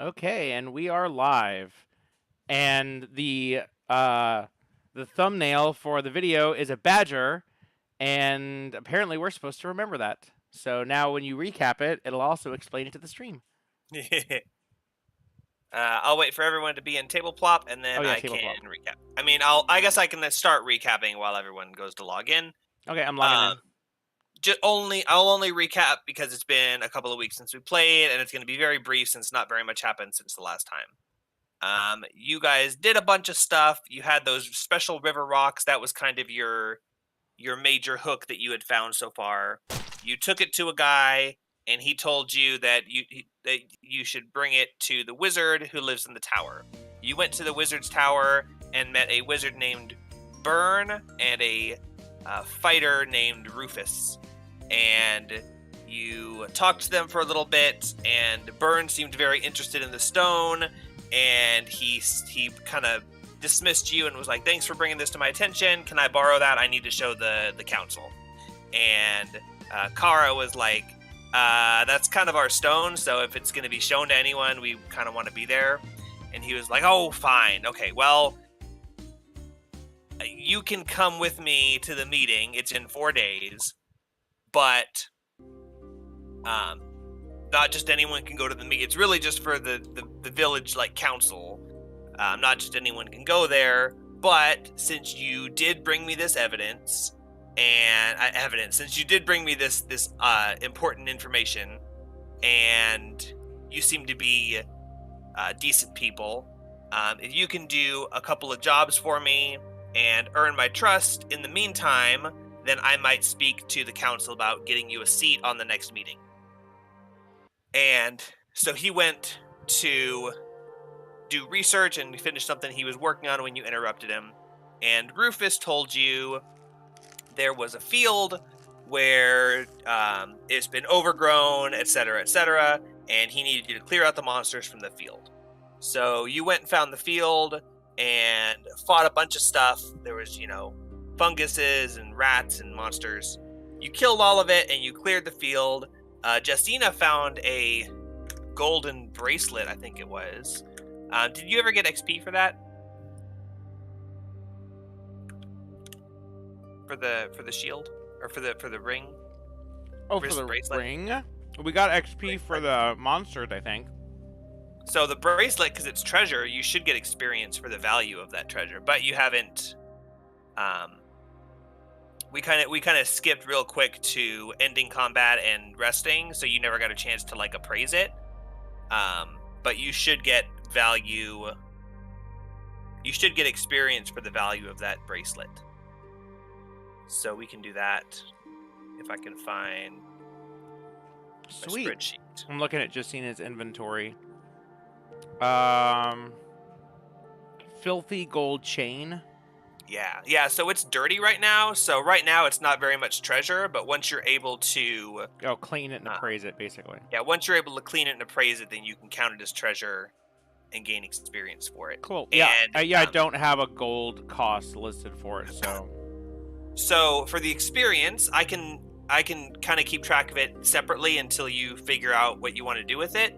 Okay, and we are live. And the thumbnail for the video is a badger, and apparently we're supposed to remember that. So now when you recap it, it'll also explain it to the stream. I'll wait for everyone to be in table plop, and then Oh yeah, I table can flop. recap. I mean, I guess I can start recapping while everyone goes to log in. Okay, I'm logging in. I'll only recap because it's been a couple of weeks since we played, and it's going to be very brief since not very much happened since the last time. You guys did a bunch of stuff. You had those special river rocks. That was kind of your major hook that you had found so far. You took it to a guy, and he told you that you should bring it to the wizard who lives in the tower. You went to the wizard's tower and met a wizard named Burn and a fighter named Rufus. And you talked to them for a little bit, and Burn seemed very interested in the stone, and he kind of dismissed you and was like, thanks for bringing this to my attention. Can I borrow that? I need to show the council. And Kara was like, that's kind of our stone, so if it's going to be shown to anyone, we kind of want to be there. And he was like, oh, fine. Okay, well, you can come with me to the meeting. It's in 4 days. But not just anyone can go to the meeting. It's really just for the village, like, council. Not just anyone can go there. But since you did bring me this evidence, since you did bring me this important information, and you seem to be decent people, if you can do a couple of jobs for me and earn my trust in the meantime, then I might speak to the council about getting you a seat on the next meeting. And so he went to do research and finish something he was working on when you interrupted him. And Rufus told you there was a field where it's been overgrown, etc., and he needed you to clear out the monsters from the field. So you went and found the field and fought a bunch of stuff. There was, funguses and rats and monsters. You killed all of it and you cleared the field. Justina found a golden bracelet, I think it was. Did you ever get XP for that? For the shield? Or for the ring? Oh, for the bracelet? Ring? We got XP for the monsters, I think. So the bracelet, because it's treasure, you should get experience for the value of that treasure, but you haven't. We kind of skipped real quick to ending combat and resting, so you never got a chance to appraise it. But you should get value. You should get experience for the value of that bracelet. So we can do that if I can find Sweet. my spreadsheet. I'm looking at Justina's inventory. Filthy gold chain. Yeah, so it's dirty right now. So right now it's not very much treasure, but once you're able to clean it and appraise it, basically. Yeah, once you're able to clean it and appraise it, then you can count it as treasure and gain experience for it. Cool. Yeah, I don't have a gold cost listed for it, so. So for the experience, I can kind of keep track of it separately until you figure out what you want to do with it.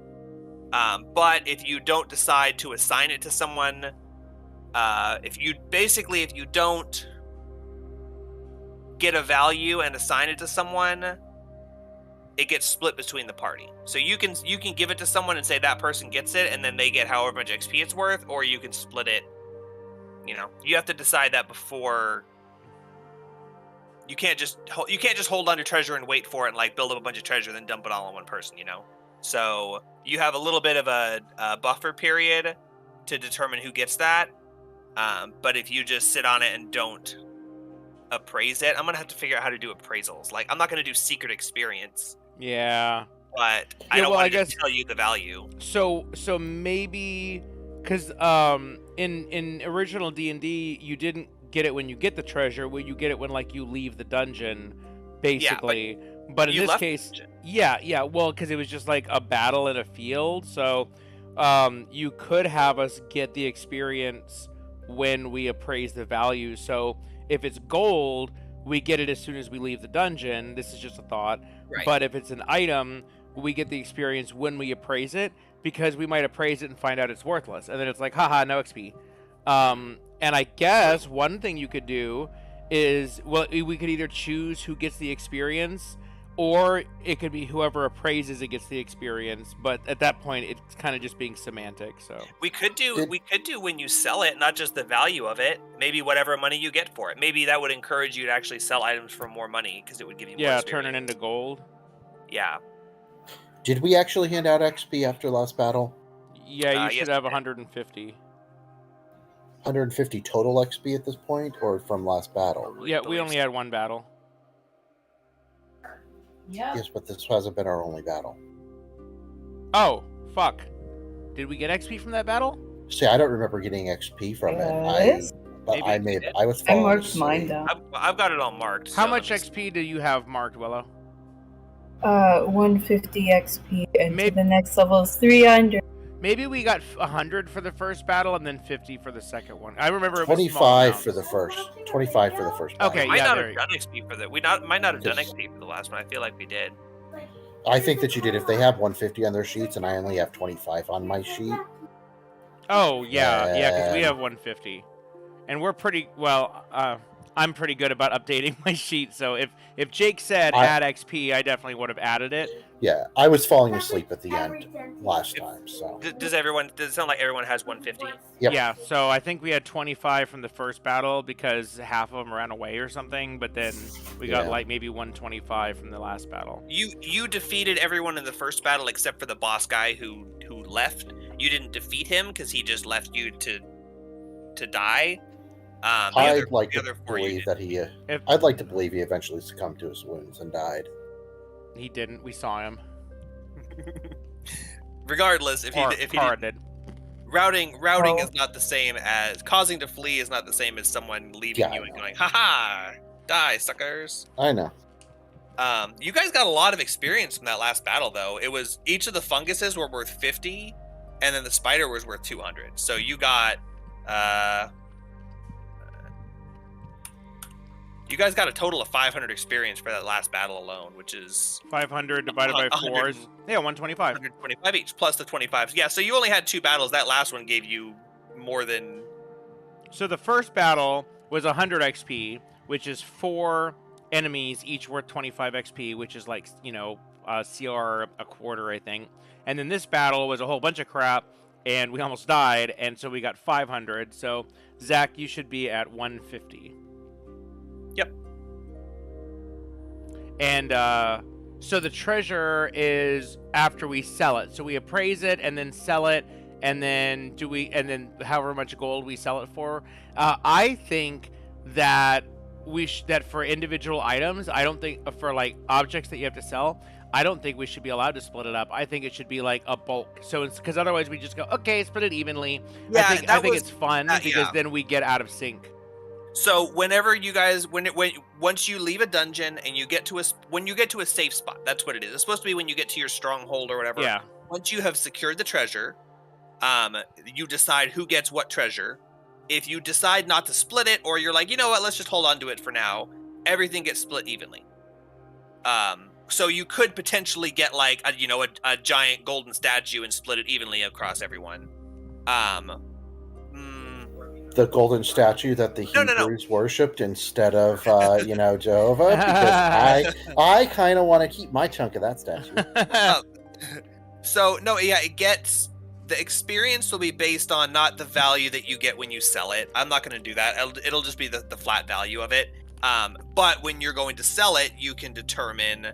But if you don't decide to assign it to someone, if you don't get a value and assign it to someone, it gets split between the party. So you can give it to someone and say that person gets it, and then they get however much XP it's worth, or you can split it. You have to decide that before. You can't just hold on to treasure and wait for it and build up a bunch of treasure, then dump it all on one person. So you have a little bit of a buffer period to determine who gets that. But if you just sit on it and don't appraise it, I'm going to have to figure out how to do appraisals. I'm not going to do secret experience. Yeah. But I don't want to tell you the value. So maybe, because in original D&D, you didn't get it when you get the treasure, when you get it when you leave the dungeon, basically. Yeah, but in this case, yeah, well, because it was just a battle in a field, so you could have us get the experience when we appraise the value. So if it's gold, we get it as soon as we leave the dungeon. This is just a thought. Right. But if it's an item, we get the experience when we appraise it, because we might appraise it and find out it's worthless, and then it's like, haha, no XP. And I guess one thing you could do is, well, we could either choose who gets the experience, or it could be whoever appraises it gets the experience. But at that point, it's kind of just being semantic. So we could do when you sell it, not just the value of it. Maybe whatever money you get for it. Maybe that would encourage you to actually sell items for more money because it would give you more experience. Turn it into gold. Yeah. Did we actually hand out XP after last battle? Yeah, you should have 150. 150 total XP at this point, or from last battle? Yeah, we only had one battle. Yeah. Yes, but this hasn't been our only battle. Oh, fuck. Did we get XP from that battle? See, I don't remember getting XP from Yes. it. But I Maybe I was I falling marked asleep. mine down. I've got it all marked. How so much let me- XP do you have marked, Willow? 150 XP, and Maybe- the next level is 300. Maybe we got 100 for the first battle and then 50 for the second one. I remember it was small 25 amounts. for the first. 25 for the first. battle. Okay, might yeah, not there have you done XP for that. Might not have done XP for the last one. I feel like we did. I think that you did. If they have 150 on their sheets and I only have 25 on my sheet. Oh, yeah, because we Yeah. have 150. And we're pretty, well, I'm pretty good about updating my sheet, so if Jake said add XP, I definitely would have added it. Yeah, I was falling asleep at the end last time, so. Does it sound like everyone has 150? Yep. Yeah, so I think we had 25 from the first battle because half of them ran away or something, but then we got Yeah. like maybe 125 from the last battle. You defeated everyone in the first battle except for the boss guy who left. You didn't defeat him because he just left you to die. I'd like to four you believe did. that he. If I'd like to believe he eventually succumbed to his wounds and died. he didn't, we saw him. Regardless, if Or he Kara did, did. routing Oh. is not the same as causing to flee is not the same as someone leaving Yeah, I you and know. going, haha, die suckers. I know. You guys got a lot of experience from that last battle, though. It was each of the funguses were worth 50, and then the spider was worth 200. So you got, you guys got a total of 500 experience for that last battle alone, which is 500 divided by 4 is, 100. yeah, 125. 125 each plus the 25. Yeah, so you only had 2 battles. That last one gave you more than. So the first battle was 100 XP, which is 4 enemies, each worth 25 XP, which is like, CR a quarter, I think. And then this battle was a whole bunch of crap, and we almost died, and so we got 500. So, Zach, you should be at 150. Yep. And so the treasure is after we sell it. So we appraise it and then sell it, and then however much gold we sell it for. I think that that for individual items, I don't think for like objects that you have to sell, I don't think we should be allowed to split it up. I think it should be like a bulk. So it's because otherwise we just go, okay, split it evenly. Yeah, I think it's fun because yeah. then we get out of sync. So whenever you guys, once you leave a dungeon and you get to a safe spot, that's what it is. It's supposed to be when you get to your stronghold or whatever. Yeah. Once you have secured the treasure, you decide who gets what treasure. If you decide not to split it, or you're like, you know what, let's just hold on to it for now, everything gets split evenly. So you could potentially get like a giant golden statue and split it evenly across everyone. The golden statue that the No. Hebrews worshipped instead of Jehovah, because I kind of want to keep my chunk of that statue. So no, yeah, the experience will be based on not the value that you get when you sell it. I'm not going to do that. It'll just be the flat value of it. But when you're going to sell it, you can determine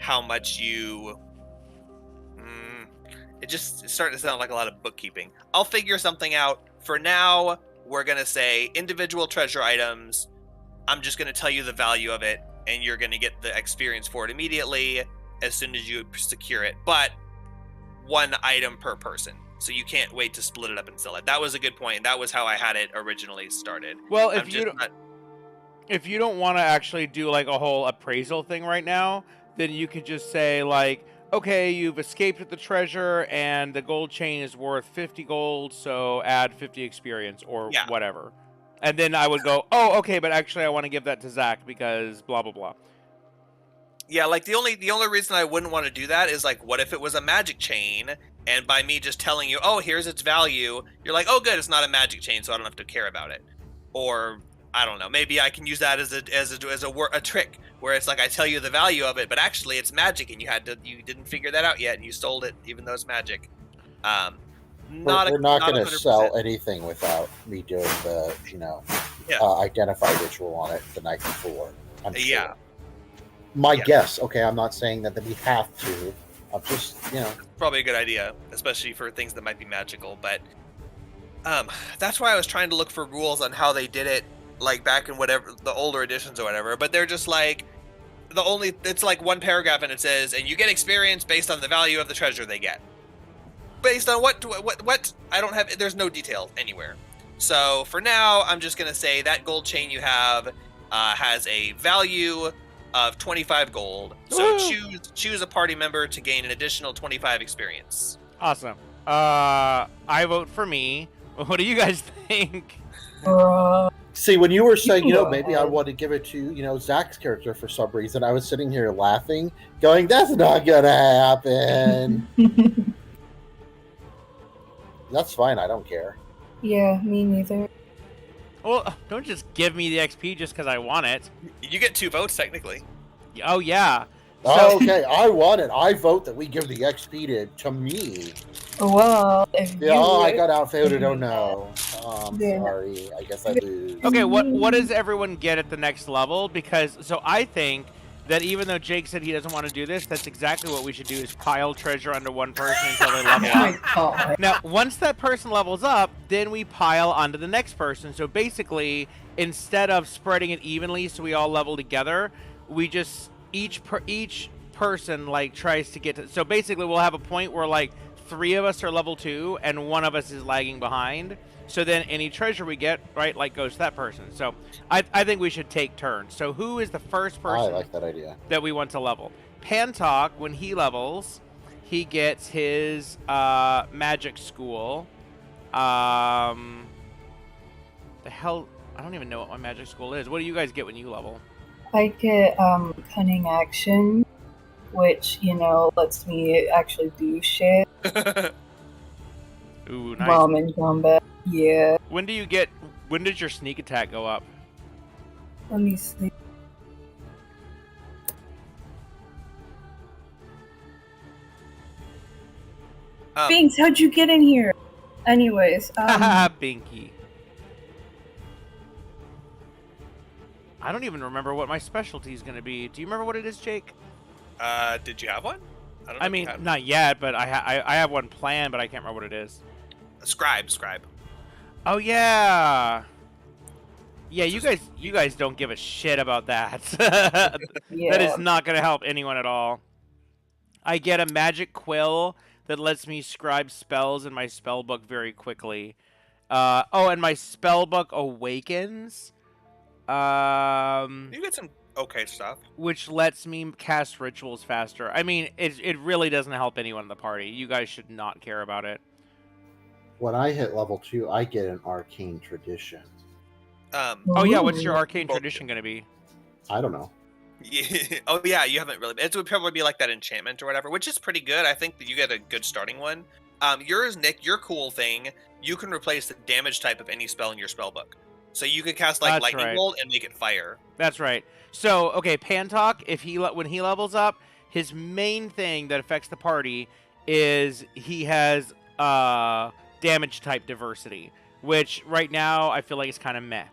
how much you. It's starting to sound like a lot of bookkeeping. I'll figure something out. For now, we're going to say individual treasure items. I'm just going to tell you the value of it, and you're going to get the experience for it immediately as soon as you secure it. But 1 item per person. So you can't wait to split it up and sell it. That was a good point. That was how I had it originally started. Well, I'm if just if you don't want to actually do like a whole appraisal thing right now, then you could just say like, okay, you've escaped with the treasure and the gold chain is worth 50 gold, so add 50 experience or whatever. And then I would go, oh, okay, but actually I want to give that to Zach because blah, blah, blah. Yeah, like the only reason I wouldn't want to do that is like, what if it was a magic chain, and by me just telling you, oh, here's its value, you're like, oh, good, it's not a magic chain, so I don't have to care about it. Or I don't know, maybe I can use that as a trick where it's like I tell you the value of it, but actually it's magic, and you didn't figure that out yet, and you sold it even though it's magic. We're not going to 100%. sell anything without me doing the, Yeah. identify ritual on it the night before. I'm sure. Yeah. My Yeah. guess. Okay, I'm not saying that we have to. I'm just, Probably a good idea, especially for things that might be magical. But that's why I was trying to look for rules on how they did it, like back in whatever the older editions or whatever. But they're just like it's like one paragraph and it says, and you get experience based on the value of the treasure they get. Based on what I don't have. There's no detail anywhere. So for now, I'm just gonna say that gold chain you have has a value of 25 gold. So Woo! choose a party member to gain an additional 25 experience. Awesome. I vote for me. What do you guys think? see, when you were saying, Yeah. maybe I want to give it to, Zach's character for some reason, I was sitting here laughing, going, that's not going to happen. That's fine. I don't care. Yeah, me neither. Well, don't just give me the XP just because I want it. You get 2 votes technically. Oh yeah. Oh, okay, I want it. I vote that we give the XP to me. Well, if Yeah, you I would- got outvoted. Oh no. I'm Yeah. sorry. I guess I lose. Okay, what does everyone get at the next level? Because so I think that even though Jake said he doesn't want to do this, that's exactly what we should do: is pile treasure under one person until they level Oh my up. god. Now, once that person levels up, then we pile onto the next person. So basically, instead of spreading it evenly so we all level together, we just each person like tries to get to. So basically, we'll have a point where like 3 of us are level 2 and 1 of us is lagging behind. So then any treasure we get, right, like goes to that person. So I think we should take turns. So who is the first I person like that idea. that we want to level? Pantok, when he levels, he gets his magic school. The hell, I don't even know what my magic school is. What do you guys get when you level? I get cunning action, which lets me actually do shit. Ooh, nice. Bomb in combat. Yeah. When does your sneak attack go up? Let me see. Binks, how'd you get in here? Anyways, Haha, Binky. I don't even remember what my specialty is going to be. Do you remember what it is, Jake? Did you have one? don't know I if you mean, had one. not yet, but I have one planned, but I can't remember what it is. Scribe. Oh yeah. Yeah, you guys don't give a shit about that. yeah. That is not going to help anyone at all. I get a magic quill that lets me scribe spells in my spell book very quickly. And my spell book awakens. You get some okay stuff. Which lets me cast rituals faster. I mean, it really doesn't help anyone in the party. You guys should not care about it. When I hit level 2, I get an arcane tradition. Oh yeah, what's your Ooh. arcane tradition going to be? I don't know. Yeah. Oh yeah, you haven't really. It would probably be like that enchantment or whatever, which is pretty good. I think that you get a good starting one. Yours, Nick, your cool thing, you can replace the damage type of any spell in your spell book. So you could cast like That's lightning right. bolt and make it fire. That's right. So, okay, Pantok, when he levels up, his main thing that affects the party is he has damage type diversity, which right now I feel like is kind of meh.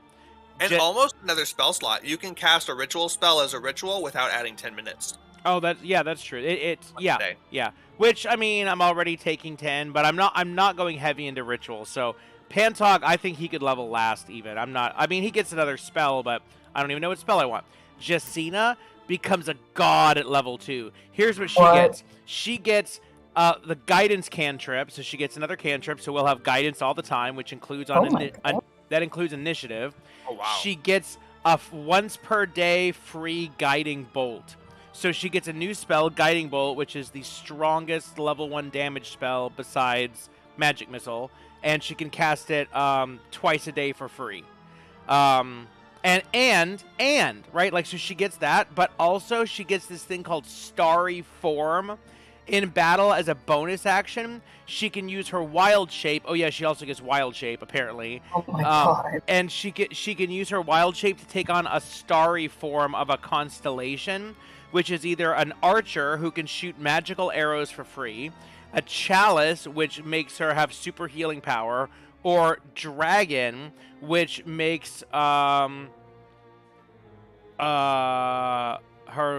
And almost another spell slot. You can cast a ritual spell as a ritual without adding 10 minutes. Oh, that's true. It's One day. yeah. Which I mean, I'm already taking 10, but I'm not going heavy into ritual. So Pantok, I think he could level last even. I mean, he gets another spell, but I don't even know what spell I want. Jacina becomes a god at level 2. Here's what she gets. She gets the guidance cantrip, so she gets another cantrip, so we'll have guidance all the time, which includes that includes initiative. Oh wow. She gets a once per day free guiding bolt. So she gets a new spell, Guiding Bolt, which is the strongest level 1 damage spell besides Magic Missile, and she can cast it twice a day for free. And right, like, so she gets that, but also she gets this thing called Starry Form. In battle as a bonus action, she can use her wild shape. Oh yeah, she also gets wild shape apparently. Oh my god. And she can use her wild shape to take on a starry form of a constellation, which is either an archer who can shoot magical arrows for free, a chalice which makes her have super healing power, or dragon, which makes her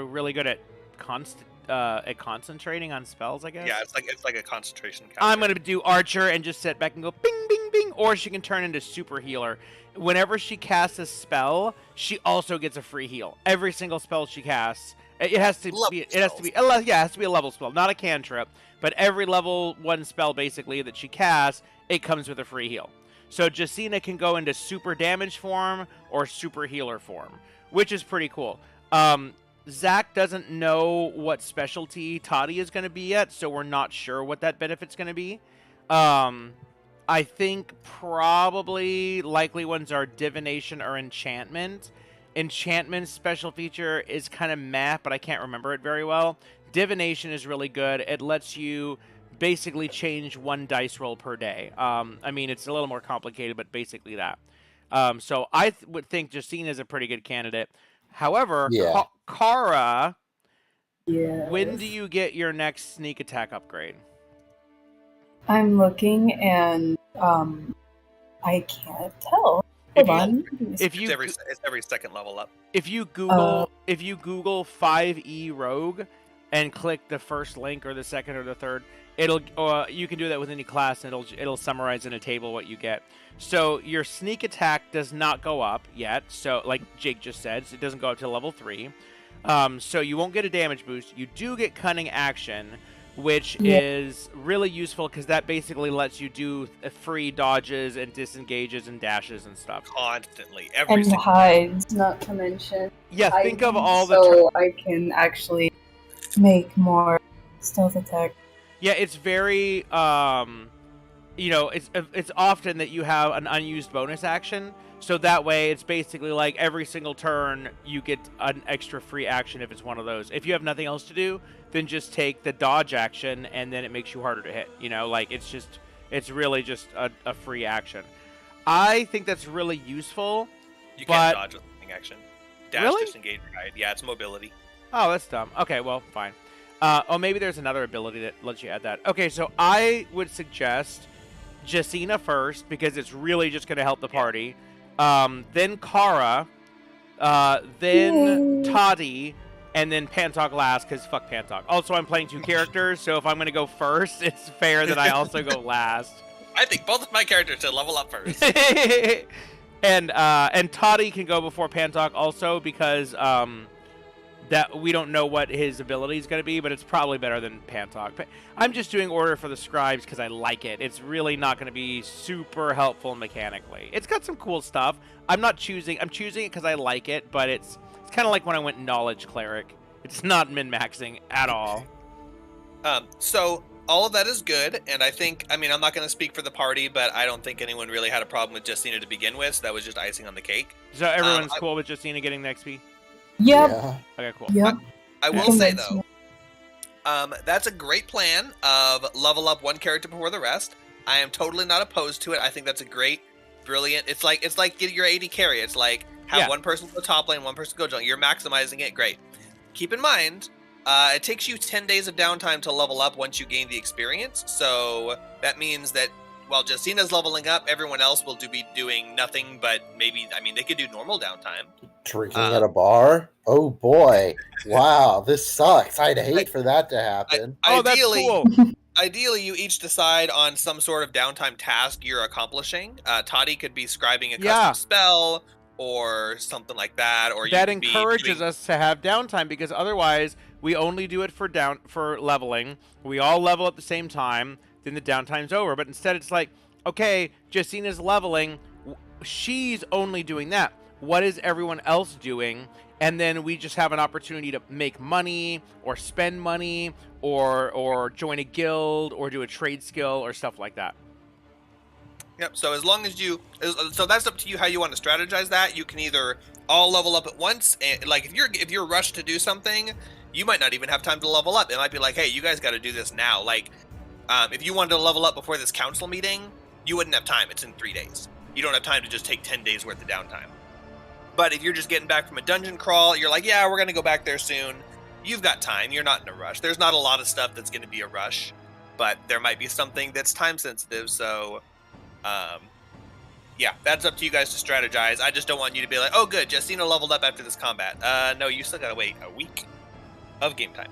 really good at concentrating on spells, I guess. Yeah, it's like a concentration counter. I'm gonna do archer and just sit back and go bing bing bing, or she can turn into super healer. Whenever she casts a spell, she also gets a free heal. Every single spell she casts, it has to be a level spell, not a cantrip. But every level 1 spell basically that she casts, it comes with a free heal. So Jacina can go into super damage form or super healer form, which is pretty cool. Zach doesn't know what specialty Toddy is going to be yet, so we're not sure what that benefit's going to be. I think probably likely ones are divination or enchantment. Enchantment's special feature is kind of meh, but I can't remember it very well. Divination is really good. It lets you basically change 1 dice roll per day. I mean, it's a little more complicated, but basically that. So I would think Jacina is a pretty good candidate. However, Yeah. Kara, Yeah. when do you get your next sneak attack upgrade? I'm looking and I can't tell. If Hold you- on. If you It's every second level up. if you Google 5e rogue and click the first link or the second or the third, you can do that with any class and it'll summarize in a table what you get. So your sneak attack does not go up yet. So like Jake just said, it doesn't go up to level 3. So you won't get a damage boost. You do get cunning action, which is really useful because that basically lets you do free dodges and disengages and dashes and stuff. Constantly. Every And single hides, not to mention. Yeah, think of hiding, all the so I can actually make more stealth attack. Yeah, it's very, it's often that you have an unused bonus action. So that way, it's basically like every single turn, you get an extra free action if it's one of those. If you have nothing else to do, then just take the dodge action, and then it makes you harder to hit. It's really just a free action. I think that's really useful. You but... can't dodge with something action. Dash, Really? disengage, ride. Yeah, it's mobility. Oh, that's dumb. Okay, well, fine. Maybe there's another ability that lets you add that. Okay, so I would suggest Jacina first, because it's really just going to help the party. Then Kara, then Toddy, and then Pantok last, because fuck Pantok. Also, I'm playing 2 characters, so if I'm going to go first, it's fair that I also go last. I think both of my characters should level up first. And Toddy can go before Pantok also, because that we don't know what his ability is going to be, but it's probably better than Pantok. I'm just doing order for the scribes because I like it. It's really not going to be super helpful mechanically. It's got some cool stuff. I'm choosing it because I like it, but it's kind of like when I went knowledge cleric. It's not min-maxing at all. So all of that is good, and I'm not going to speak for the party, but I don't think anyone really had a problem with Jacina to begin with, so that was just icing on the cake. So everyone's cool with Jacina getting the XP? Yep. Yeah. Okay, cool. Yep. I will say, though, that's a great plan of level up 1 character before the rest. I am totally not opposed to it. I think that's a great, brilliant. It's like get your AD carry. It's like have one person go top lane, 1 person go jungle. You're maximizing it. Great. Keep in mind, it takes you 10 days of downtime to level up once you gain the experience. So that means that while Jacina's leveling up, everyone else will be doing nothing but they could do normal downtime. Drinking at a bar? Oh boy. Wow, this sucks. I'd hate for that to happen. Ideally, that's cool. Ideally, you each decide on some sort of downtime task you're accomplishing. Toddy could be scribing a custom spell or something like that, or that encourages us to have downtime, because otherwise we only do it for leveling. We all level at the same time, then the downtime's over. But instead, it's like, okay, Jacina's leveling, she's only doing that. What is everyone else doing? And then we just have an opportunity to make money or spend money or join a guild or do a trade skill or stuff like that. Yep. So as long as so that's up to you how you want to strategize that. You can either all level up at once, and like if you're rushed to do something, you might not even have time to level up. It might be like, hey, you guys got to do this now. Like, if you wanted to level up before this council meeting, you wouldn't have time. It's in 3 days. You don't have time to just take 10 days worth of downtime. But if you're just getting back from a dungeon crawl, you're like, yeah, we're gonna go back there soon. You've got time. You're not in a rush. There's not a lot of stuff that's going to be a rush, but there might be something that's time sensitive. So. Yeah, that's up to you guys to strategize. I just don't want you to be like, oh, good, Justina leveled up after this combat. No, you still gotta wait a week of game time.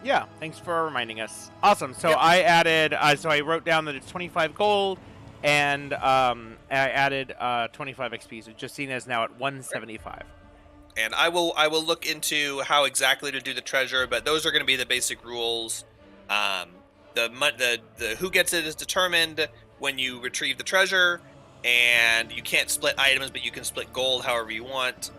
Yeah, thanks for reminding us. Awesome. So Yep. I added, so I wrote down that it's 25 gold, and I added 25 XP. So Justina is now at 175. And I will look into how exactly to do the treasure, but those are going to be the basic rules. The who gets it is determined when you retrieve the treasure, and you can't split items, but you can split gold however you want.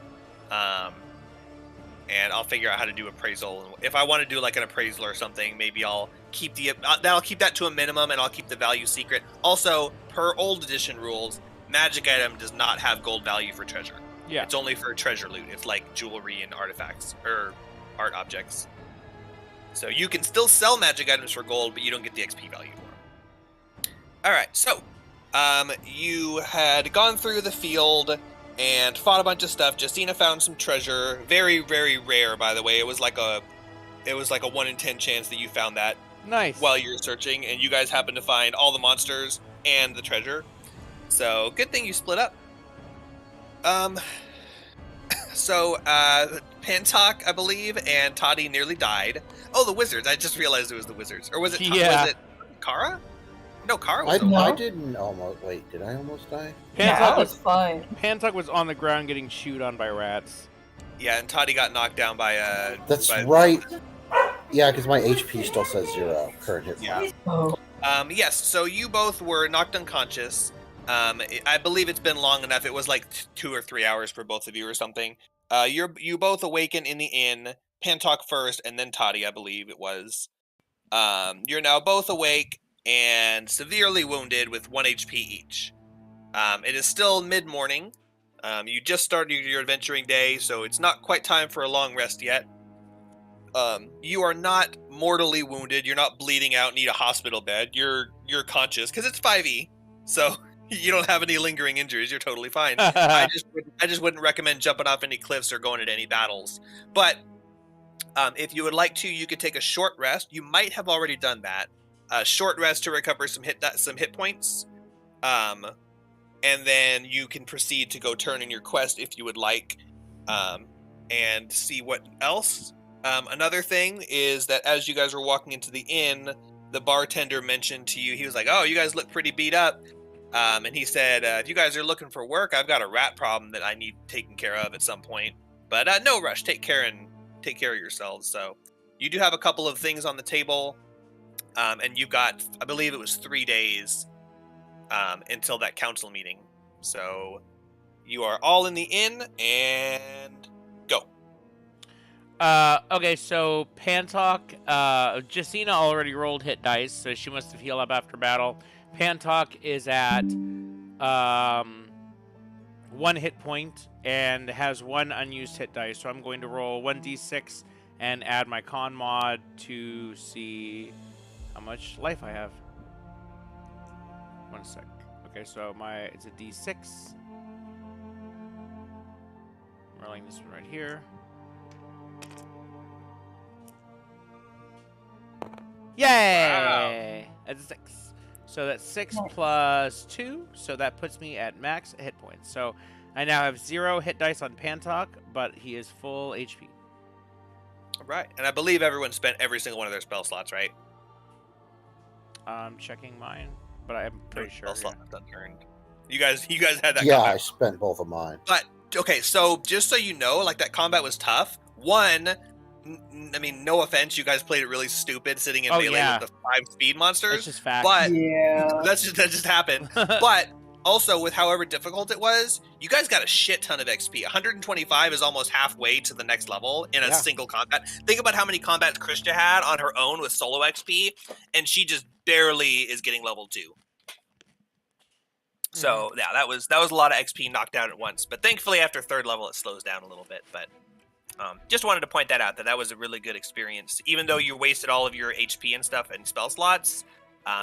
And I'll figure out how to do appraisal. If I want to do like an appraisal or something, maybe I'll keep that to a minimum, and I'll keep the value secret. Also, per old edition rules, magic item does not have gold value for treasure. Yeah. It's only for treasure loot. It's like jewelry and artifacts or art objects. So you can still sell magic items for gold, but you don't get the XP value for them. All right, so you had gone through the field and fought a bunch of stuff. Justina found some treasure, very, very rare, by the way. It was like a 1 in 10 chance that you found that Nice. while you were searching, and you guys happened to find all the monsters and the treasure. So good thing you split up. So Pantok, I believe, and Toddy nearly died. Oh, the wizards! I just realized it was the wizards, or was it? Yeah. Was it Kara? No, Kara was. I didn't almost. Wait, did I almost die? Yeah, that was fun. Pantuk was on the ground getting chewed on by rats. Yeah, and Toddy got knocked down by That's by- right. Yeah, because my HP still says 0 current hit. Yeah. Oh, Yes. So you both were knocked unconscious. I believe it's been long enough. It was like 2 or 3 hours for both of you or something. You both awaken in the inn. Pantok first, and then Toddy, I believe it was. You're now both awake and severely wounded with 1 HP each. It is still mid-morning. You just started your adventuring day, so it's not quite time for a long rest yet. You are not mortally wounded. You're not bleeding out, need a hospital bed. You're conscious because it's 5e, so you don't have any lingering injuries. You're totally fine. I just wouldn't recommend jumping off any cliffs or going into any battles. But if you would like to, you could take a short rest. You might have already done that. A short rest to recover some hit points. And then you can proceed to go turn in your quest if you would like, and see what else. Another thing is that as you guys were walking into the inn, the bartender mentioned to you, he was like, oh, you guys look pretty beat up. And he said, if you guys are looking for work, I've got a rat problem that I need taken care of at some point. But no rush, take care of yourselves. So you do have a couple of things on the table, and you've got, I believe it was 3 days until that council meeting. So you are all in the inn, and go. Okay, so Pantok, Justina already rolled hit dice, so she must have healed up after battle. Pantok is at 1 hit point and has 1 unused hit dice, so I'm going to roll 1d6 and add my con mod to see how much life I have. 1 sec. Okay, so it's a d6. I'm rolling this one right here. Yay! That's a 6. So that's 6 plus 2, so that puts me at max hit points. So I now have 0 hit dice on Pantok, but he is full HP. All right, and I believe everyone spent every single one of their spell slots, right? I'm checking mine, but I'm pretty sure. Spell slot unearned. You guys had that. Yeah, combat. I spent both of mine. But okay, so just so you know, like that combat was tough. I mean, no offense, you guys played it really stupid, sitting in melee with the 5 speed monsters. That's just fact. But yeah. that just happened. But also, with however difficult it was, you guys got a shit ton of XP. 125 is almost halfway to the next level in a single combat. Think about how many combats Krista had on her own with solo XP, and she just barely is getting level 2. So yeah, that was a lot of XP knocked out at once. But thankfully, after 3rd level, it slows down a little bit. But just wanted to point that out, that was a really good experience. Even though you wasted all of your HP and stuff and spell slots,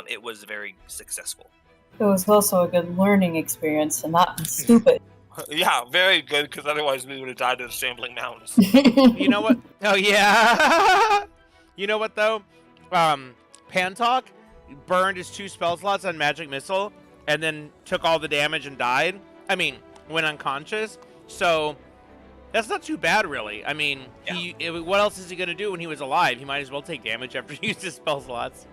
it was very successful. It was also a good learning experience and not stupid. Yeah, very good, because otherwise we would have died to the Shambling Mountains. You know what? Oh, yeah. You know what, though? Pantalk burned his 2 spell slots on Magic Missile and then took all the damage and died. I mean, went unconscious. So that's not too bad, really. I mean, what else is he going to do when he was alive? He might as well take damage after he used his spell slots.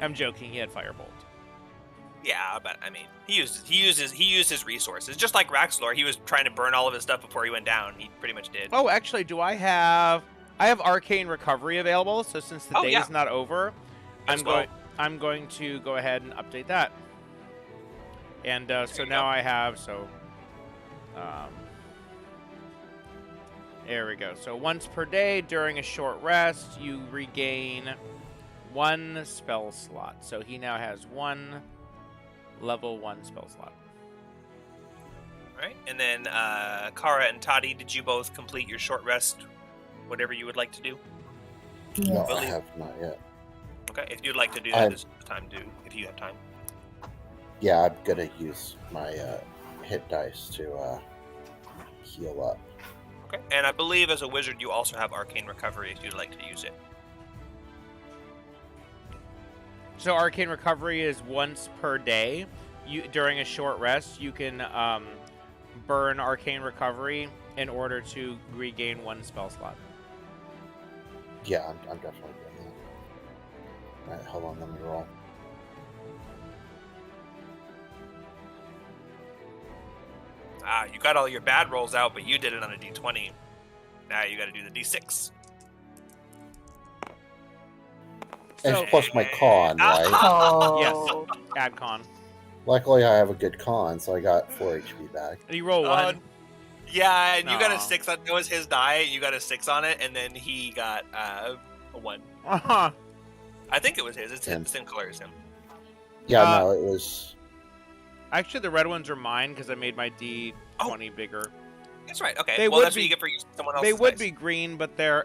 I'm joking. He had Firebolt. Yeah, but I mean, he used his resources. Just like Raxlor, he was trying to burn all of his stuff before he went down. He pretty much did. Oh, actually, I have Arcane Recovery available. So since the day is not over, I'm going to go ahead and update that. And so now I have there we go. So once per day during a short rest, you regain 1 spell slot. So he now has 1 level 1 spell slot. All right, and then Kara and Toddy, did you both complete your short rest? Whatever you would like to do. No, I have not yet. Okay, if you'd like to do that, this is the time to. If you have time. Yeah, I'm gonna use my hit dice to heal up. Okay, and I believe as a wizard you also have Arcane Recovery if you'd like to use it. So Arcane Recovery is once per day. During a short rest, you can burn Arcane Recovery in order to regain 1 spell slot. Yeah, I'm definitely doing that. Alright, hold on, let me roll. You got all your bad rolls out, but you did it on a d20. Now you got to do the d6. It's plus my con, right? Oh. Yes, add con. Luckily, I have a good con, so I got 4 HP back. And you roll 1. Yeah, and you got a Aw. 6 on. That was his die. You got a 6 on it, and then he got a 1. Uh-huh. I think it was his. It's Him. the same color as him. Yeah, no, it was... Actually, the red ones are mine because I made my D20 bigger. That's right. Okay. They Well, would that's what be- you get for using someone else's They would dice. be green, but they're...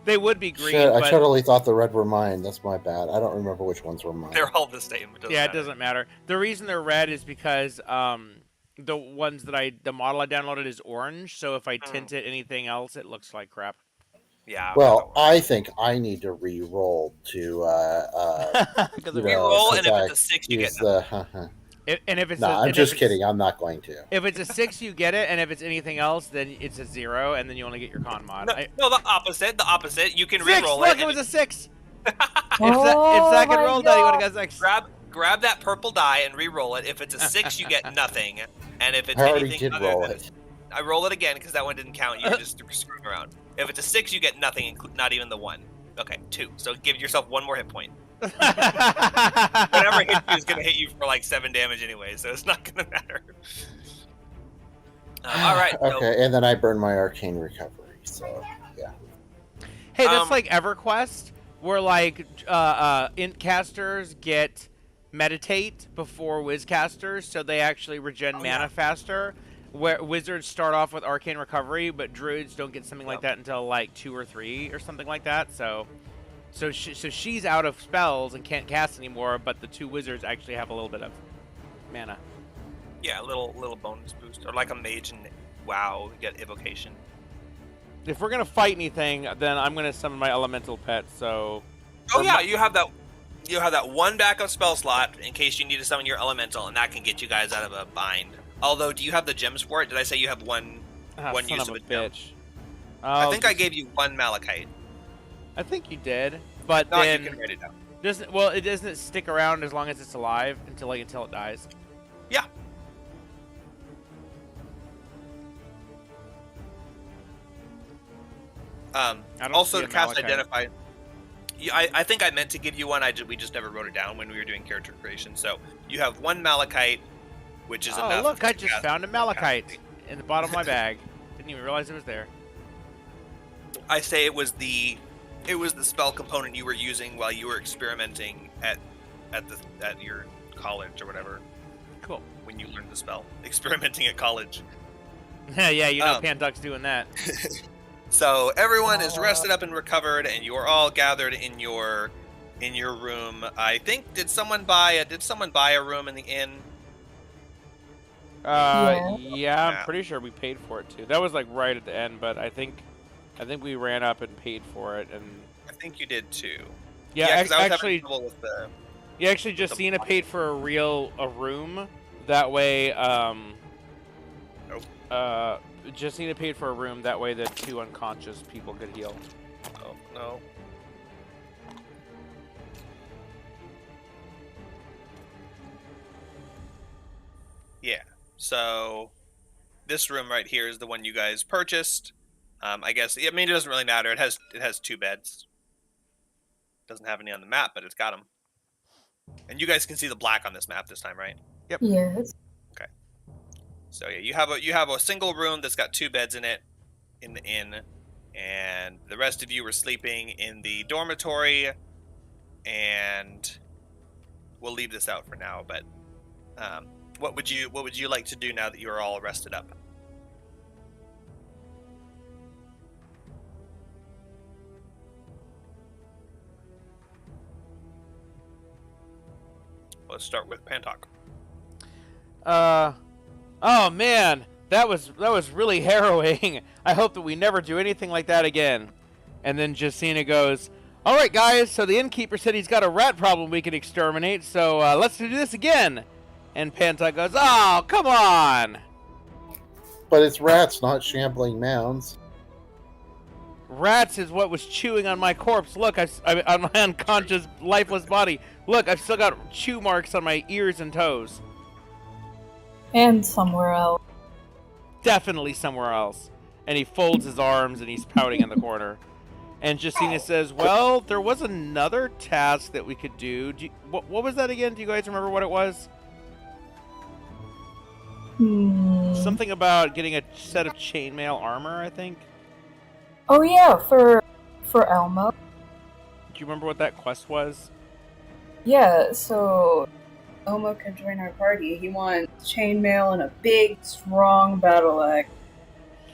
They would be green, Shit, I but... totally thought the red were mine. That's my bad. I don't remember which ones were mine. They're all the same. Yeah, it doesn't matter. The reason they're red is because the ones the model I downloaded is orange, so if I tint it anything else, it looks like crap. Yeah. Well, I think I need to re-roll to Because You of know, Reroll, and if I it's a 6, you get use nothing. the... and if it's No, I'm and just if it's- kidding. I'm not going to. If it's a 6, you get it, and if it's anything else, then it's a 0, and then you only get your con mod. No, the opposite. The opposite. You can 6! reroll Look, it. it was a 6! If Oh Zach had my rolled that, he would God. have got 6. Grab that purple die and re-roll it. If it's a 6, you get nothing. And if it's I already anything did other roll than it. I roll it again because that one didn't count. You just screwing around. If it's a 6, you get nothing, not even the 1. Okay, 2. So give yourself 1 more hit point. Whatever hit you is going to hit you for like 7 damage anyway, so it's not going to matter. All right. So, Okay, and then I burn my arcane recovery. So yeah. Hey, that's like EverQuest, where like int casters get meditate before whiz casters, so they actually regen mana faster. Where wizards start off with arcane recovery, but druids don't get something like that until like 2 or 3 or something like that. So she's out of spells and can't cast anymore, but the 2 wizards actually have a little bit of mana. yeah, a little bonus boost, or like a mage and WoW, you get evocation. If we're gonna fight anything, then I'm gonna summon my elemental pet. So. Oh yeah, you have that. You have that 1 backup spell slot in case you need to summon your elemental, and that can get you guys out of a bind. Although, do you have the gems for it? Did I say you have one Son use of of a a gem? bitch. I think I gave you 1 malachite. I think you did, but No, then you can write it down. it doesn't stick around as long as it's alive until it dies. Yeah. I don't Also, see to a cast malachite. identify. Yeah, I think I meant to give you one. We just never wrote it down when we were doing character creation. So you have 1 malachite, which is Oh, enough. look! I to just cast found a malachite Malachite. in the bottom of my bag. Didn't even realize it was there. I say it was the spell component you were using while you were experimenting at at your college or whatever. Cool. When you learn the spell, experimenting at college. Yeah, you know Pantuck's doing that. So everyone is rested up and recovered, and you are all gathered in your room. I think did someone buy a room in the inn? Yeah, I'm pretty sure we paid for it too. That was like right at the end, but I think we ran up and paid for it, and I think you did too. Yeah, because I was actually, having trouble with the. Yeah, actually, Justina paid for a room. That way, Justina paid for a room. That way, the 2 unconscious people could heal. Oh no. Yeah. So, this room right here is the one you guys purchased. I guess. I mean, it doesn't really matter. It has 2 beds. Doesn't have any on the map, but it's got them. And you guys can see the black on this map this time, right? Yep. Yes. Okay. So yeah, you have a single room that's got 2 beds in it, in the inn, and the rest of you were sleeping in the dormitory. And we'll leave this out for now. But what would you like to do now that you are all rested up? Let's start with Pantok. Oh man, that was really harrowing. I hope that we never do anything like that again. And then Justina goes, "All right, guys. So the innkeeper said he's got a rat problem we can exterminate. So let's do this again." And Pantok goes, "Oh, come on." But it's rats, not shambling mounds. Rats is what was chewing on my corpse. Look, on my unconscious, lifeless body. Look, I've still got chew marks on my ears and toes. And somewhere else. Definitely somewhere else. And he folds his arms and he's pouting in the corner. And Justina says, "Well, there was another task that we could do. What was that again? Do you guys remember what it was?" Something about getting a set of chainmail armor, I think. Oh yeah, for Elmo. Do you remember what that quest was? Yeah, so Elmo can join our party. He wants chainmail and a big, strong battle axe.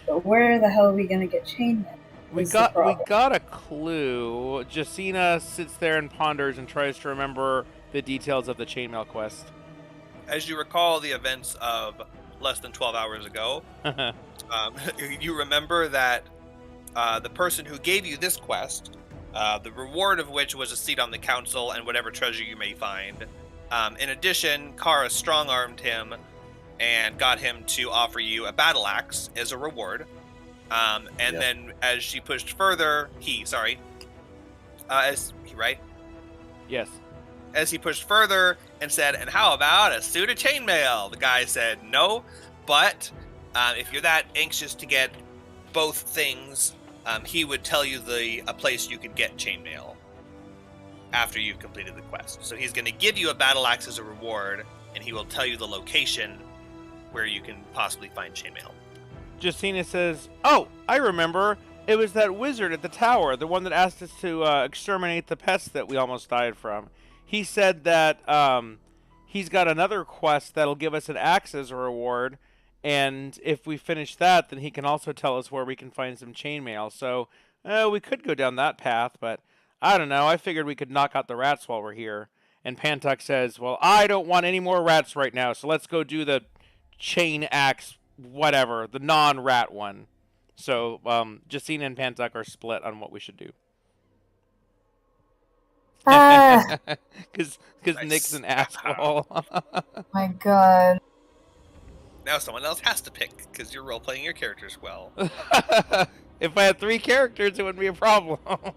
But where the hell are we gonna get chainmail? We got a clue. Justina sits there and ponders and tries to remember the details of the chainmail quest. As you recall the events of less than 12 hours ago, you remember that the person who gave you this quest, the reward of which was a seat on the council and whatever treasure you may find. In addition, Kara strong-armed him and got him to offer you a battle axe as a reward. Then as she pushed further, right? Yes. As he pushed further and said, "And how about a suit of chainmail?" The guy said, "No, but if you're that anxious to get both things, he would tell you a place you could get chainmail after you've completed the quest. So he's going to give you a battle axe as a reward, and he will tell you the location where you can possibly find chainmail." Justina says, "Oh, I remember. It was that wizard at the tower, the one that asked us to exterminate the pests that we almost died from. He said that he's got another quest that'll give us an axe as a reward, and if we finish that, then he can also tell us where we can find some chainmail. So we could go down that path, but I don't know. I figured we could knock out the rats while we're here." And Pantuk says, "Well, I don't want any more rats right now, so let's go do the chain axe, whatever, the non-rat one." So Justina and Pantuk are split on what we should do. Because Nice. Nick's an asshole. My god. Now someone else has to pick, because you're role-playing your characters well. If I had 3 characters, it wouldn't be a problem. Well,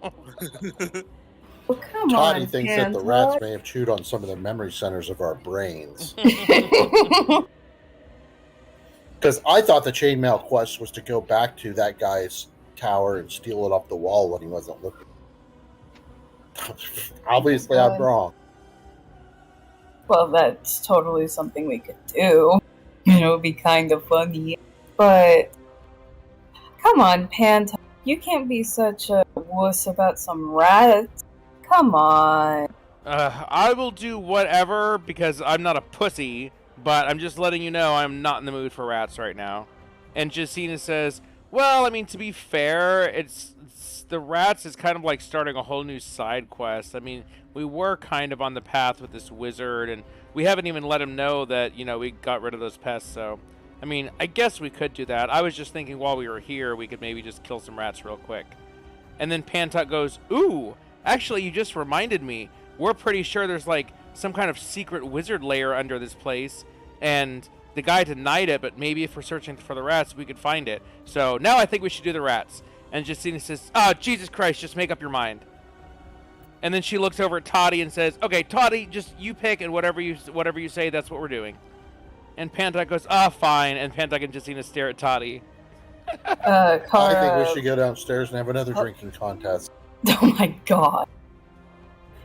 come Toddy on, thinks that the rats may have chewed on some of the memory centers of our brains. Because I thought the chainmail quest was to go back to that guy's tower and steal it off the wall when he wasn't looking. Obviously, I'm wrong. Well, that's totally something we could do. You know, it'd be kind of funny. But, come on, Pant, you can't be such a wuss about some rats. Come on. I will do whatever because I'm not a pussy, but I'm just letting you know I'm not in the mood for rats right now. And Jacina says, well, I mean, to be fair, it's the rats is kind of like starting a whole new side quest. I mean, we were kind of on the path with this wizard, and we haven't even let him know that, we got rid of those pests, so... I mean, I guess we could do that. I was just thinking while we were here, we could maybe just kill some rats real quick. And then Pantuck goes, ooh, actually, you just reminded me. We're pretty sure there's, like, some kind of secret wizard lair under this place, and the guy denied it, but maybe if we're searching for the rats, we could find it. So now I think we should do the rats. And Justina says, Jesus Christ, just make up your mind. And then she looks over at Toddy and says, okay, Toddy, just you pick, and whatever you say, that's what we're doing. And Pantuck goes, fine. And Pantuck and Justina stare at Toddy. I think we should go downstairs and have another drinking contest. Oh my god.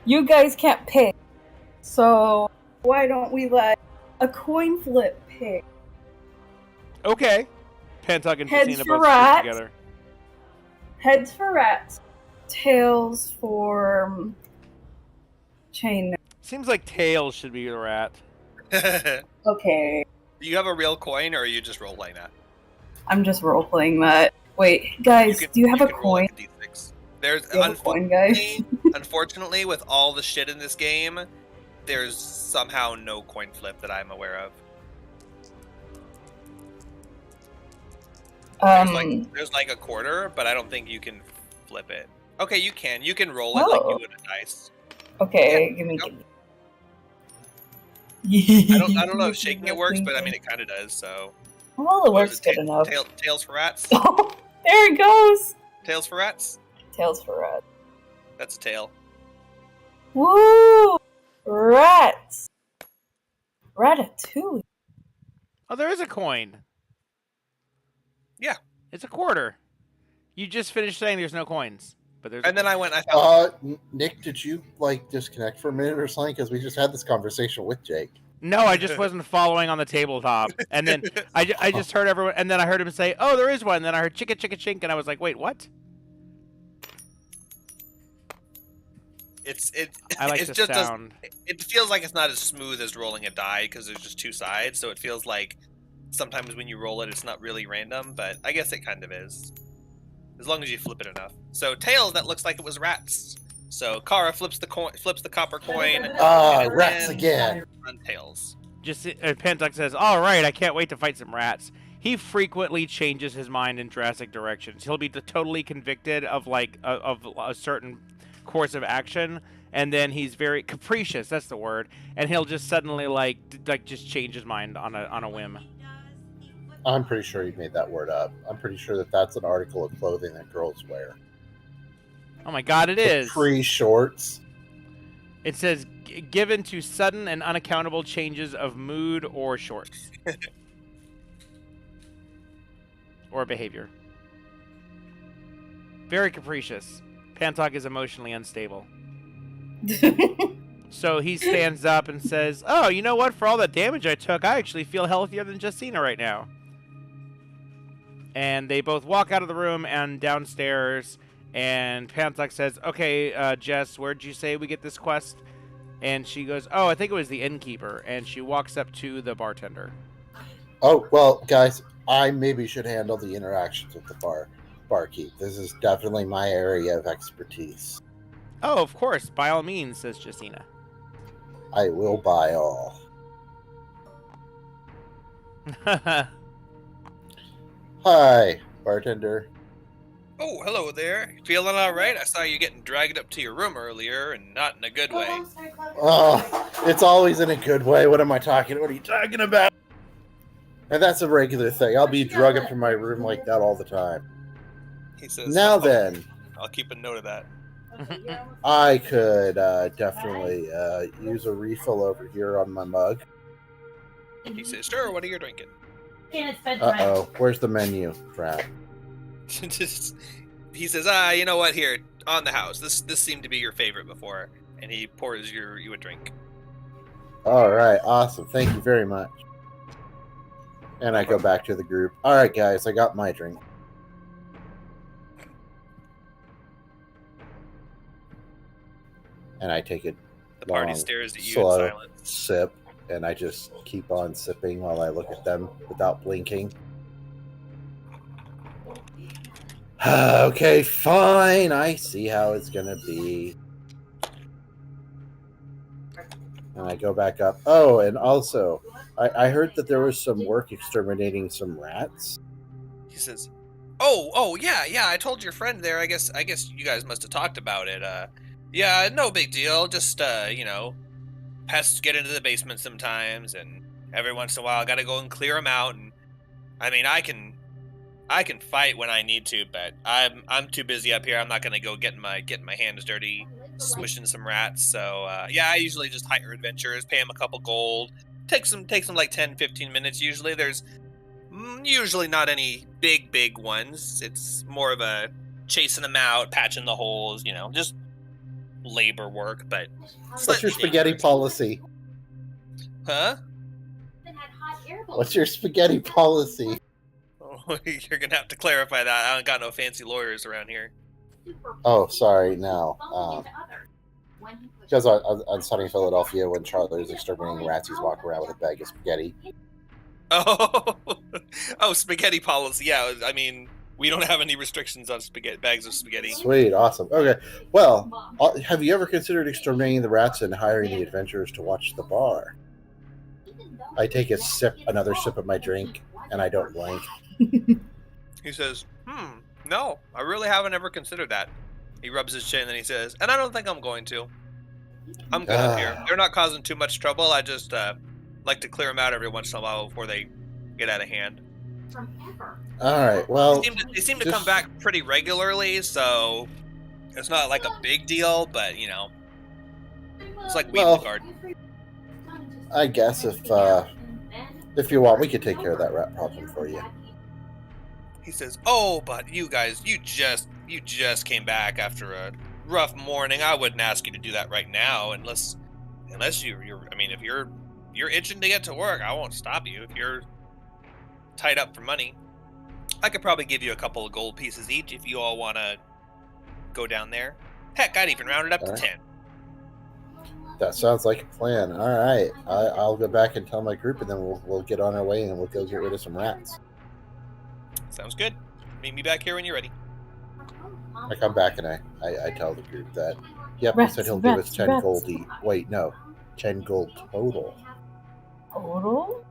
You guys can't pick. So why don't we let a coin flip pick? Okay. Pantuck and Heads Justina for both rats. stick together. Heads for rats. Tails for chain. Seems like Tails should be the rat. Okay. Do you have a real coin, or are you just role-playing that? I'm just role-playing that. Wait, guys, do you have a can roll coin? like a D6. There's Do you have a coin, guys? unfortunately, with all the shit in this game, there's somehow no coin flip that I'm aware of. There's like a quarter, but I don't think you can flip it. Okay, you can. You can roll it like you would a dice. Okay, Yeah, give me. nope. I don't know if shaking it works, but I mean it kind of does. So. Well, it works good enough. Tails for rats. Oh, there it goes. Tails for rats. Tails for rats. That's a tail. Woo! Rats. Ratatouille. Oh, there is a coin. Yeah. It's a quarter. You just finished saying there's no coins. But there's And then I went, I found Nick, did you disconnect for a minute or something? Because we just had this conversation with Jake. No, I just wasn't following on the tabletop. And then I just heard everyone, and then I heard him say, oh, there is one. And then I heard chicka chicka chink, and I was like, wait, what? I like the sound. It feels like it's not as smooth as rolling a die because there's just two sides, so it feels like sometimes when you roll it, it's not really random, but I guess it kind of is. As long as you flip it enough. So tails, that looks like it was rats. So Kara flips the copper coin. Rats again. On tails. Pantuck says, all right, I can't wait to fight some rats. He frequently changes his mind in drastic directions. He'll be totally convicted of of a certain course of action, and then he's very capricious. That's the word. And he'll just suddenly just change his mind on a whim. I'm pretty sure you made that word up. I'm pretty sure that's an article of clothing that girls wear. Oh my god, it is. Capri shorts. It says, given to sudden and unaccountable changes of mood or shorts. Or behavior. Very capricious. Pantuck is emotionally unstable. So he stands up and says, oh, you know what? For all the damage I took, I actually feel healthier than Justina right now. And they both walk out of the room and downstairs, and Pantuck says, okay, Jess, where'd you say we get this quest? And she goes, oh, I think it was the innkeeper. And she walks up to the bartender. Oh, well, guys, I maybe should handle the interactions with the barkeep. This is definitely my area of expertise. Oh, of course, by all means, says Justina. I will buy all. Hi, bartender. Oh, hello there. Feeling all right? I saw you getting dragged up to your room earlier, and not in a good way. Oh, it's always in a good way. What are you talking about? And that's a regular thing. I'll be drug up to my room like that all the time. He says, now then, I'll keep a note of that. I could definitely use a refill over here on my mug. He says, sure, what are you drinking? Uh-oh, where's the menu, crap? He says, you know what, here, on the house. This seemed to be your favorite before. And he pours you a drink. All right, awesome. Thank you very much. And I go back to the group. All right, guys, I got my drink. And I take it. party long, stares at you in slow silence. sip, and I just keep on sipping while I look at them without blinking. Okay, fine. I see how it's gonna be. And I go back up. Oh, and also, I heard that there was some work exterminating some rats. He says, "Oh, yeah. I told your friend there. I guess you guys must have talked about it. Yeah, no big deal. Just pests get into the basement sometimes, and every once in a while, I gotta go and clear them out. And I mean, I can fight when I need to, but I'm too busy up here. I'm not gonna go getting my hands dirty, swishing some rats. So yeah, I usually just hire adventurers, pay them a couple gold. Takes them like 10-15 minutes usually. There's usually not any big ones. It's more of a chasing them out, patching the holes, just labor work. But What's your spaghetti policy? Huh? What's your spaghetti policy? Oh, you're gonna have to clarify that. I don't got no fancy lawyers around here. Oh, sorry. No. Because on Sunny Philadelphia, when Charlie was exterminating rats, he's walking around with a bag of spaghetti. Oh, spaghetti policy. Yeah, I mean, we don't have any restrictions on bags of spaghetti. Sweet, awesome. Okay, well, have you ever considered exterminating the rats and hiring the adventurers to watch the bar? I take another sip of my drink, and I don't blink. He says, no, I really haven't ever considered that. He rubs his chin and he says, and I don't think I'm going to. I'm good up here. They're not causing too much trouble. I just like to clear them out every once in a while before they get out of hand. All right, well... They seem to come back pretty regularly, so it's not like a big deal, but, it's like weed in the garden. I guess if you want, we could take care of that rat problem for you. He says, "Oh, but you guys, you just came back after a rough morning. I wouldn't ask you to do that right now, unless you're. I mean, if you're itching to get to work, I won't stop you. If you're tied up for money, I could probably give you a couple of gold pieces each if you all want to go down there. Heck, I'd even round it up to 10. That sounds like a plan. All right, I'll go back and tell my group, and then we'll get on our way and we'll go get rid of some rats. Sounds good. Meet me back here when you're ready." I come back and I tell the group that, yep, he said he'll give us 10 gold each. Wait, no, 10 gold total. Total?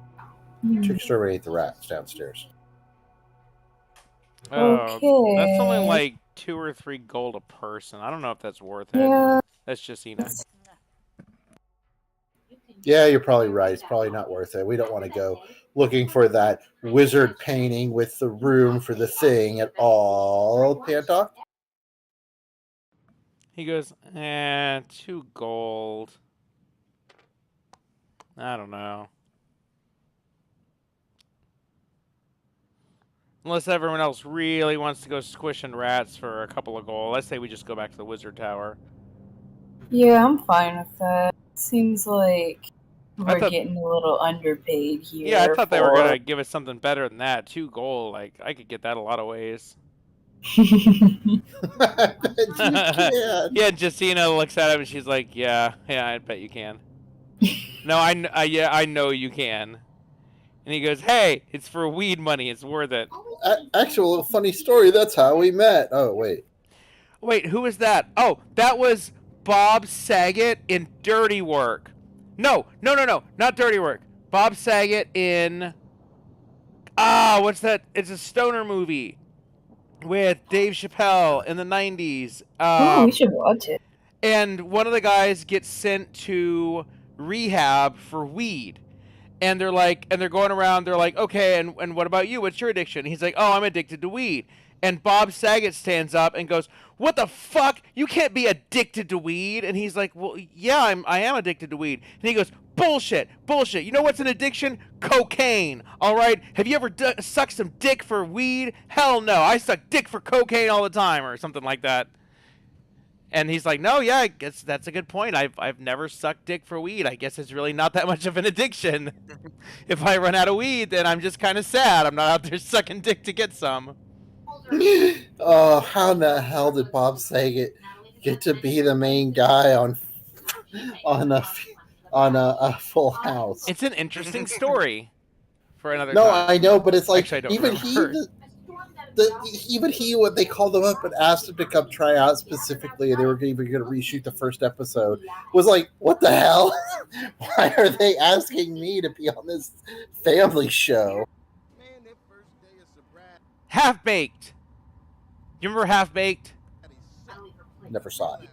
To exterminate the rats downstairs. Okay. That's only like 2 or 3 gold a person. I don't know if that's worth it. Yeah. That's Justina. Yeah, you're probably right. It's probably not worth it. We don't want to go looking for that wizard painting with the room for the thing at all, Panta. He goes, 2 gold. I don't know. Unless everyone else really wants to go squishing rats for a couple of gold. Let's say we just go back to the wizard tower. Yeah, I'm fine with that. Seems like we're getting a little underpaid here. Yeah, I thought they were going to give us something better than that. 2 gold, like, I could get that a lot of ways. Yeah, Justina looks at him and she's like, yeah, I bet you can. No, I know you can. And he goes, hey, it's for weed money. It's worth it. Actual funny story. That's how we met. Oh, wait. Wait, who was that? Oh, that was Bob Saget in Dirty Work. No, not Dirty Work. Bob Saget in... what's that? It's a stoner movie with Dave Chappelle in the 90s. We should watch it. And one of the guys gets sent to rehab for weed. And they're going around, they're like, okay, and what about you? What's your addiction? He's like, oh, I'm addicted to weed. And Bob Saget stands up and goes, what the fuck? You can't be addicted to weed. And he's like, well, yeah, I am addicted to weed. And he goes, bullshit. You know what's an addiction? Cocaine. All right? Have you ever sucked some dick for weed? Hell no. I suck dick for cocaine all the time, or something like that. And he's like, no, yeah, I guess that's a good point. I've never sucked dick for weed. I guess it's really not that much of an addiction. If I run out of weed, then I'm just kind of sad. I'm not out there sucking dick to get some. Oh, how in the hell did Bob Saget get to be the main guy on on a Full House. It's an interesting story for another No, time. I know, but it's like Actually, I don't even remember. even he, when they called him up and asked him to come try out specifically, and they were even going to reshoot the first episode, was like, "What the hell? Why are they asking me to be on this family show?" Half Baked. You remember Half Baked? Never saw it.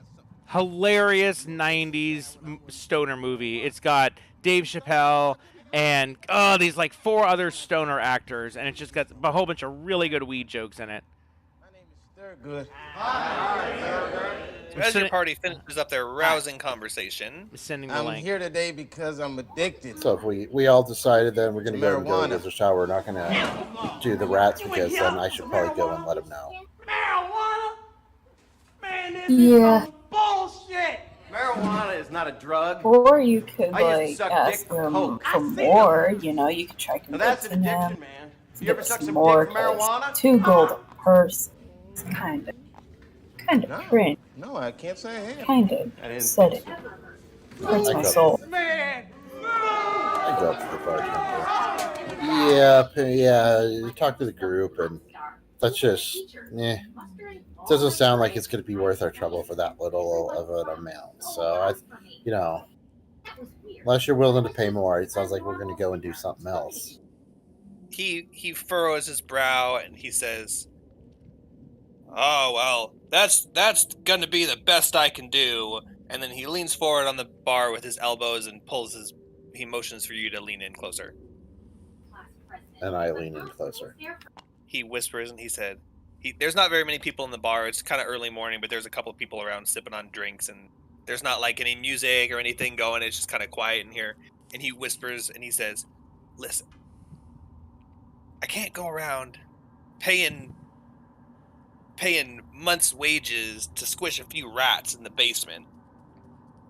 Hilarious 90s stoner movie. It's got Dave Chappelle and these like 4 other stoner actors, and it's just got a whole bunch of really good weed jokes in it. My name is Thurgood. So as your party finishes up their rousing conversation, Sending the I'm link. here today because I'm addicted. So if we all decided then we're going to go to Marijuana. Wizard Shower, we're not going to do the rats because then I should probably go and let him know. Marijuana? Man, this Yeah. is some bullshit. Marijuana is not a drug. Or you could I used to like suck ask dick for him coke. for I seen more. You know, you could try Now that's an convincing addiction, him man. to You ever get suck some some more. dick for marijuana? 2 gold a person. It's kind of No. cringe. No, I can't say I have. Kind of I didn't upsetting. Hurts my soul. Man. I go up to the bartender. Yeah, talk to the group, and let's just, it doesn't sound like it's going to be worth our trouble for that little of an amount. So, unless you're willing to pay more, it sounds like we're going to go and do something else. he furrows his brow and he says, "Oh well, that's gonna be the best I can do." And then he leans forward on the bar with his elbows and he motions for you to lean in closer. And I lean in closer. He whispers and he said, "There's not very many people in the bar. It's kind of early morning, but there's a couple of people around sipping on drinks, and there's not like any music or anything going. It's just kind of quiet in here." And he whispers and he says, "Listen, I can't go around paying months' wages to squish a few rats in the basement,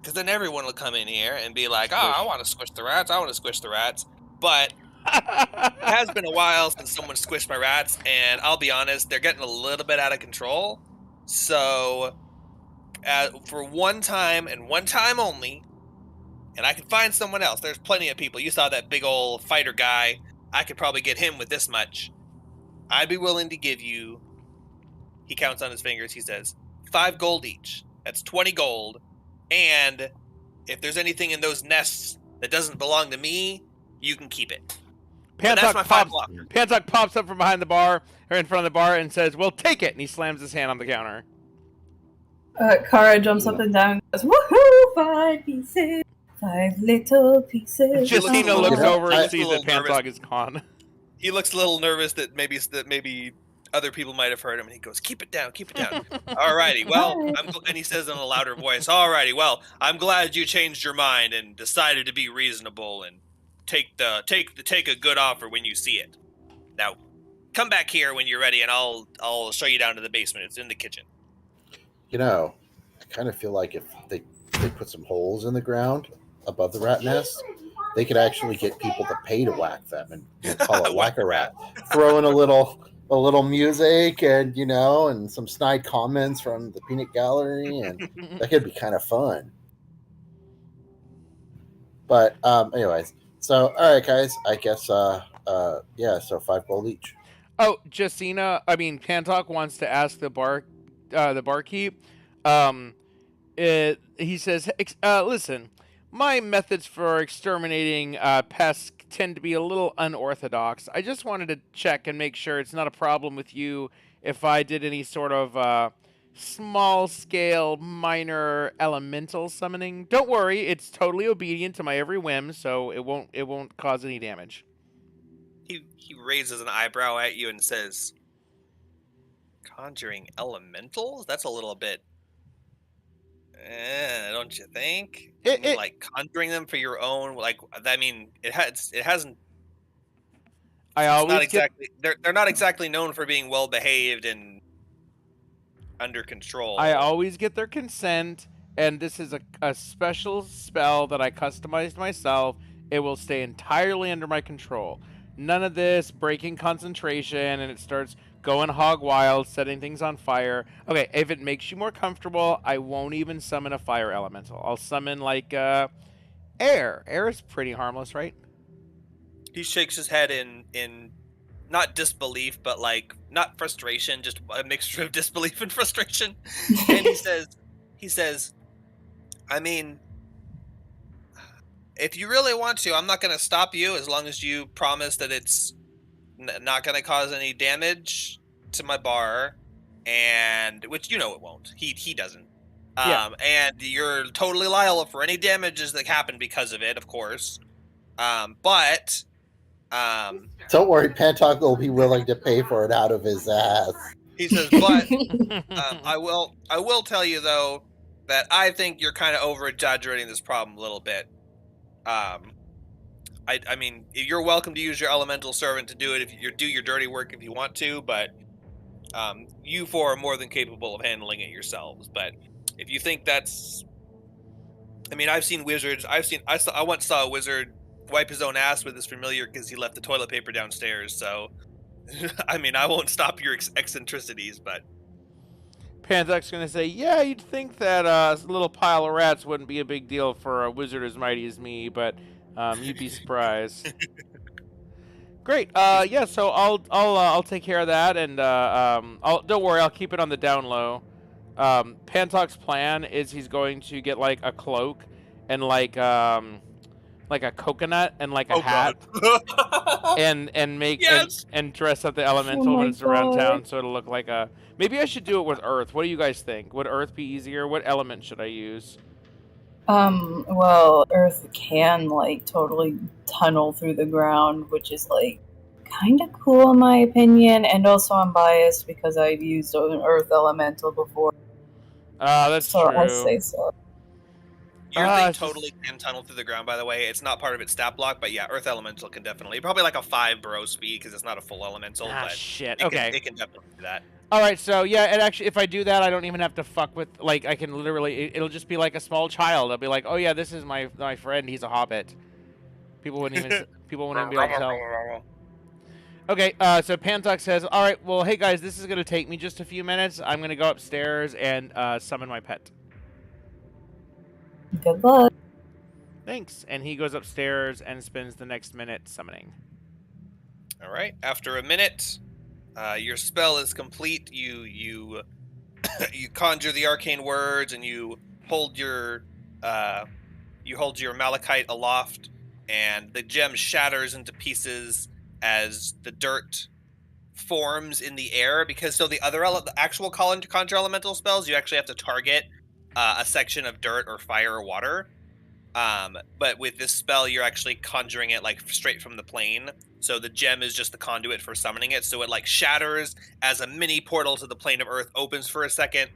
because then everyone will come in here and be like, 'Oh, I want to squish the rats. I want to squish the rats.' But it has been a while since someone squished my rats, and I'll be honest, they're getting a little bit out of control. So, for one time and one time only, and I can find someone else. There's plenty of people. You saw that big old fighter guy. I could probably get him with this much. I'd be willing to give you," he counts on his fingers, he says, 5 gold each. That's 20 gold. And if there's anything in those nests that doesn't belong to me, you can keep it. And that's my 5 block. Pantok pops up from behind the bar, or in front of the bar, and says, "Well, take it," and he slams his hand on the counter. Kara jumps up and down and goes, "Woohoo! 5 pieces! 5 little pieces." Justina looks over and sees that a little Pantok is gone. He looks a little nervous that maybe other people might have heard him, and he goes, "Keep it down, keep it down." "Alrighty, well," and he says in a louder voice, "Alrighty, well, I'm glad you changed your mind and decided to be reasonable and take a good offer when you see it. Now, come back here when you're ready, and I'll show you down to the basement. It's in the kitchen." You know, I kind of feel like if they put some holes in the ground above the rat nest, they could actually get people to pay to whack them and call it Whack-A-Rat. Throw in a little music and, and some snide comments from the peanut gallery, and that could be kind of fun. But anyways, so all right, guys, I guess so 5 gold each. Oh, Pantok wants to ask the barkeep. He says, "Listen, my methods for exterminating pests tend to be a little unorthodox. I just wanted to check and make sure it's not a problem with you if I did any sort of small-scale, minor elemental summoning. Don't worry, it's totally obedient to my every whim, so it won't cause any damage." He raises an eyebrow at you and says, "Conjuring elementals? That's a little bit, don't you think? Like conjuring them for your own, like, I mean, it hasn't. They're not exactly known for being well behaved and under control. I always get their consent, and this is a special spell that I customized myself. It will stay entirely under my control. None of this breaking concentration, and it starts going hog wild, setting things on fire. Okay, if it makes you more comfortable, I won't even summon a fire elemental. I'll summon like air. Air is pretty harmless, right? He shakes his head in not disbelief, but like not frustration, just a mixture of disbelief and frustration. And he says, I mean, if you really want to, I'm not going to stop you as long as you promise that it's not going to cause any damage to my bar, and which you know it won't. He doesn't. And you're totally liable for any damages that happen because of it, of course. But don't worry, Pantok will be willing to pay for it out of his ass. He says, but I will tell you though that I think you're kind of over exaggerating this problem a little bit. I mean, you're welcome to use your elemental servant to do it if you do your dirty work if you want to, but you four are more than capable of handling it yourselves. But if you think that's, I mean, I've seen wizards. I once saw a wizard wipe his own ass with his familiar because he left the toilet paper downstairs. So, I mean, I won't stop your eccentricities, but. Pantok's gonna say, yeah, you'd think that a little pile of rats wouldn't be a big deal for a wizard as mighty as me, but you'd be surprised. Great. Yeah. So I'll take care of that, and don't worry, I'll keep it on the down low. Pantok's plan is he's going to get like a cloak and like a coconut and like a hat, and make and dress up the elemental when it's around town, so it'll look like a. Maybe I should do it with earth. What do you guys think? Would earth be easier? What element should I use? Well, earth can like totally tunnel through the ground, which is like kind of cool in my opinion, and also I'm biased because I've used an earth elemental before. That's so true. I say so. Your thing totally can tunnel through the ground, by the way. It's not part of its stat block, but yeah, Earth Elemental can definitely. Probably like a 5 burrow speed because it's not a full elemental. But shit. It Okay. it can definitely do that. Alright, so yeah, and actually, if I do that, I don't even have to fuck with, like, I can literally, it'll just be like a small child. I'll be like, oh yeah, this is my friend, he's a hobbit. People wouldn't even be able to tell. Okay, so Pantok says, alright, well, hey guys, this is going to take me just a few minutes. I'm going to go upstairs and summon my pet. Good luck. Thanks. And he goes upstairs and spends the next minute summoning. All right. After a minute, your spell is complete. You you conjure the arcane words, and you hold your malachite aloft, and the gem shatters into pieces as the dirt forms in the air. Because the actual conjure elemental spells, you actually have to target a section of dirt or fire or water. But with this spell, you're actually conjuring it like straight from the plane. So the gem is just the conduit for summoning it. So it like shatters as a mini portal to the plane of earth opens for a second,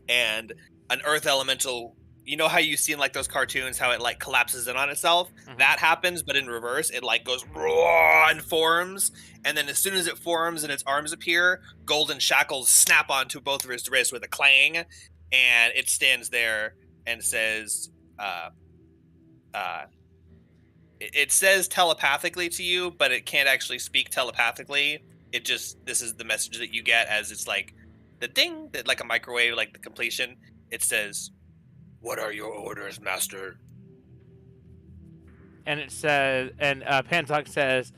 and an earth elemental. You know how you see in like those cartoons how it like collapses in on itself? Mm-hmm. That happens, but in reverse. It like goes raw and forms, and then as soon as it forms and its arms appear, golden shackles snap onto both of his wrists with a clang, and it stands there and says, it says telepathically to you, but it can't actually speak telepathically. It just, this is the message that you get as it's like the ding, that like a microwave, like the completion. It says, "What are your orders, master?" And it says, and Pantok says,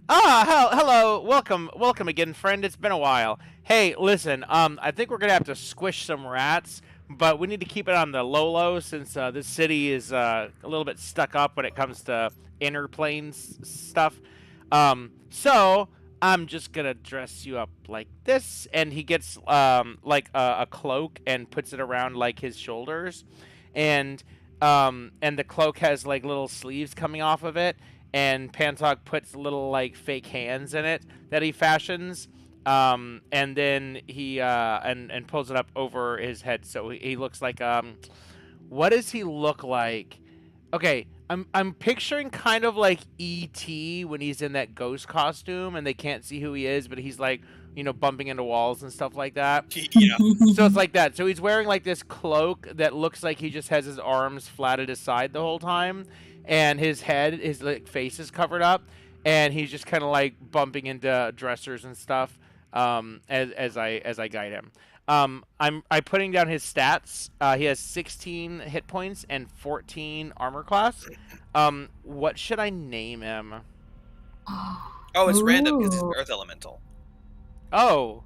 hello, welcome again, friend. It's been a while. Hey, listen, I think we're gonna have to squish some rats, but we need to keep it on the low since this city is a little bit stuck up when it comes to inner planes stuff. So I'm just gonna dress you up like this, and he gets like a cloak and puts it around like his shoulders, and the cloak has like little sleeves coming off of it, and Pantok puts little like fake hands in it that he fashions, and then he and pulls it up over his head, so he looks like what does he look like? Okay, I'm picturing kind of like E.T. when he's in that ghost costume and they can't see who he is, but he's like, you know, bumping into walls and stuff like that. Yeah. So it's like that. So he's wearing like this cloak that looks like he just has his arms flat at his side the whole time, and his head, his like face is covered up, and he's just kind of like bumping into dressers and stuff. as I guide him. I'm putting down his stats. He has 16 hit points and 14 armor class. What should I name him? Oh, it's random because it's an earth elemental. Oh,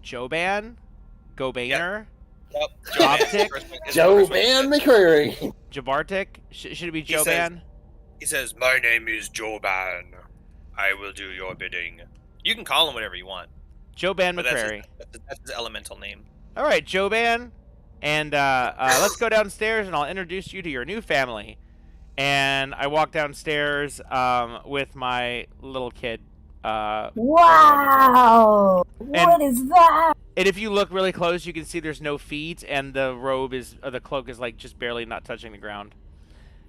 Joban, Gobaner, Yep. Jobtic, Joban McCreary. Jabartic. Should it be He says- Joban? He says, "My name is Joban. I will do your bidding." You can call him whatever you want. Joban But that's McCrary. That's his elemental name. All right, Joban, and let's go downstairs, and I'll introduce you to your new family. And I walk downstairs with my little kid. Wow! What is that? And if you look really close, you can see there's no feet, and the the cloak is like just barely not touching the ground.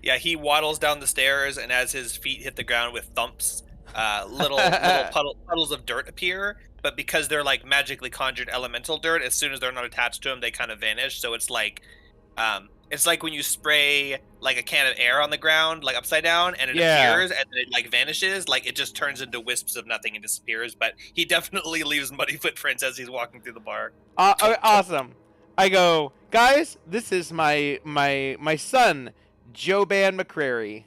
Yeah, he waddles down the stairs, and as his feet hit the ground with thumps, little puddles of dirt appear. But because they're like magically conjured elemental dirt, as soon as they're not attached to him, they kind of vanish. So it's like when you spray like a can of air on the ground, like upside down, and it appears, and then it like vanishes. Like it just turns into wisps of nothing and disappears. But he definitely leaves muddy footprints as he's walking through the bar. Awesome. I go, guys. This is my son, Joban McCrary.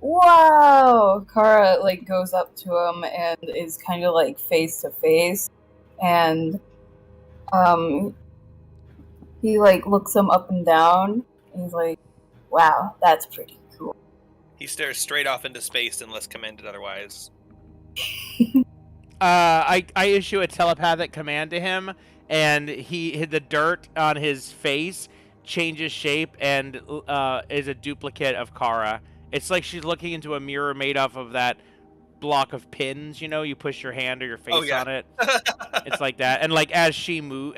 Whoa! Kara like goes up to him and is kind of like face to face, and he like looks him up and down. And he's like, "Wow, that's pretty cool." He stares straight off into space unless commanded otherwise. I issue a telepathic command to him, and the dirt on his face changes shape and is a duplicate of Kara. It's like she's looking into a mirror made off of that block of pins. You know, you push your hand or your face on it. It's like that, and like as he moves,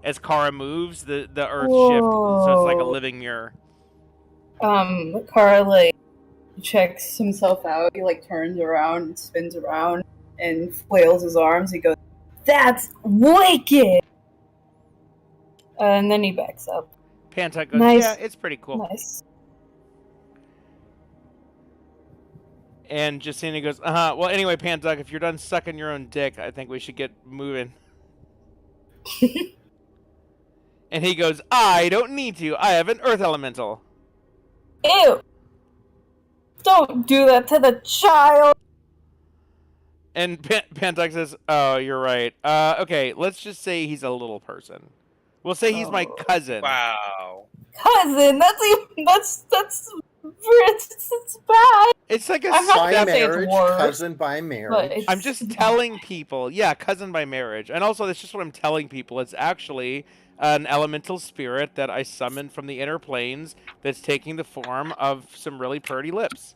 as Kara moves, the earth shifts, so it's like a living mirror. Kara like checks himself out. He like turns around and spins around and flails his arms. He goes, "That's wicked!" And then he backs up. Pantuck goes, Nice. "Yeah, it's pretty cool." Nice. And Justina goes, well, anyway, Pantuck, if you're done sucking your own dick, I think we should get moving. And he goes, I don't need to. I have an earth elemental. Ew! Don't do that to the child! And Pantuck says, oh, you're right. Okay, let's just say he's a little person. We'll say he's my cousin. Wow. Cousin? That's bad! It's like a I'm not By gonna say it's marriage, worse, cousin by but marriage. it's I'm just telling people, cousin by marriage. And also, that's just what I'm telling people. It's actually an elemental spirit that I summoned from the inner planes that's taking the form of some really pretty lips.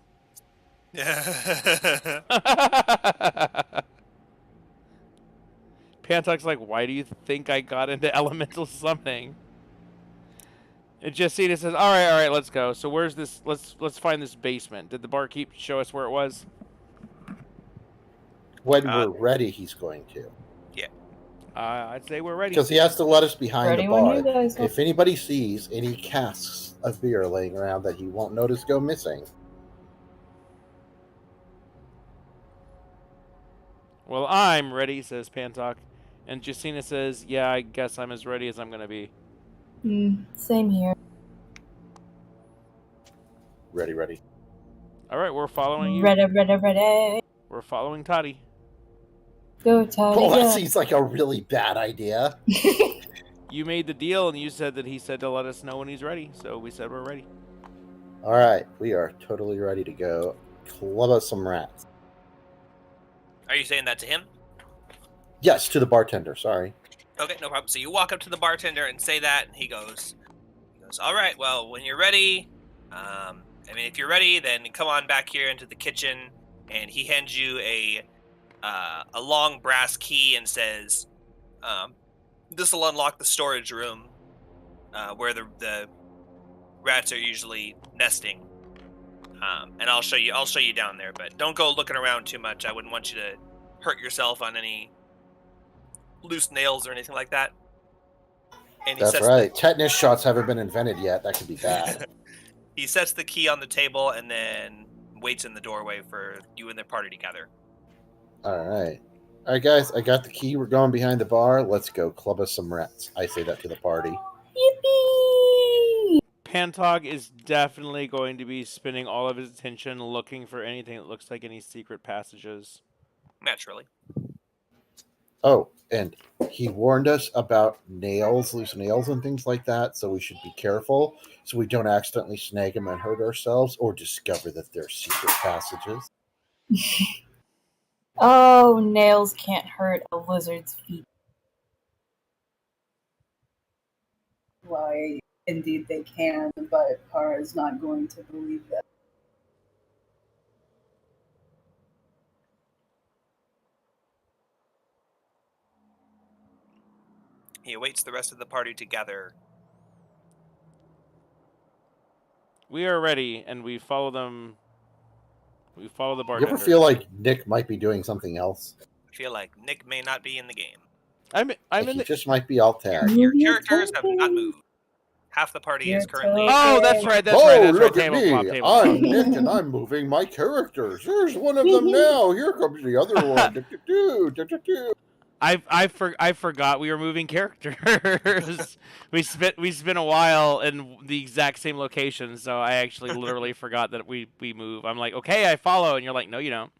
Pantuck's like, why do you think I got into elemental summoning? And Justina says, all right, let's go. So where's this? Let's find this basement. Did the barkeep show us where it was? When we're ready, he's going to. I'd say we're ready. Because he has to let us behind ready the when bar. you guys are. If anybody sees any casks of beer laying around that he won't notice go missing. Well, I'm ready, says Pantuck. And Justina says, yeah, I guess I'm as ready as I'm going to be. Same here. Ready. All right, we're following you. Ready. We're following Toddy. Go, Toddy, Well, that go. seems like a really bad idea. You made the deal, and you said that he said to let us know when he's ready. So we said we're ready. All right, we are totally ready to go club us some rats. Are you saying that to him? Yes, to the bartender. Sorry. Okay, no problem. So you walk up to the bartender and say that, and he goes, all right, well, when you're ready, if you're ready, then come on back here into the kitchen. And he hands you a long brass key and says, this will unlock the storage room where the rats are usually nesting. And I'll show you down there, but don't go looking around too much. I wouldn't want you to hurt yourself on any loose nails or anything like that. And he That's right. Tetanus shots haven't been invented yet. That could be bad. He sets the key on the table and then waits in the doorway for you and the party to gather. All All right, guys, I got the key. We're going behind the bar. Let's go club us some rats. I say that to the party. Yippee! Pantog is definitely going to be spending all of his attention looking for anything that looks like any secret passages. Naturally. Oh, and he warned us about nails, loose nails, and things like that, so we should be careful so we don't accidentally snag them and hurt ourselves or discover that they're secret passages. Oh, nails can't hurt a lizard's feet. Why, indeed they can, but Kara is not going to believe that. He awaits the rest of the party to gather. We are ready, and we follow them. We follow the You bartender. ever feel like Nick might be doing something else? I feel like Nick may not be in the game. I'm Like in he the. just might be alt tagged. Your characters have not moved. Half the party is currently. Oh, that's right. That's Oh, right. That's look right. at Table me. flop, table flop. I'm Nick, and I'm moving my characters. There's one of them now. Here comes the other one. Do-do-do. I forgot we were moving characters. we spent a while in the exact same location, so I actually literally forgot that we move. I'm like, okay, I follow, and you're like, no, you don't.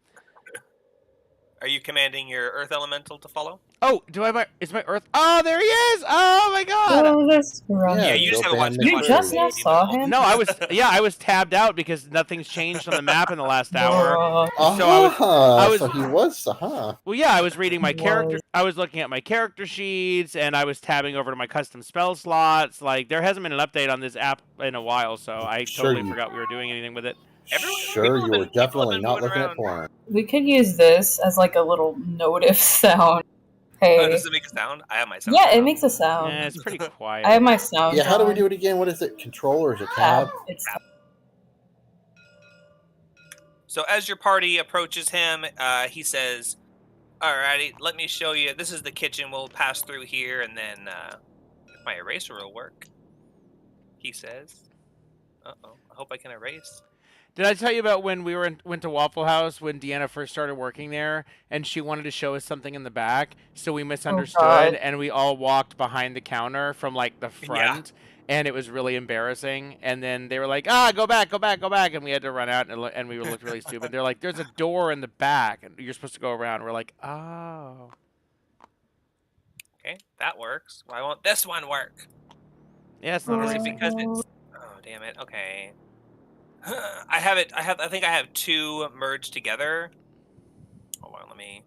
Are you commanding your Earth Elemental to follow? Oh, is my Earth? Oh, there he is! Oh my God! Oh, that's right. Yeah, you just go haven't watched ban too You much. just of now the saw Elemental. him? No, I was tabbed out because nothing's changed on the map in the last hour. Oh, So I was- So he was, huh? Well, yeah, I was reading my Whoa. character. I was looking at my character sheets, and I was tabbing over to my custom spell slots. Like, there hasn't been an update on this app in a while, so I Sure totally you- forgot we were doing anything with it. Sure, people you have were been definitely not moving looking around. at porn. we could use this as like a little notif sound. Oh, Hey. does it make a sound? I have my sound. Yeah, it on. makes a sound. Yeah, it's pretty quiet. I have my sound. Yeah, how do we on. do it again? What is it? Control or is it Tab. tab? It's So as your party approaches him, he says, "Alrighty, let me show you. This is the kitchen. We'll pass through here, and then if my eraser will work." He says, "Uh-oh. I hope I can erase." Did I tell you about when we went to Waffle House when Deanna first started working there, and she wanted to show us something in the back, so we misunderstood, God. and we all walked behind the counter from like the front, and it was really embarrassing. And then they were like, go back, and we had to run out, and we looked really stupid. They're like, there's a door in the back, and you're supposed to go around. We're like, oh. Okay, that works. Why won't this one work? Yeah, it's not Is it erasing. because it's? Oh, damn it. Okay. I think I have two merged together. Hold on, let me.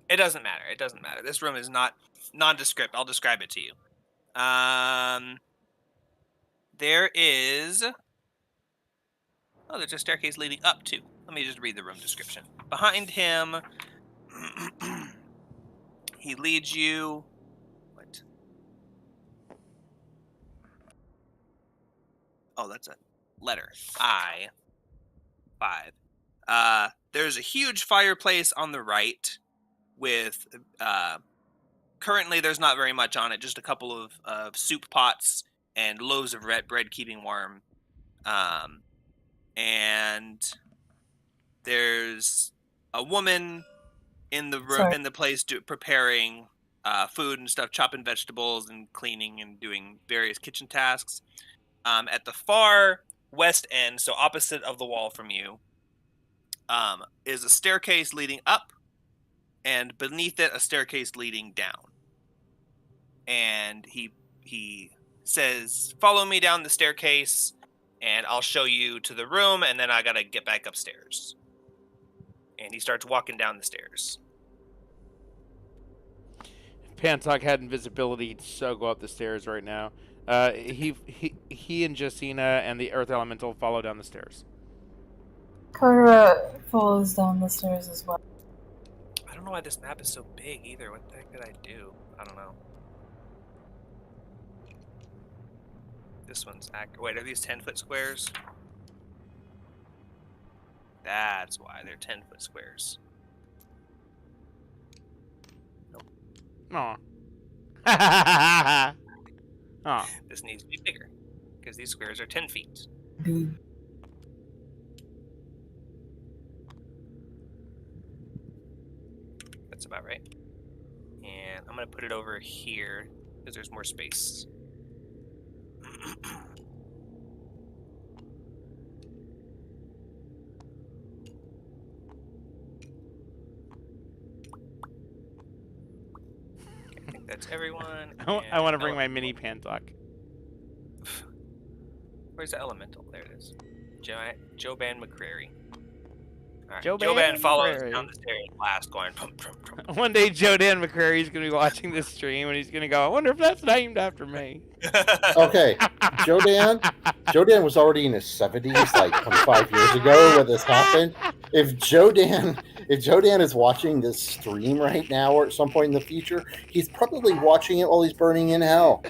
It doesn't matter. It doesn't matter. This room is not nondescript. I'll describe it to you. There is. Oh, there's a staircase leading up to. Let me just read the room description. Behind him, he leads you. What? Oh, that's a letter. I-5. There's a huge fireplace on the right with currently there's not very much on it, just a couple of soup pots and loaves of red bread keeping warm. And there's a woman in the room Sorry. in the place preparing food and stuff, chopping vegetables and cleaning and doing various kitchen tasks. At the far west end, so opposite of the wall from you, is a staircase leading up, and beneath it, a staircase leading down. And he says, "Follow me down the staircase, and I'll show you to the room, and then I gotta get back upstairs." And he starts walking down the stairs. If Pantok had invisibility, he'd so go up the stairs right now. He and Jacina and the Earth Elemental follow down the stairs. Kara follows down the stairs as well. I don't know why this map is so big either. What the heck did I do? I don't know. This one's accurate. Wait, are these 10-foot squares? That's why they're 10-foot squares. Aw. Aw. This needs to be bigger because these squares are 10 feet. That's about right. And I'm going to put it over here because there's more space. I think that's everyone. I want to bring my mini Pantok. Where's the elemental? There it is. Joban McCrary. Alright, Joban Joban follows McCrary. down the stairs last, going pum, pum, pum. One day, Jodan McCrary is going to be watching this stream, and he's going to go, I wonder if that's named after me. Okay, Jodan was already in his 70s, like 25 years ago when this happened. If Jodan is watching this stream right now or at some point in the future, he's probably watching it while he's burning in hell.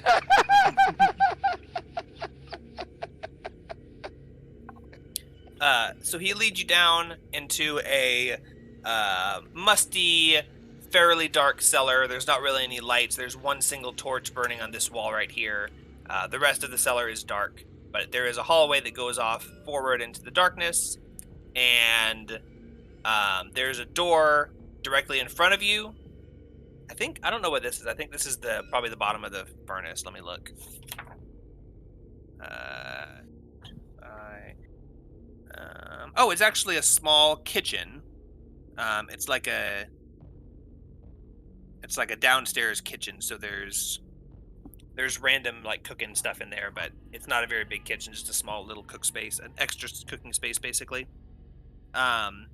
So he leads you down into a musty, fairly dark cellar. There's not really any lights. There's one single torch burning on this wall right here. The rest of the cellar is dark, but there is a hallway that goes off forward into the darkness, and there's a door directly in front of you. I don't know what this is. I think this is probably the bottom of the furnace. Let me look. It's actually a small kitchen. It's like a downstairs kitchen. So there's random like cooking stuff in there, but it's not a very big kitchen. Just a small little cook space, an extra cooking space, basically. And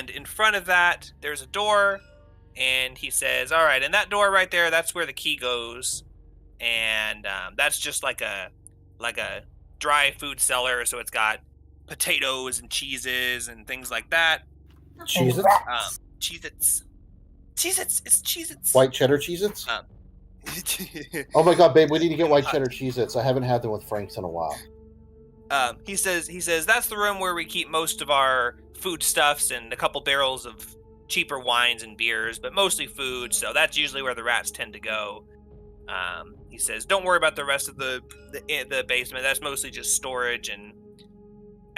in front of that, there's a door, and he says, "All right, and that door right there, that's where the key goes, and that's just like a dry food cellar. So it's got potatoes and cheeses and things like that. Cheez-Its? Cheez-Its. Cheez-Its. It's Cheez-Its. White cheddar Cheez-Its? Oh my god, babe, we need to get white cheddar Cheez-Its. I haven't had them with Frank's in a while. He says that's the room where we keep most of our foodstuffs and a couple barrels of cheaper wines and beers, but mostly food, so that's usually where the rats tend to go. He says, don't worry about the rest of the basement. That's mostly just storage and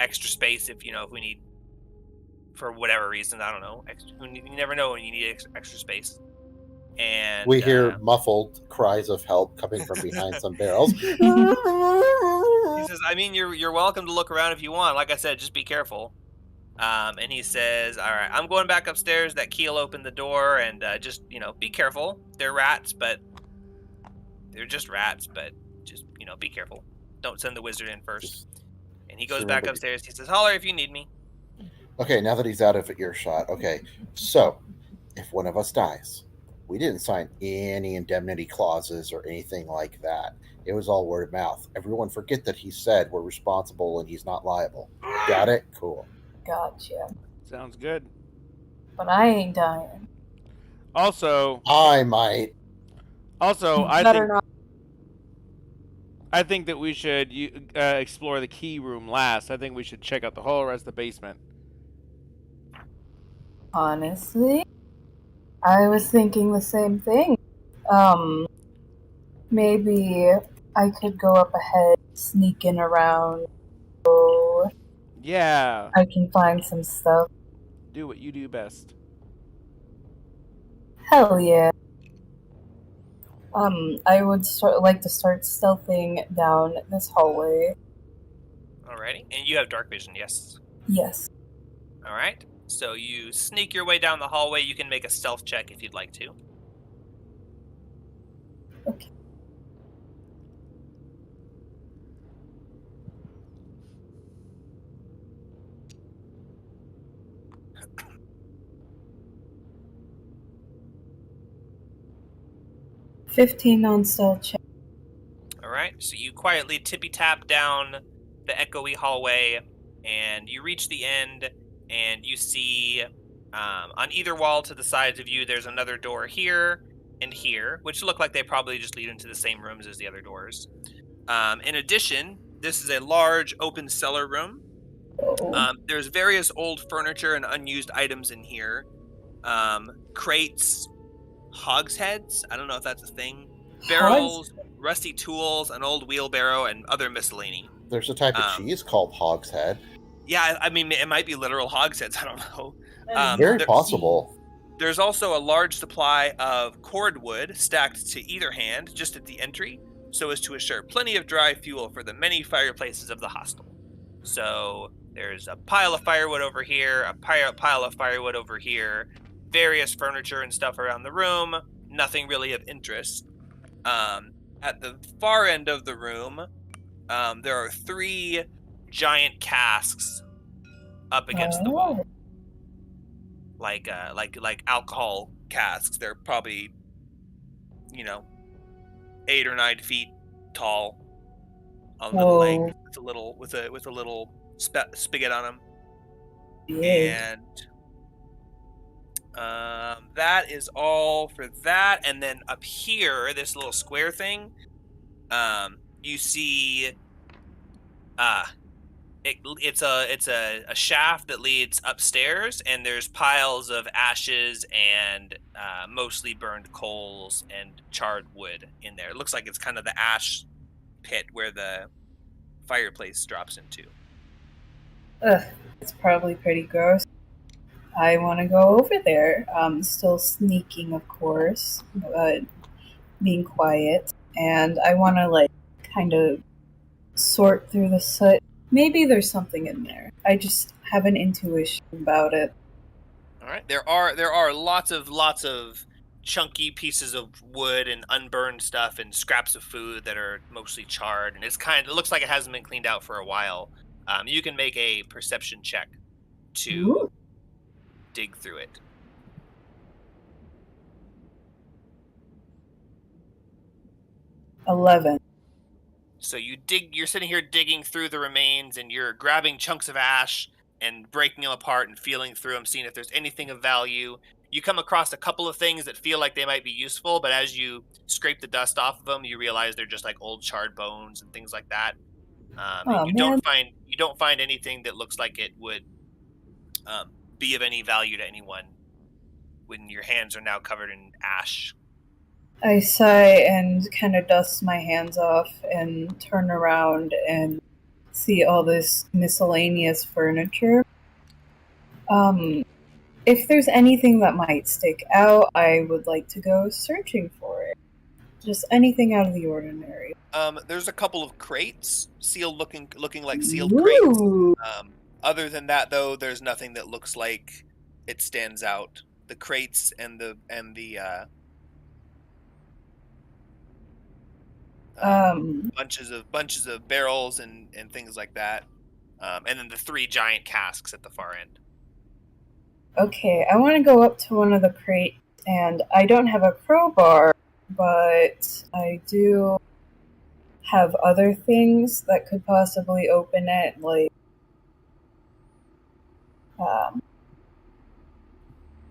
extra space if we need, for whatever reason, I don't know. You never know when you need extra space. And we hear muffled cries of help coming from behind some barrels. He says, I mean, you're welcome to look around if you want. Like I said, just be careful. And he says, all right, I'm going back upstairs. That key will open the door, and just, be careful. They're rats, but they're just rats, but just, be careful. Don't send the wizard in first. And he goes back upstairs. He says, holler if you need me. Okay, now that he's out of earshot. Okay, so if one of us dies, we didn't sign any indemnity clauses or anything like that. It was all word of mouth. Everyone forget that he said we're responsible and he's not liable. Got it? Cool. Gotcha. Sounds good. But I ain't dying. Also, I might. I think that we should explore the key room last. I think we should check out the whole rest of the basement. Honestly, I was thinking the same thing. Maybe I could go up ahead, sneaking around. So Yeah. I can find some stuff. Do what you do best. Hell yeah. I would like to start stealthing down this hallway. Alrighty. And you have dark vision, yes? Yes. Alright. So you sneak your way down the hallway. You can make a stealth check if you'd like to. Okay. $15 on stealth check. Alright, so you quietly tippy-tap down the echoey hallway, and you reach the end, and you see on either wall to the sides of you, there's another door here and here, which look like they probably just lead into the same rooms as the other doors. In addition, this is a large open cellar room. There's various old furniture and unused items in here. Crates, hogsheads, I don't know if that's a thing, barrels, rusty tools, an old wheelbarrow, and other miscellany. There's a type of cheese called hogshead. Yeah, I mean, it might be literal hogsheads, I don't know. Very possible. There's also a large supply of cordwood stacked to either hand just at the entry, so as to assure plenty of dry fuel for the many fireplaces of the hostel. So there's a pile of firewood over here, a pile of firewood over here, various furniture and stuff around the room, nothing really of interest. At the far end of the room, there are 3 giant casks up against the wall. Like alcohol casks. They're probably, 8 or 9 feet tall. On the leg, with a little spigot on them. Yeah. And that is all for that. And then up here, this little square thing, you see, it's a shaft that leads upstairs, and there's piles of ashes and mostly burned coals and charred wood in there. It looks like it's kind of the ash pit where the fireplace drops into. Ugh, it's probably pretty gross. I want to go over there. Still sneaking, of course, but being quiet. And I want to, kind of sort through the soot. Maybe there's something in there. I just have an intuition about it. All right. There are lots of chunky pieces of wood and unburned stuff and scraps of food that are mostly charred, and it looks like it hasn't been cleaned out for a while. You can make a perception check to dig through it. $11. So you're sitting here digging through the remains, and you're grabbing chunks of ash and breaking them apart and feeling through them, seeing if there's anything of value. You come across a couple of things that feel like they might be useful, but as you scrape the dust off of them, you realize they're just like old charred bones and things like that. And you don't find anything that looks like it would be of any value to anyone when your hands are now covered in ash. I sigh and kind of dust my hands off and turn around and see all this miscellaneous furniture. If there's anything that might stick out, I would like to go searching for it. Just anything out of the ordinary. There's a couple of crates, sealed, looking like sealed Ooh. crates. Other than that, though, there's nothing that looks like it stands out. The crates and the bunches of barrels and things like that, and then the 3 giant casks at the far end. Okay, I want to go up to one of the crates, and I don't have a crowbar, but I do have other things that could possibly open it, like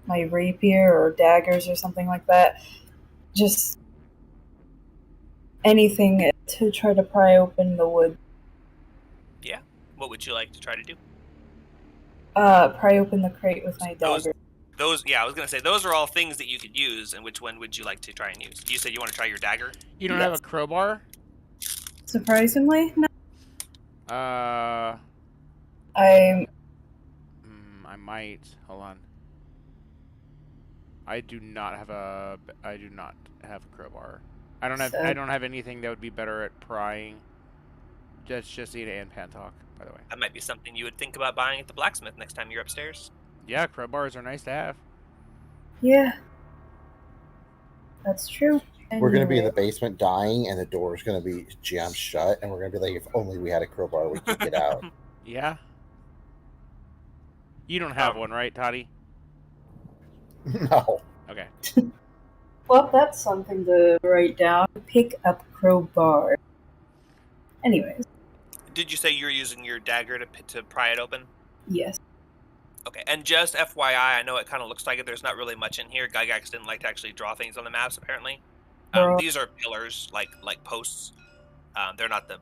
my rapier or daggers or something like that. Just anything to try to pry open the wood. Yeah. What would you like to try to do? Pry open the crate with my dagger. I was gonna say those are all things that you could use. And which one would you like to try and use? You said you want to try your dagger. You don't have a crowbar? Surprisingly, no. I might. Hold on. I do not have a crowbar. I don't have anything that would be better at prying. That's just Ada and Pantalk, by the way. That might be something you would think about buying at the blacksmith next time you're upstairs. Yeah, crowbars are nice to have. Yeah. That's true. We're going to be in the basement dying, and the door is going to be jammed shut, and we're going to be like, if only we had a crowbar, we could get out. Yeah? You don't have one, right, Toddy? No. Okay. Well, that's something to write down. Pick up crowbar. Anyways. Did you say you were using your dagger to pry it open? Yes. Okay, and just FYI, I know it kind of looks like it. There's not really much in here. Gygax didn't like to actually draw things on the maps, apparently. These are pillars, like posts. They're not the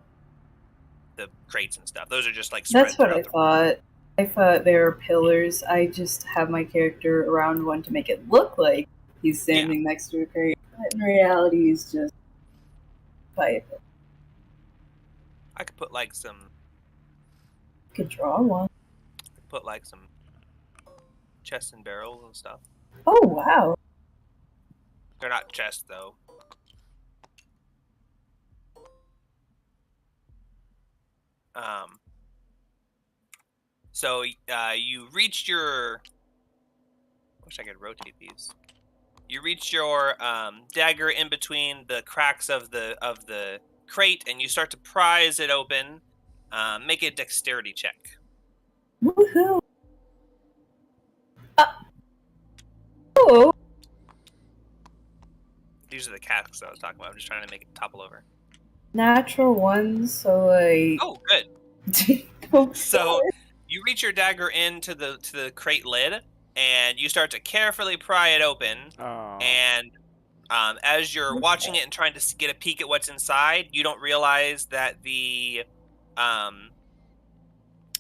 crates and stuff. Those are just like spread. That's what I thought. I thought they were pillars. I just have my character around one to make it look like he's standing next to a crate. But in reality, he's just by a pillar. I could put like some. Could draw one. Put like some chests and barrels and stuff. Oh, wow. They're not chests, though. So you reached your. Wish I could rotate these. You reach your dagger in between the cracks of the crate, and you start to prise it open. Make a dexterity check. Woohoo! Oh, These are the casks I was talking about. I'm just trying to make it topple over. natural ones, so like. Oh, good. Oh, So you reach your dagger into the crate lid, and you start to carefully pry it open. Oh. And as you're watching it and trying to get a peek at what's inside, you don't realize that the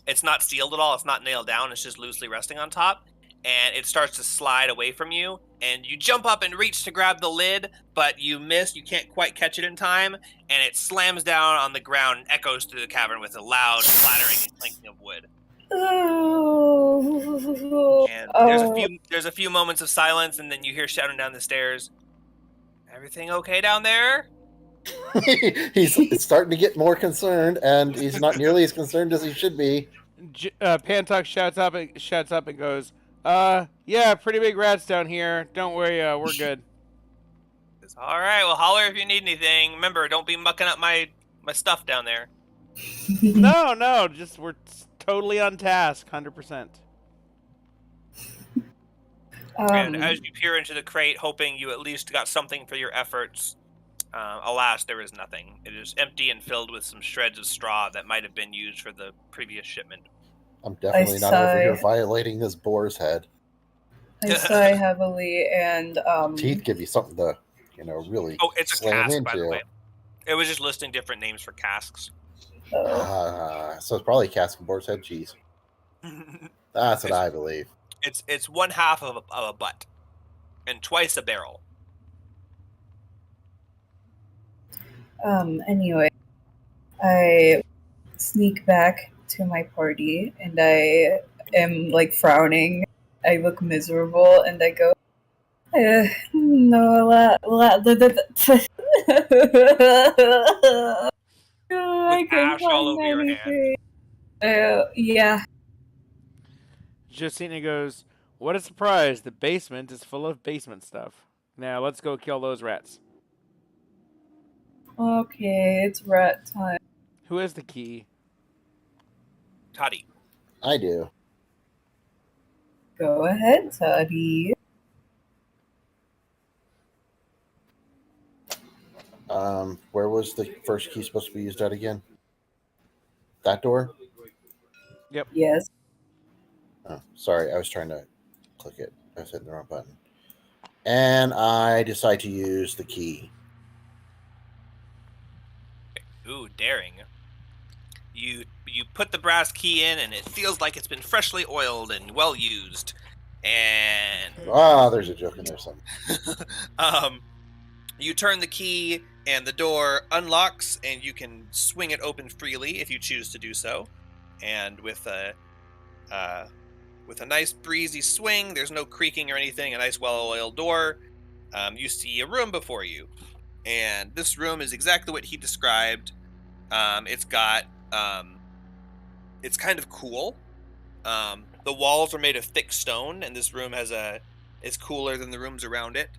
it's not sealed at all. It's not nailed down. It's just loosely resting on top. And it starts to slide away from you. And you jump up and reach to grab the lid, but you miss. You can't quite catch it in time. And it slams down on the ground and echoes through the cavern with a loud clattering and clanking of wood. Oh. And there's a few moments of silence, and then you hear shouting down the stairs. Everything okay down there? He's starting to get more concerned, and he's not nearly as concerned as he should be. Pantok shouts up and goes, yeah, pretty big rats down here. Don't worry, we're good. All right, well, holler if you need anything. Remember, don't be mucking up my stuff down there. No, just we're totally on task, 100%. And as you peer into the crate, hoping you at least got something for your efforts, alas, there is nothing. It is empty and filled with some shreds of straw that might have been used for the previous shipment. I'm definitely not over here violating this boar's head. I sigh heavily, and Teeth give you something to, really it's a slam cask, into. by the way. It was just listing different names for casks. So it's probably a cask of boar's head cheese. That's what I believe. It's one half of a butt, and twice a barrel. Anyway, I sneak back to my party, and I am like frowning. I look miserable, and I go, no, I can't ash all find over your anything. Yeah. Justina goes, what a surprise. The basement is full of basement stuff. Now let's go kill those rats. Okay, it's rat time. Who has the key? Toddy. I do. Go ahead, Toddy. Where was the first key supposed to be used at again? That door? Yep. Yes. Oh, sorry, I was trying to click it. I was hitting the wrong button. And I decide to use the key. Ooh, daring. You put the brass key in, and it feels like it's been freshly oiled and well used. And There's a joke in there somewhere. you turn the key, and the door unlocks, and you can swing it open freely if you choose to do so. And with a nice breezy swing, there's no creaking or anything, a nice well-oiled door, you see a room before you. And this room is exactly what he described. It's got, it's kind of cool. The walls are made of thick stone, and this room is cooler than the rooms around it.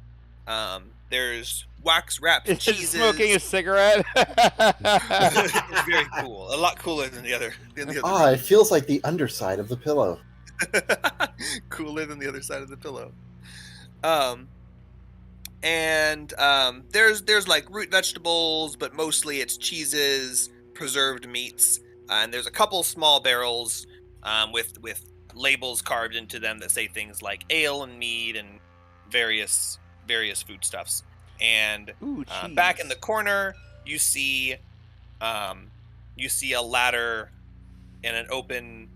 There's wax-wrapped cheeses. Smoking a cigarette. It's very cool. A lot cooler than the other. It feels like the underside of the pillow. Cooler than the other side of the pillow. There's like root vegetables, but mostly it's cheeses, preserved meats, and there's a couple small barrels with labels carved into them that say things like ale and mead and various foodstuffs. And back in the corner, you see a ladder and an open.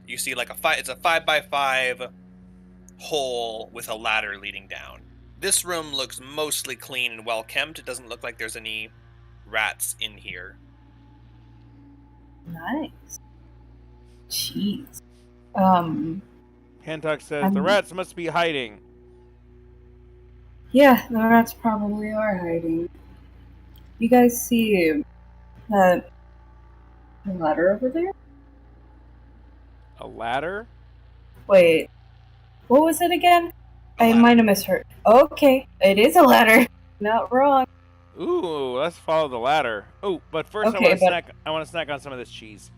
You see like it's a 5x5 hole with a ladder leading down. This room looks mostly clean and well kept. It doesn't look like there's any rats in here. Nice. Jeez. Pantok says, the rats must be hiding. Yeah, the rats probably are hiding. You guys see that ladder over there? A ladder? Wait, what was it again? A I ladder. might have misheard. Okay, it is a ladder. Not wrong. Ooh, let's follow the ladder. Oh, but first Okay, I want to snack on some of this cheese.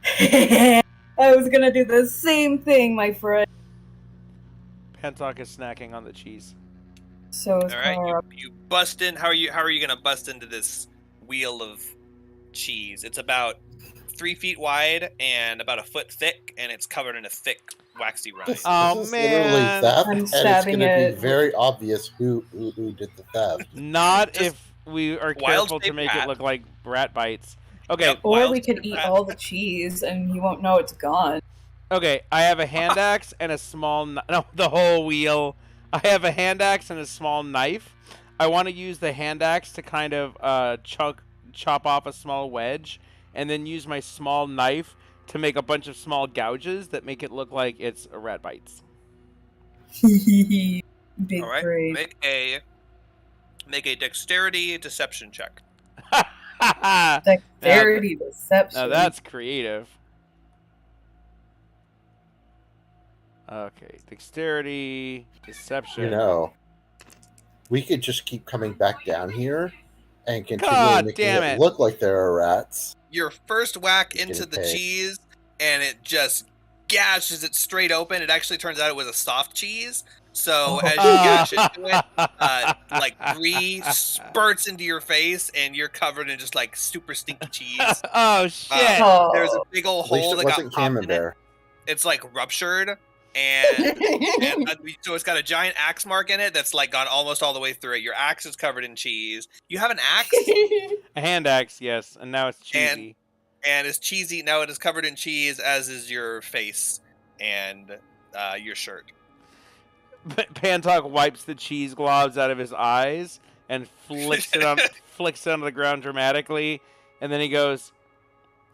I was gonna do the same thing, my friend. Pentalk is snacking on the cheese. So is All right, Kara. you bust in. How are you gonna bust into this wheel of cheese? It's about 3 feet wide and about a foot thick, and it's covered in a thick waxy rind. Oh, This is literally man. theft, I'm and it's stabbing going to be it. very obvious who did the theft. Not Just if we are wild careful to shape make it rat. look like rat bites. Okay, Yep. Or Wild we could shape eat rat. all the cheese and you won't know it's gone. okay. I have a hand axe and a small no, the whole wheel. I have a hand axe and a small knife. I want to use the hand axe to kind of chop off a small wedge, and then use my small knife to make a bunch of small gouges that make it look like it's a rat bites. Big All right, brain. make a dexterity deception check. Dexterity deception. Now that's creative. Okay, dexterity, deception. You know, we could just keep coming back down here and continue God making damn it it. look like there are rats. Your first whack Getting into the paid. cheese, and it just gashes it straight open. It actually turns out it was a soft cheese. So as you gash into it, like 3 spurts into your face, and you're covered in just like super stinky cheese. Oh shit! Oh. There's a big old At least hole it that got wasn't popped in it. Camembert. It's like ruptured, and so it's got a giant axe mark in it that's like gone almost all the way through it. Your axe is covered in cheese. You have an axe, A hand axe, yes, and now it's cheesy. and it's cheesy. Now it is covered in cheese, as is your face and your shirt. Pantalk wipes the cheese globs out of his eyes and flicks it onto the ground dramatically, and then he goes,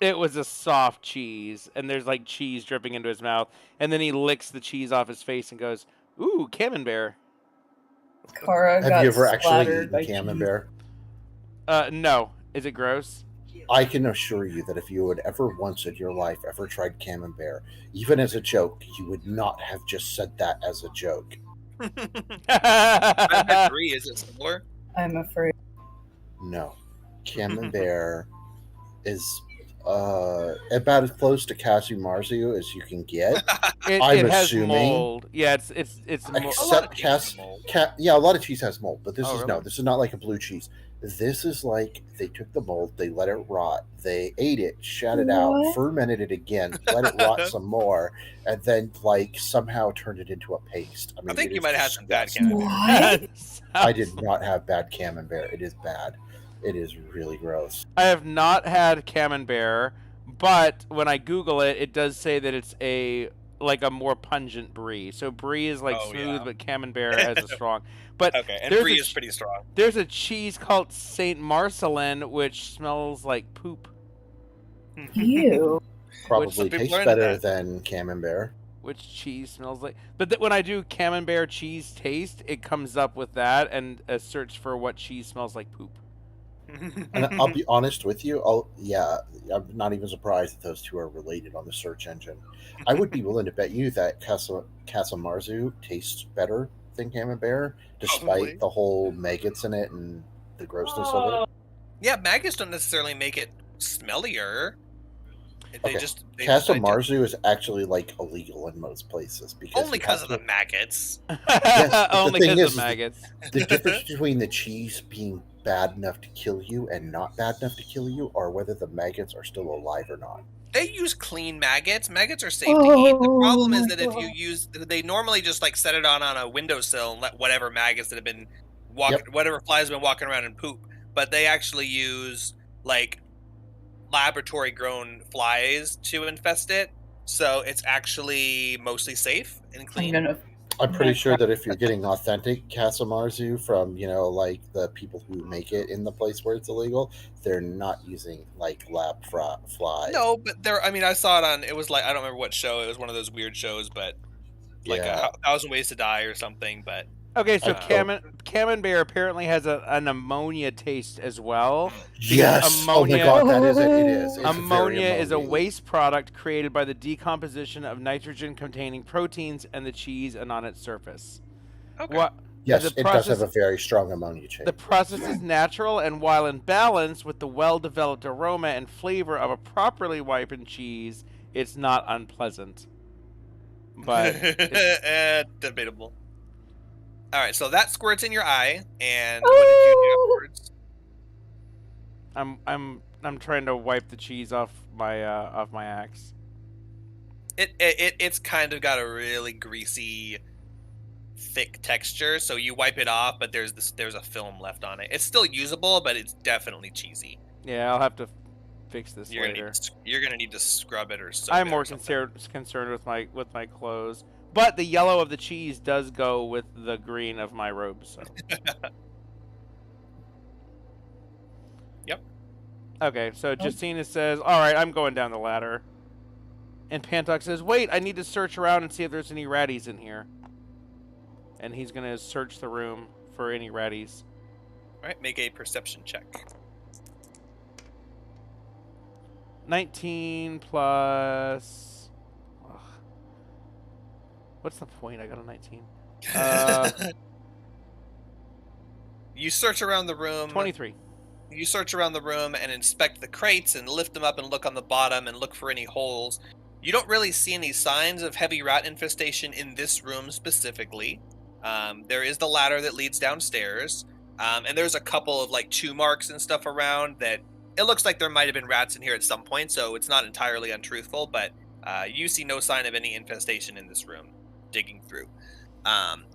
"It was a soft cheese," and there's like cheese dripping into his mouth, and then he licks the cheese off his face and goes, "Ooh, Camembert." Kara got Have you ever actually splattered eaten by Camembert? No. Is it gross? I can assure you that if you had ever once in your life ever tried Camembert, even as a joke, you would not have just said that as a joke. I've had 3. Is it similar? I'm afraid. No. Camembert is about as close to Casu Marzu as you can get. It I'm has assuming- mold. Yeah, it's mold. Except yeah, a lot of cheese has mold, but this Oh, is really? no, this is not like a blue cheese. This is like they took the mold, they let it rot, they ate it, shat it out, What? fermented it again, let it rot some more, and then like somehow turned it into a paste. I mean, I think it you is might have had some bad disgusting. Camembert. What? I did not have bad Camembert. It is bad. It is really gross. I have not had Camembert, but when I Google it, it does say that it's a more pungent brie. So brie is like Oh, smooth, yeah. but Camembert has a strong. But Okay, and there's brie a is pretty strong. there's a cheese called Saint Marcelin, which smells like poop. Ew. Probably some people tastes are into better that. than Camembert. Which cheese smells like? But when I do Camembert cheese taste, it comes up with that and a search for what cheese smells like poop. And I'll be honest with you. I'm not even surprised that those two are related on the search engine. I would be willing to bet you that Casa Marzu tastes better than Camembert, despite Probably. the whole maggots in it and the grossness of it. Yeah, maggots don't necessarily make it smellier. They Okay. just Casa I Marzu is actually like illegal in most places because only you because have of the to- maggots. but the Only thing because is of maggots. the difference between the cheese being bad enough to kill you and not bad enough to kill you are whether the maggots are still alive or not. They use clean maggots. Maggots are safe to eat. The Oh problem is my that if you God. use, they normally just like set it on a windowsill and let whatever maggots that have been walking, whatever flies have been walking around and poop. But they actually use like laboratory grown flies to infest it, so it's actually mostly safe and I'm clean. gonna. I'm pretty sure that if you're getting authentic Casa Marzu from, like the people who make it in the place where it's illegal, they're not using like lab flies. No, but there. I mean, I saw it on. It was like I don't remember what show. It was one of those weird shows, but like Yeah. a 1,000 Ways to Die or something. But Okay, so Uh, Camembert apparently has an ammonia taste as well. Yes. Oh my ammonia- god, that is it. It is. It's Ammonia very is a ammonia-y. waste product created by the decomposition of nitrogen-containing proteins and the cheese and on its surface. Okay. What? Yes, the it does have a very strong ammonia chain. The process is natural, and while in balance with the well-developed aroma and flavor of a properly ripened cheese, it's not unpleasant. But debatable. All right, so that squirts in your eye, and what did you do afterwards? I'm trying to wipe the cheese off my axe. It's kind of got a really greasy, thick texture, so you wipe it off, but there's a film left on it. It's still usable, but it's definitely cheesy. Yeah, I'll have to fix this later. You're gonna need to scrub it or something. I'm more concerned with my clothes, but the yellow of the cheese does go with the green of my robe. So. Yep. Okay, so Justina says, "All right, I'm going down the ladder." And Pantok says, "Wait, I need to search around and see if there's any ratties in here." And he's gonna search the room for any ratties. All right, make a perception check. 19 plus. Ugh. What's the point? I got a 19. You search around the room. 23. You search around the room and inspect the crates and lift them up and look on the bottom and look for any holes. You don't really see any signs of heavy rat infestation in this room specifically. There is the ladder that leads downstairs, and there's a couple of like chew marks and stuff around that it looks like there might have been rats in here at some point, so it's not entirely untruthful, but you see no sign of any infestation in this room digging through.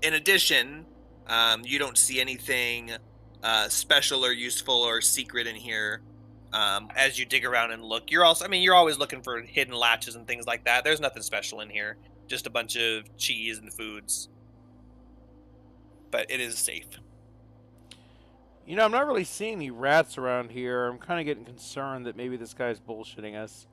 In addition, you don't see anything special or useful or secret in here. As you dig around and look, you're always looking for hidden latches and things like that. There's nothing special in here, just a bunch of cheese and foods. But it is safe. You know, I'm not really seeing any rats around here. I'm kind of getting concerned that maybe this guy's bullshitting us.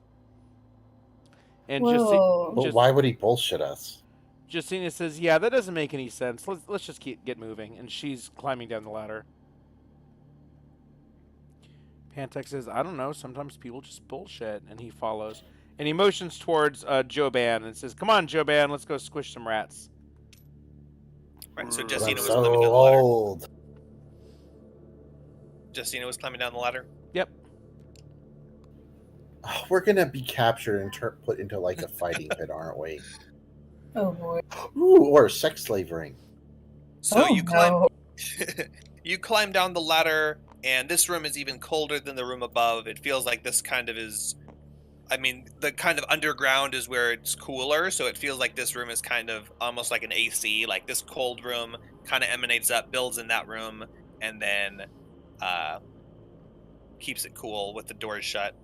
And Whoa. Well, why would he bullshit us? Justina says, "Yeah, that doesn't make any sense. Let's just get moving." And she's climbing down the ladder. Pantek says, "I don't know. Sometimes people just bullshit." And he follows. And he motions towards Joban and says, "Come on, Joban, let's go squish some rats." Right, so I'm Justina was so climbing down the ladder. old. Justina was climbing down the ladder. Yep. Oh, we're gonna be captured and put into like a fighting pit, aren't we? Oh boy. Ooh, or a sex slave ring. So Oh, you climb no. you climb down the ladder, and this room is even colder than the room above. It feels like this kind of is, the kind of underground is where it's cooler, so it feels like this room is kind of almost like an AC. Like this cold room kind of emanates up, builds in that room, and then keeps it cool with the doors shut.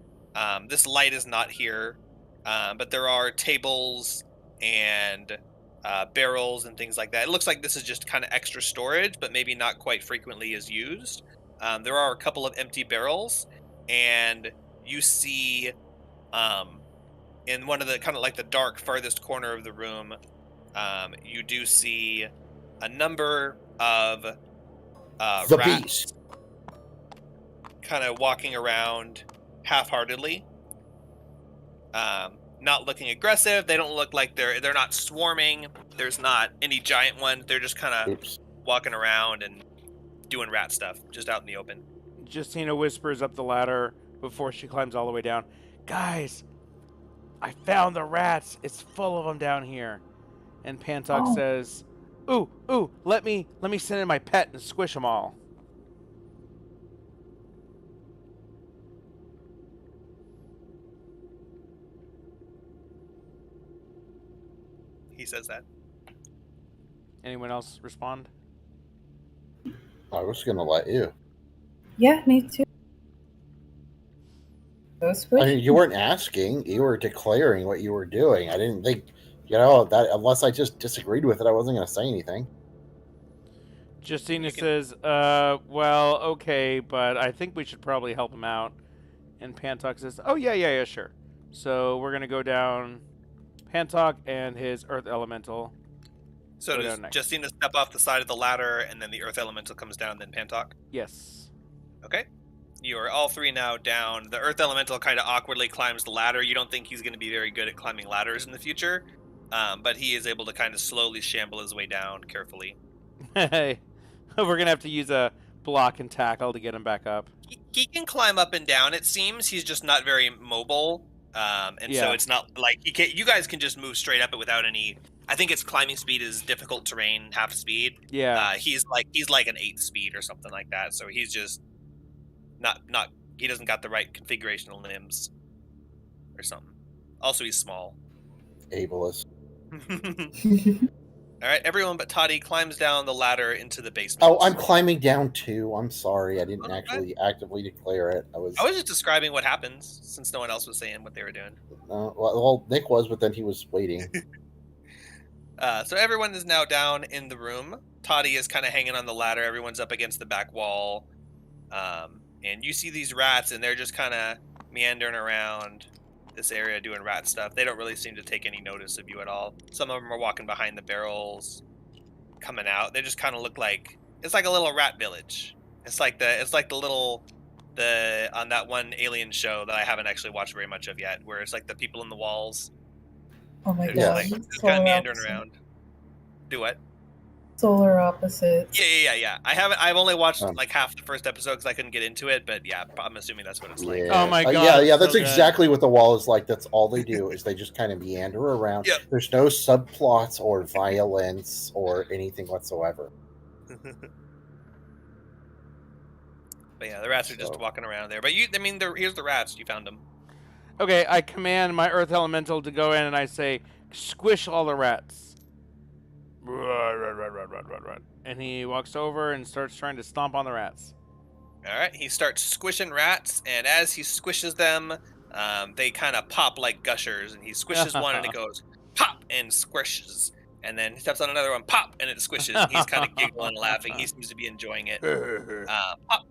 This light is not here, but there are tables and barrels and things like that. It looks like this is just kind of extra storage, but maybe not quite frequently as used. There are a couple of empty barrels, and you see in one of the kind of like the dark farthest corner of the room, you do see a number of The rats beast. kind of walking around half-heartedly, not looking aggressive. They don't look like they're not swarming. There's not any giant ones. They're just kind of Oops. walking around and doing rat stuff just out in the open. Justina whispers up the ladder before she climbs all the way down. "Guys, I found the rats. It's full of them down here." And Pantok says, "Ooh, let me send in my pet and squish them all." He says that. Anyone else respond? I was gonna let you. Yeah, me too. Those I mean, you weren't asking; you were declaring what you were doing. I didn't think, that unless I just disagreed with it, I wasn't gonna say anything. Justina says, well, okay, but I think we should probably help him out." And Pantok says, "Oh, yeah, sure." So we're going to go down Pantok and his Earth Elemental. So Go does down next. Justina step off the side of the ladder, and then the Earth Elemental comes down, then Pantok? Yes. Okay. You are all three now down. The Earth Elemental kind of awkwardly climbs the ladder. You don't think he's going to be very good at climbing ladders in the future, but he is able to kind of slowly shamble his way down carefully. Hey, we're gonna have to use a block and tackle to get him back up. He can climb up and down, it seems. He's just not very mobile. So Yeah. it's not like you guys can just move straight up it without any. I think its climbing speed is difficult terrain, half speed. Yeah. He's like an 8th speed or something like that. So he's just not he doesn't got the right configuration of limbs or something. Also, he's small. Ableist. All right, everyone but Toddy climbs down the ladder into the basement. Oh, I'm climbing down too. I'm sorry. I didn't Okay. actually actively declare it. I was just describing what happens since no one else was saying what they were doing. well, Nick was, but then he was waiting. So everyone is now down in the room. Toddy is kind of hanging on the ladder. Everyone's up against the back wall. And you see these rats, and they're just kind of meandering around this area doing rat stuff. They don't really seem to take any notice of you at all. Some of them are walking behind the barrels, coming out. They just kind of look like it's like a little rat village. It's like the on that one Alien show that I haven't actually watched very much of yet, where it's like the people in the walls. Oh my They're god. just like just Solar kind of meandering opposite. around. Do what? Solar opposite. Yeah. I've only watched Oh. like half the first episode because I couldn't get into it, but yeah, I'm assuming that's what it's like. Oh my God, Yeah. it's That's so good. exactly what the wall is like. That's all they do is they just kind of meander around. Yep. There's no subplots or violence or anything whatsoever. But yeah, the rats are just So- walking around there. But here's the rats. You found them. Okay, I command my Earth Elemental to go in, and I say, "Squish all the rats." And he walks over and starts trying to stomp on the rats. All right, he starts squishing rats, and as he squishes them, they kind of pop like gushers. And he squishes one, and it goes pop and squishes. And then he steps on another one, pop, and it squishes. And he's kind of giggling and laughing. He seems to be enjoying it. Pop,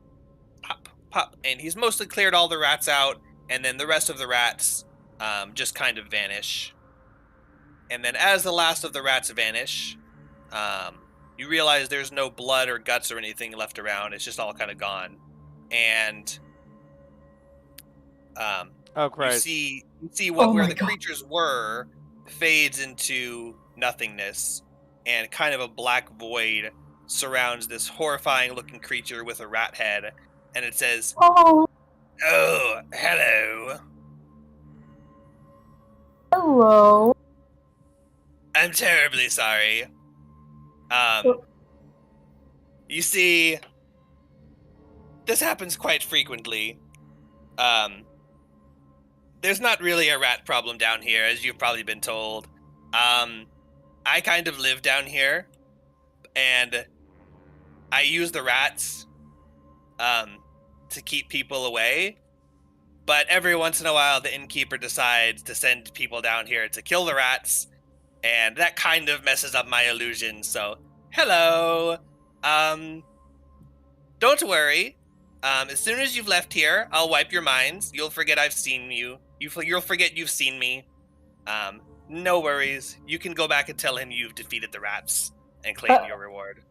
pop, pop, and he's mostly cleared all the rats out. And then the rest of the rats just kind of vanish. And then as the last of the rats vanish, you realize there's no blood or guts or anything left around. It's just all kind of gone. And Oh you Christ! see Oh where my the God. creatures were fades into nothingness, and kind of a black void surrounds this horrifying looking creature with a rat head. And it says, Oh, "Oh, hello. hello. I'm terribly sorry. You see, this happens quite frequently. There's not really a rat problem down here, as you've probably been told. I kind of live down here, and I use the rats, to keep people away. But every once in a while, the innkeeper decides to send people down here to kill the rats, and that kind of messes up my illusion. So, hello. Don't worry. As soon as you've left here, I'll wipe your minds. You'll forget I've seen you. You'll forget you've seen me. No worries. You can go back and tell him you've defeated the rats and claim your reward.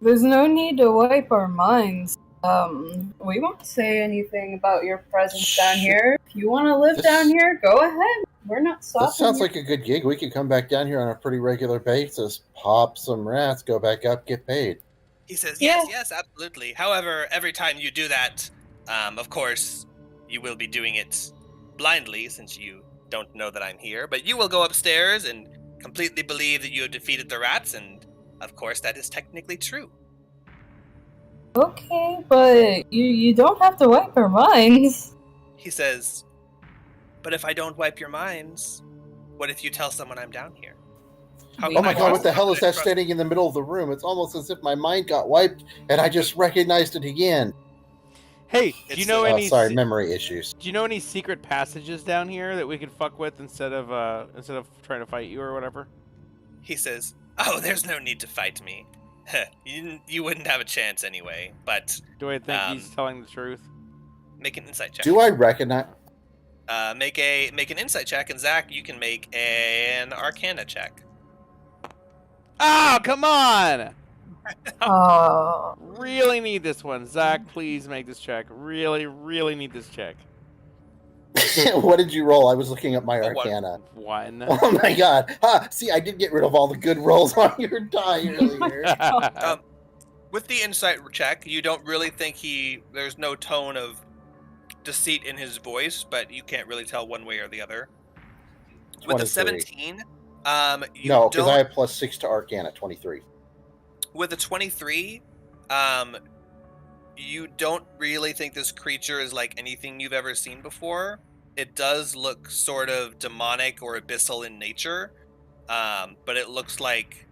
There's no need to wipe our minds. We won't say anything about your presence down here. If you want to live This- down here, go ahead. We're not stopping This sounds you. like a good gig. We could come back down here on a pretty regular basis, pop some rats, go back up, get paid. He says, Yeah. yes, absolutely. However, every time you do that, of course, you will be doing it blindly since you don't know that I'm here. But you will go upstairs and completely believe that you have defeated the rats, and of course, that is technically true. Okay, but you don't have to wipe our minds. He says, but if I don't wipe your minds, what if you tell someone I'm down here? How Oh can my I god, what trust the hell is that trust- standing in the middle of the room? It's almost as if my mind got wiped and I just recognized it again. Hey, do It's you know the- any? Oh, sorry, memory issues. Do you know any secret passages down here that we could fuck with instead of trying to fight you or whatever? He says, oh, there's no need to fight me. You wouldn't have a chance anyway, but Do I think he's telling the truth? make an insight check. Do I recognize? Make an insight check, and Zach, you can make an Arcana check. Oh, come on! Oh, Really need this one. Zach, please make this check. Really, really need this check. What did you roll? I was looking at my A one. Arcana. 1. Oh my god. See, I did get rid of all the good rolls on your die earlier. With the insight check, you don't really think there's no tone of deceit in his voice, but you can't really tell one way or the other. With a 17, you no, because don't. I have +6 to Arcana, 23. With a 23, you don't really think this creature is like anything you've ever seen before. It does look sort of demonic or abyssal in nature, but it looks like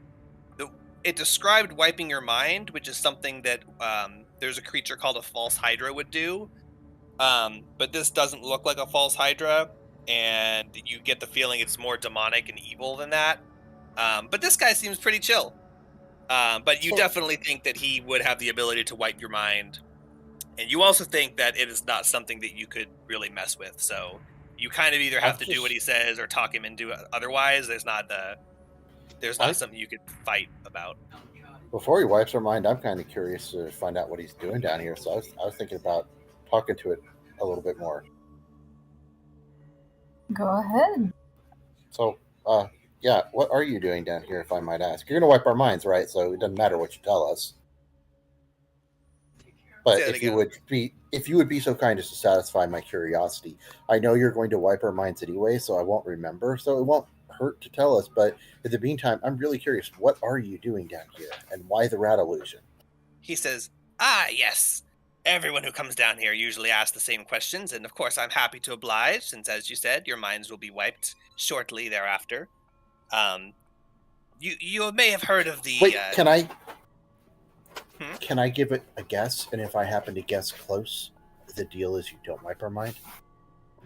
it described wiping your mind, which is something that there's a creature called a false hydra would do. But this doesn't look like a false hydra, and you get the feeling it's more demonic and evil than that. But this guy seems pretty chill. But you definitely think that he would have the ability to wipe your mind. And you also think that it is not something that you could really mess with. So you kind of either have to do what he says or talk him into it. Otherwise, there's not something you could fight about. Before he wipes our mind, I'm kind of curious to find out what he's doing down here. So I was thinking about talking to it a little bit more. go ahead. So, yeah, what are you doing down here, if I might ask? You're going to wipe our minds, right? So it doesn't matter what you tell us. But if you would be so kind as to satisfy my curiosity, I know you're going to wipe our minds anyway, so I won't remember. So it won't hurt to tell us. But in the meantime, I'm really curious. What are you doing down here, and why the rat illusion? He says, yes. Everyone who comes down here usually asks the same questions, and of course I'm happy to oblige, since, as you said, your minds will be wiped shortly thereafter. You may have heard of the... Wait, Can I give it a guess? And if I happen to guess close, the deal is you don't wipe our mind?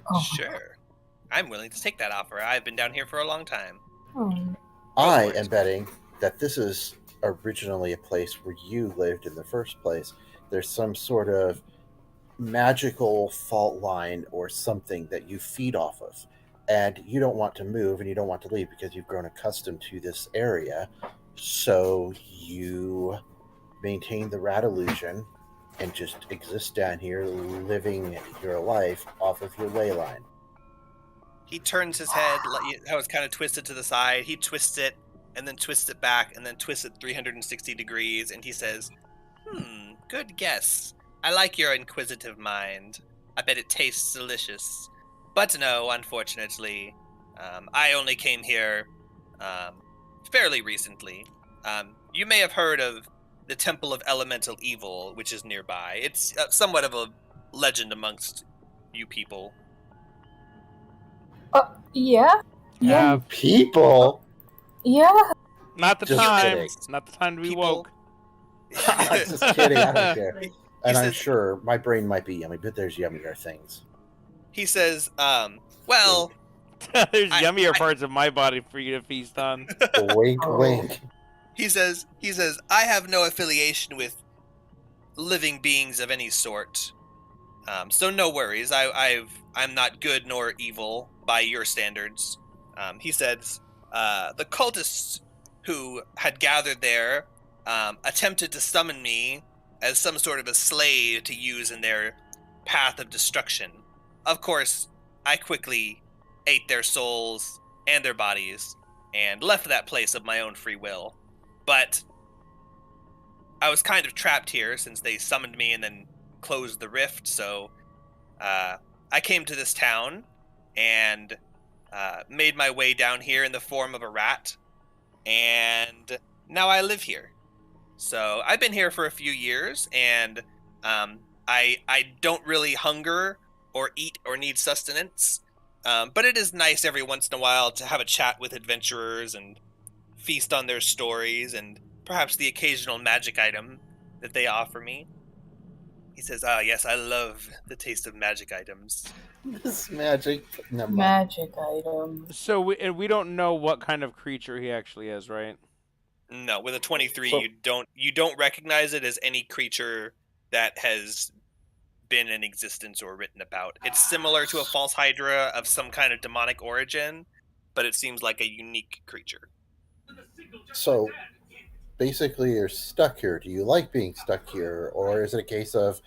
Oh. Sure. I'm willing to take that offer. I've been down here for a long time. Oh. I am betting that this is originally a place where you lived in the first place. There's some sort of magical fault line or something that you feed off of. And you don't want to move and you don't want to leave because you've grown accustomed to this area. So you maintain the rat illusion and just exist down here living your life off of your ley line. He turns his head, how it's kind of twisted to the side. He twists it and then twists it back and then twists it 360 degrees. And he says, good guess. I like your inquisitive mind. I bet it tastes delicious. But no, unfortunately, I only came here fairly recently. You may have heard of the Temple of Elemental Evil, which is nearby. It's somewhat of a legend amongst you people. Yeah? Yeah. People? Yeah. Not the Just time. kidding. Not the time to be People. woke. Just kidding, I don't care. And I'm says- sure my brain might be yummy, but there's yummier things. He says, well, There's I- yummier I- parts of my body for you to feast on. Wink, Oh. wink. he says, I have no affiliation with living beings of any sort. So no worries. I'm not good nor evil by your standards. He says, the cultists who had gathered there attempted to summon me as some sort of a slave to use in their path of destruction. Of course, I quickly ate their souls and their bodies and left that place of my own free will. But I was kind of trapped here since they summoned me and then closed the rift, so I came to this town and made my way down here in the form of a rat, and now I live here. So I've been here for a few years, and I don't really hunger or eat or need sustenance, but it is nice every once in a while to have a chat with adventurers and feast on their stories and perhaps the occasional magic item that they offer me. He says, yes, I love the taste of magic items. This magic. Never mind. Magic item. So we don't know what kind of creature he actually is, right? No, with a 23, So- you don't recognize it as any creature that has been in existence or written about. It's similar to a false hydra of some kind of demonic origin, but it seems like a unique creature. So basically, you're stuck here. Do you like being stuck here, or is it a case of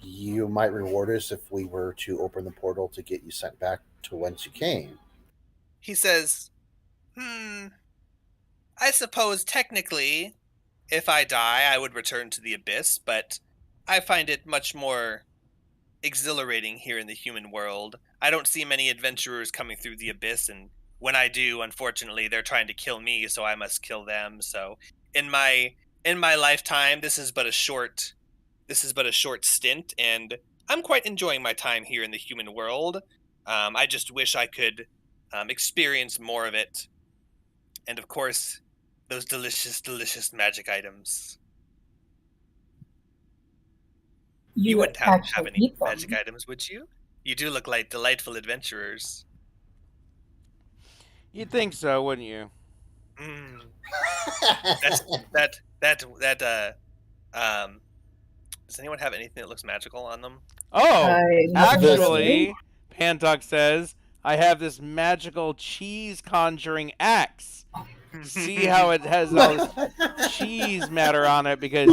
you might reward us if we were to open the portal to get you sent back to whence you came? He says, I suppose technically, if I die, I would return to the abyss, but I find it much more exhilarating here in the human world. I don't see many adventurers coming through the abyss, and when I do, unfortunately, they're trying to kill me, so I must kill them. So in my lifetime, this is but a short stint, and I'm quite enjoying my time here in the human world. I just wish I could experience more of it, and of course, those delicious magic items. You wouldn't have any eat them. magic items, would you? You do look like delightful adventurers. You'd think so, wouldn't you? Mm. Does anyone have anything that looks magical on them? Oh, not actually, Pantok says, I have this magical cheese conjuring axe. See how it has all this cheese matter on it, because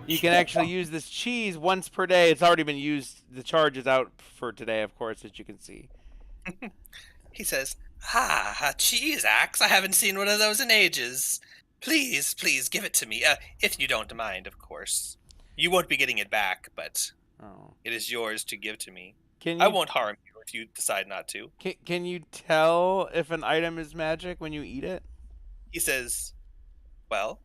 you can actually use this cheese once per day. It's already been used. The charge is out for today, of course, as you can see. He says, a cheese axe? I haven't seen one of those in ages. Please give it to me. If you don't mind, of course. You won't be getting it back, but it is yours to give to me. I won't harm you if you decide not to. Can you tell if an item is magic when you eat it? He says, well,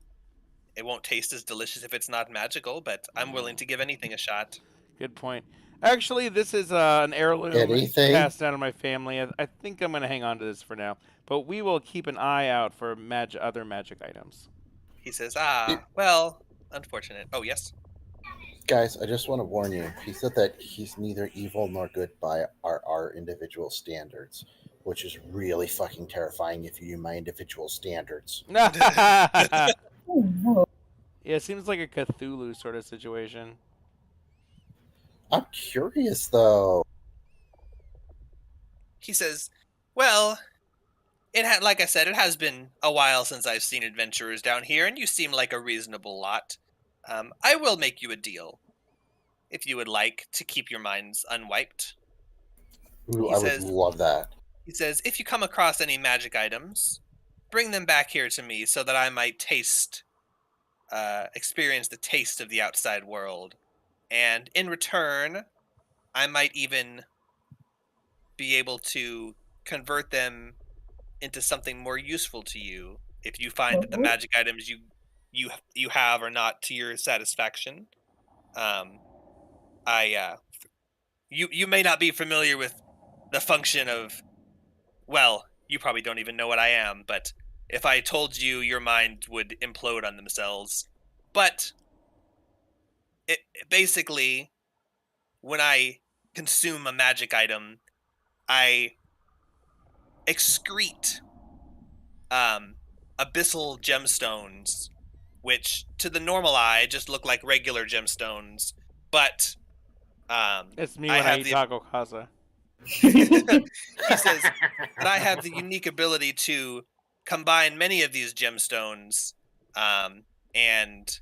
it won't taste as delicious if it's not magical, but I'm willing to give anything a shot. Good point. Actually, this is an heirloom passed down to my family. I think I'm going to hang on to this for now, but we will keep an eye out for other magic items. He says, well, unfortunate. Oh, yes? Guys, I just want to warn you. He said that he's neither evil nor good by our individual standards, which is really fucking terrifying if you use my individual standards. Yeah, it seems like a Cthulhu sort of situation. I'm curious, though. He says, well, like I said, it has been a while since I've seen adventurers down here, and you seem like a reasonable lot. I will make you a deal, if you would like to keep your minds unwiped. Ooh, I would love that. He says, if you come across any magic items, bring them back here to me so that I might experience the taste of the outside world. And in return, I might even be able to convert them into something more useful to you if you find that the magic items you have are not to your satisfaction. You may not be familiar with the function of, well, you probably don't even know what I am, but if I told you, your mind would implode on themselves. But basically, when I consume a magic item, I excrete abyssal gemstones, which to the normal eye just look like regular gemstones, but it's me when I eat taco casa. He says that I have the unique ability to combine many of these gemstones and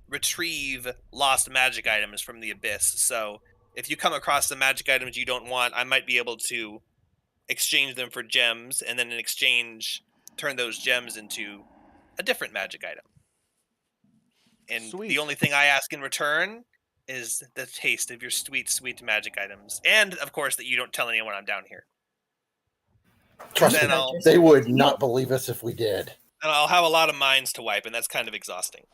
retrieve lost magic items from the abyss. So if you come across the magic items you don't want, I might be able to exchange them for gems, and then in exchange turn those gems into a different magic item. And Sweet. The only thing I ask in return is the taste of your sweet, sweet magic items. And, of course, that you don't tell anyone I'm down here. Trust me, they would not believe us if we did. And I'll have a lot of minds to wipe, and that's kind of exhausting.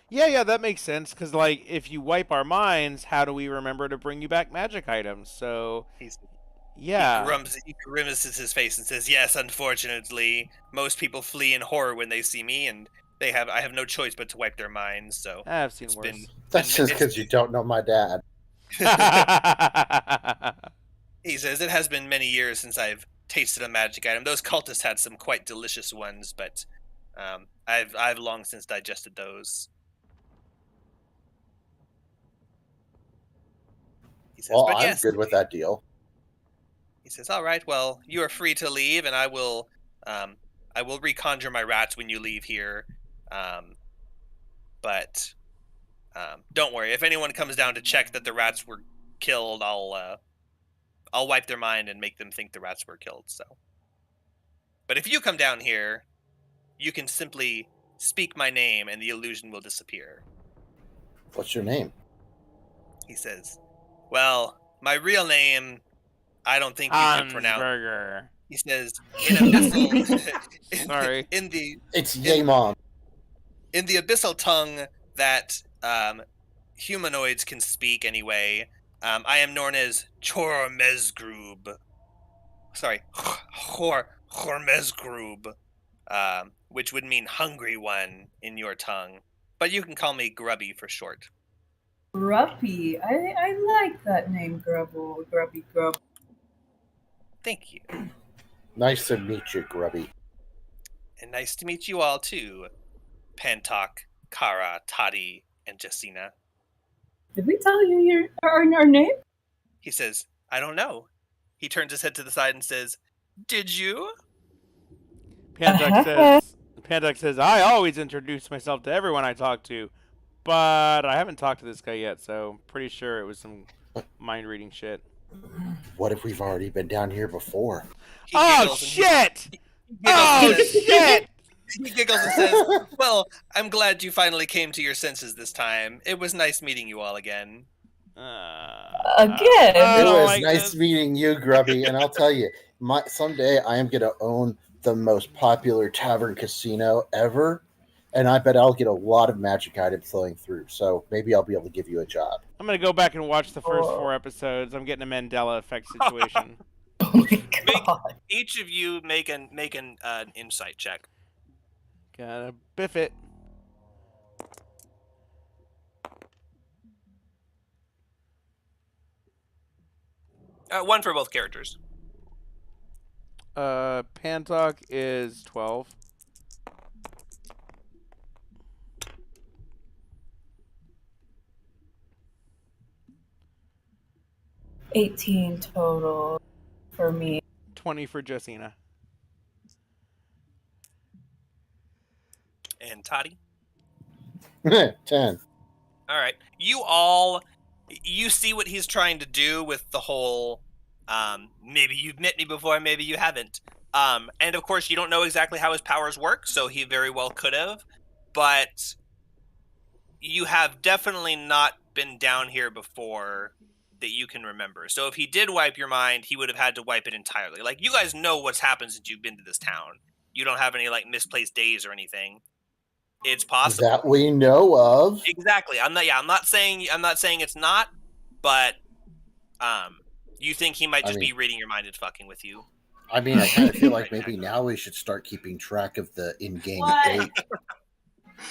Yeah, that makes sense, because, like, if you wipe our minds, how do we remember to bring you back magic items? So, yeah. He grimaces his face and says, yes, unfortunately, most people flee in horror when they see me, and I have no choice but to wipe their minds, so... I've seen worse. That's just because you don't know my dad. He says, it has been many years since I've tasted a magic item. Those cultists had some quite delicious ones, but I've long since digested those. He says, well, I'm good with that deal. He says, all right, well, you are free to leave, and I will I will reconjure my rats when you leave here. But don't worry. If anyone comes down to check that the rats were killed, I'll wipe their mind and make them think the rats were killed. So, but if you come down here, you can simply speak my name and the illusion will disappear. What's your name? He says, well, my real name, I don't think you can pronounce. Hansberger. He says, in abyssal, Sorry. It's Yaemon. In the abyssal tongue that humanoids can speak anyway, I am known as Chormezgrub. Sorry, Chormezgrub, which would mean hungry one in your tongue. But you can call me Grubby for short. Grubby. I like that name, Grubble. Grubby Grub. Thank you. Nice to meet you, Grubby. And nice to meet you all too, Pantok, Kara, Toddy, and Jacina. Did we tell you our name? He says, I don't know. He turns his head to the side and says, did you? Pandak says, I always introduce myself to everyone I talk to, but I haven't talked to this guy yet, so I'm pretty sure it was some mind-reading shit. What if we've already been down here before? Oh, shit! Oh, shit! He giggles and says, well, I'm glad you finally came to your senses this time. It was nice meeting you all again. Again? It was like nice this. meeting you, Grubby, and I'll tell you, someday I am going to own the most popular tavern casino ever, and I bet I'll get a lot of magic items flowing through, so maybe I'll be able to give you a job. I'm going to go back and watch the first 4 episodes. I'm getting a Mandela effect situation. Oh my god. Each of you make an insight check. Gotta biff it. One for both characters. Pantok is 12. $18 total for me. 20 for Jacina. And Toddy? 10. All right. You see what he's trying to do with the whole, maybe you've met me before, maybe you haven't. And of course, you don't know exactly how his powers work, so he very well could have. But you have definitely not been down here before that you can remember. So if he did wipe your mind, he would have had to wipe it entirely. Like, you guys know what's happened since you've been to this town. You don't have any, like, misplaced days or anything. It's possible. That we know of. Exactly. I'm not saying it's not, but you think he might just be reading your mind and fucking with you. I mean, I kind of feel like maybe now we should start keeping track of the in-game date.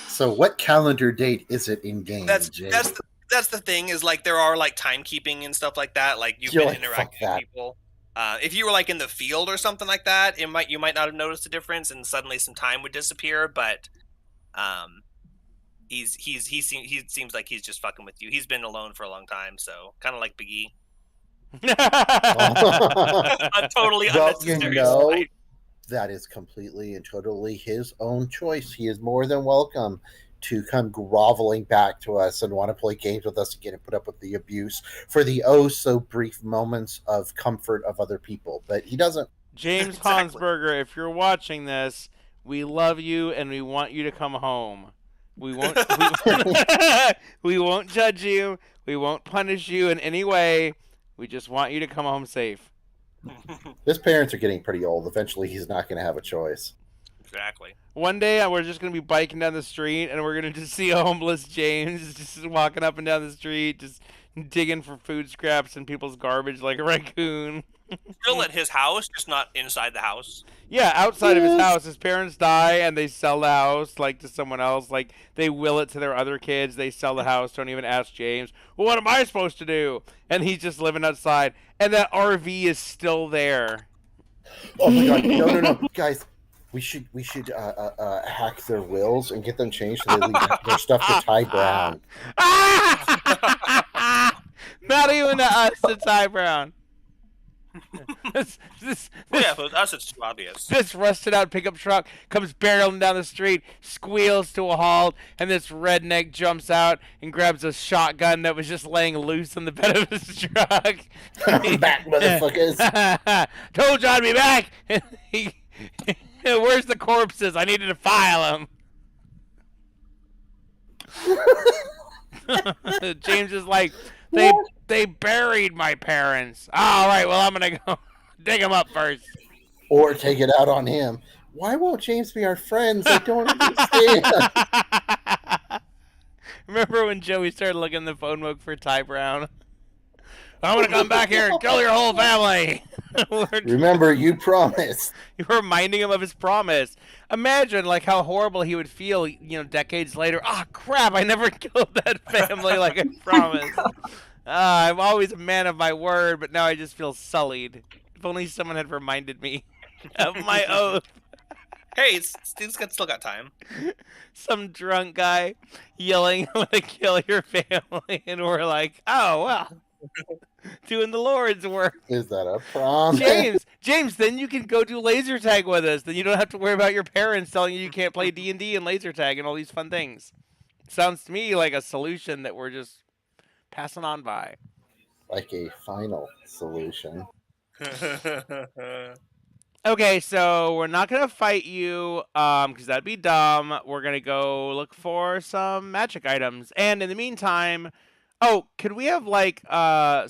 So what calendar date is it in-game, Jay? That's the thing, is like there are like timekeeping and stuff like that. Like you've been interacting with people. If you were like in the field or something like that, you might not have noticed a difference, and suddenly some time would disappear. But he seems like he's just fucking with you. He's been alone for a long time, so kind of like Big E. A totally unnecessary that is completely and totally his own choice. He is more than welcome to come groveling back to us and want to play games with us again and put up with the abuse for the so brief moments of comfort of other people. But he doesn't. James Hansberger, if you're watching this, we love you and we want you to come home. We won't we won't judge you. We won't punish you in any way. We just want you to come home safe. His parents are getting pretty old. Eventually, he's not going to have a choice. Exactly. One day, we're just going to be biking down the street, and we're going to just see a homeless James just walking up and down the street, just digging for food scraps and people's garbage like a raccoon. Still at his house, just not inside the house. Yeah, outside of his house. His parents die, and they sell the house like to someone else. Like, they will it to their other kids. They sell the house. Don't even ask James. Well, what am I supposed to do? And he's just living outside. And that RV is still there. Oh my god! No, guys. We should hack their wills and get them changed so they leave their stuff to Ty Brown. Not even to us, to Ty Brown. Yeah, for us it's too obvious. This rusted out pickup truck comes barreling down the street, squeals to a halt, and this redneck jumps out and grabs a shotgun that was just laying loose on the bed of his truck. I'm back, motherfuckers. Told you I'd be back. Where's the corpses? I needed to file them. James is like, they buried my parents. All right, well, I'm going to go dig them up first. Or take it out on him. Why won't James be our friends? I don't understand. Remember when Joey started looking in the phone book for Ty Brown? I'm going to come back here and kill your whole family. Remember, you promised. You're reminding him of his promise. Imagine like how horrible he would feel, decades later. Ah, crap! I never killed that family like I promised. I'm always a man of my word, but now I just feel sullied. If only someone had reminded me of my oath. Hey, still got time. Some drunk guy yelling, "I'm gonna kill your family," and we're like, "Oh well." Doing the Lord's work. Is that a promise? James, then you can go do laser tag with us. Then you don't have to worry about your parents telling you can't play D&D and laser tag and all these fun things. Sounds to me like a solution that we're just passing on by. Like a final solution. Okay, so we're not going to fight you because that'd be dumb. We're going to go look for some magic items. And in the meantime... Oh, could we have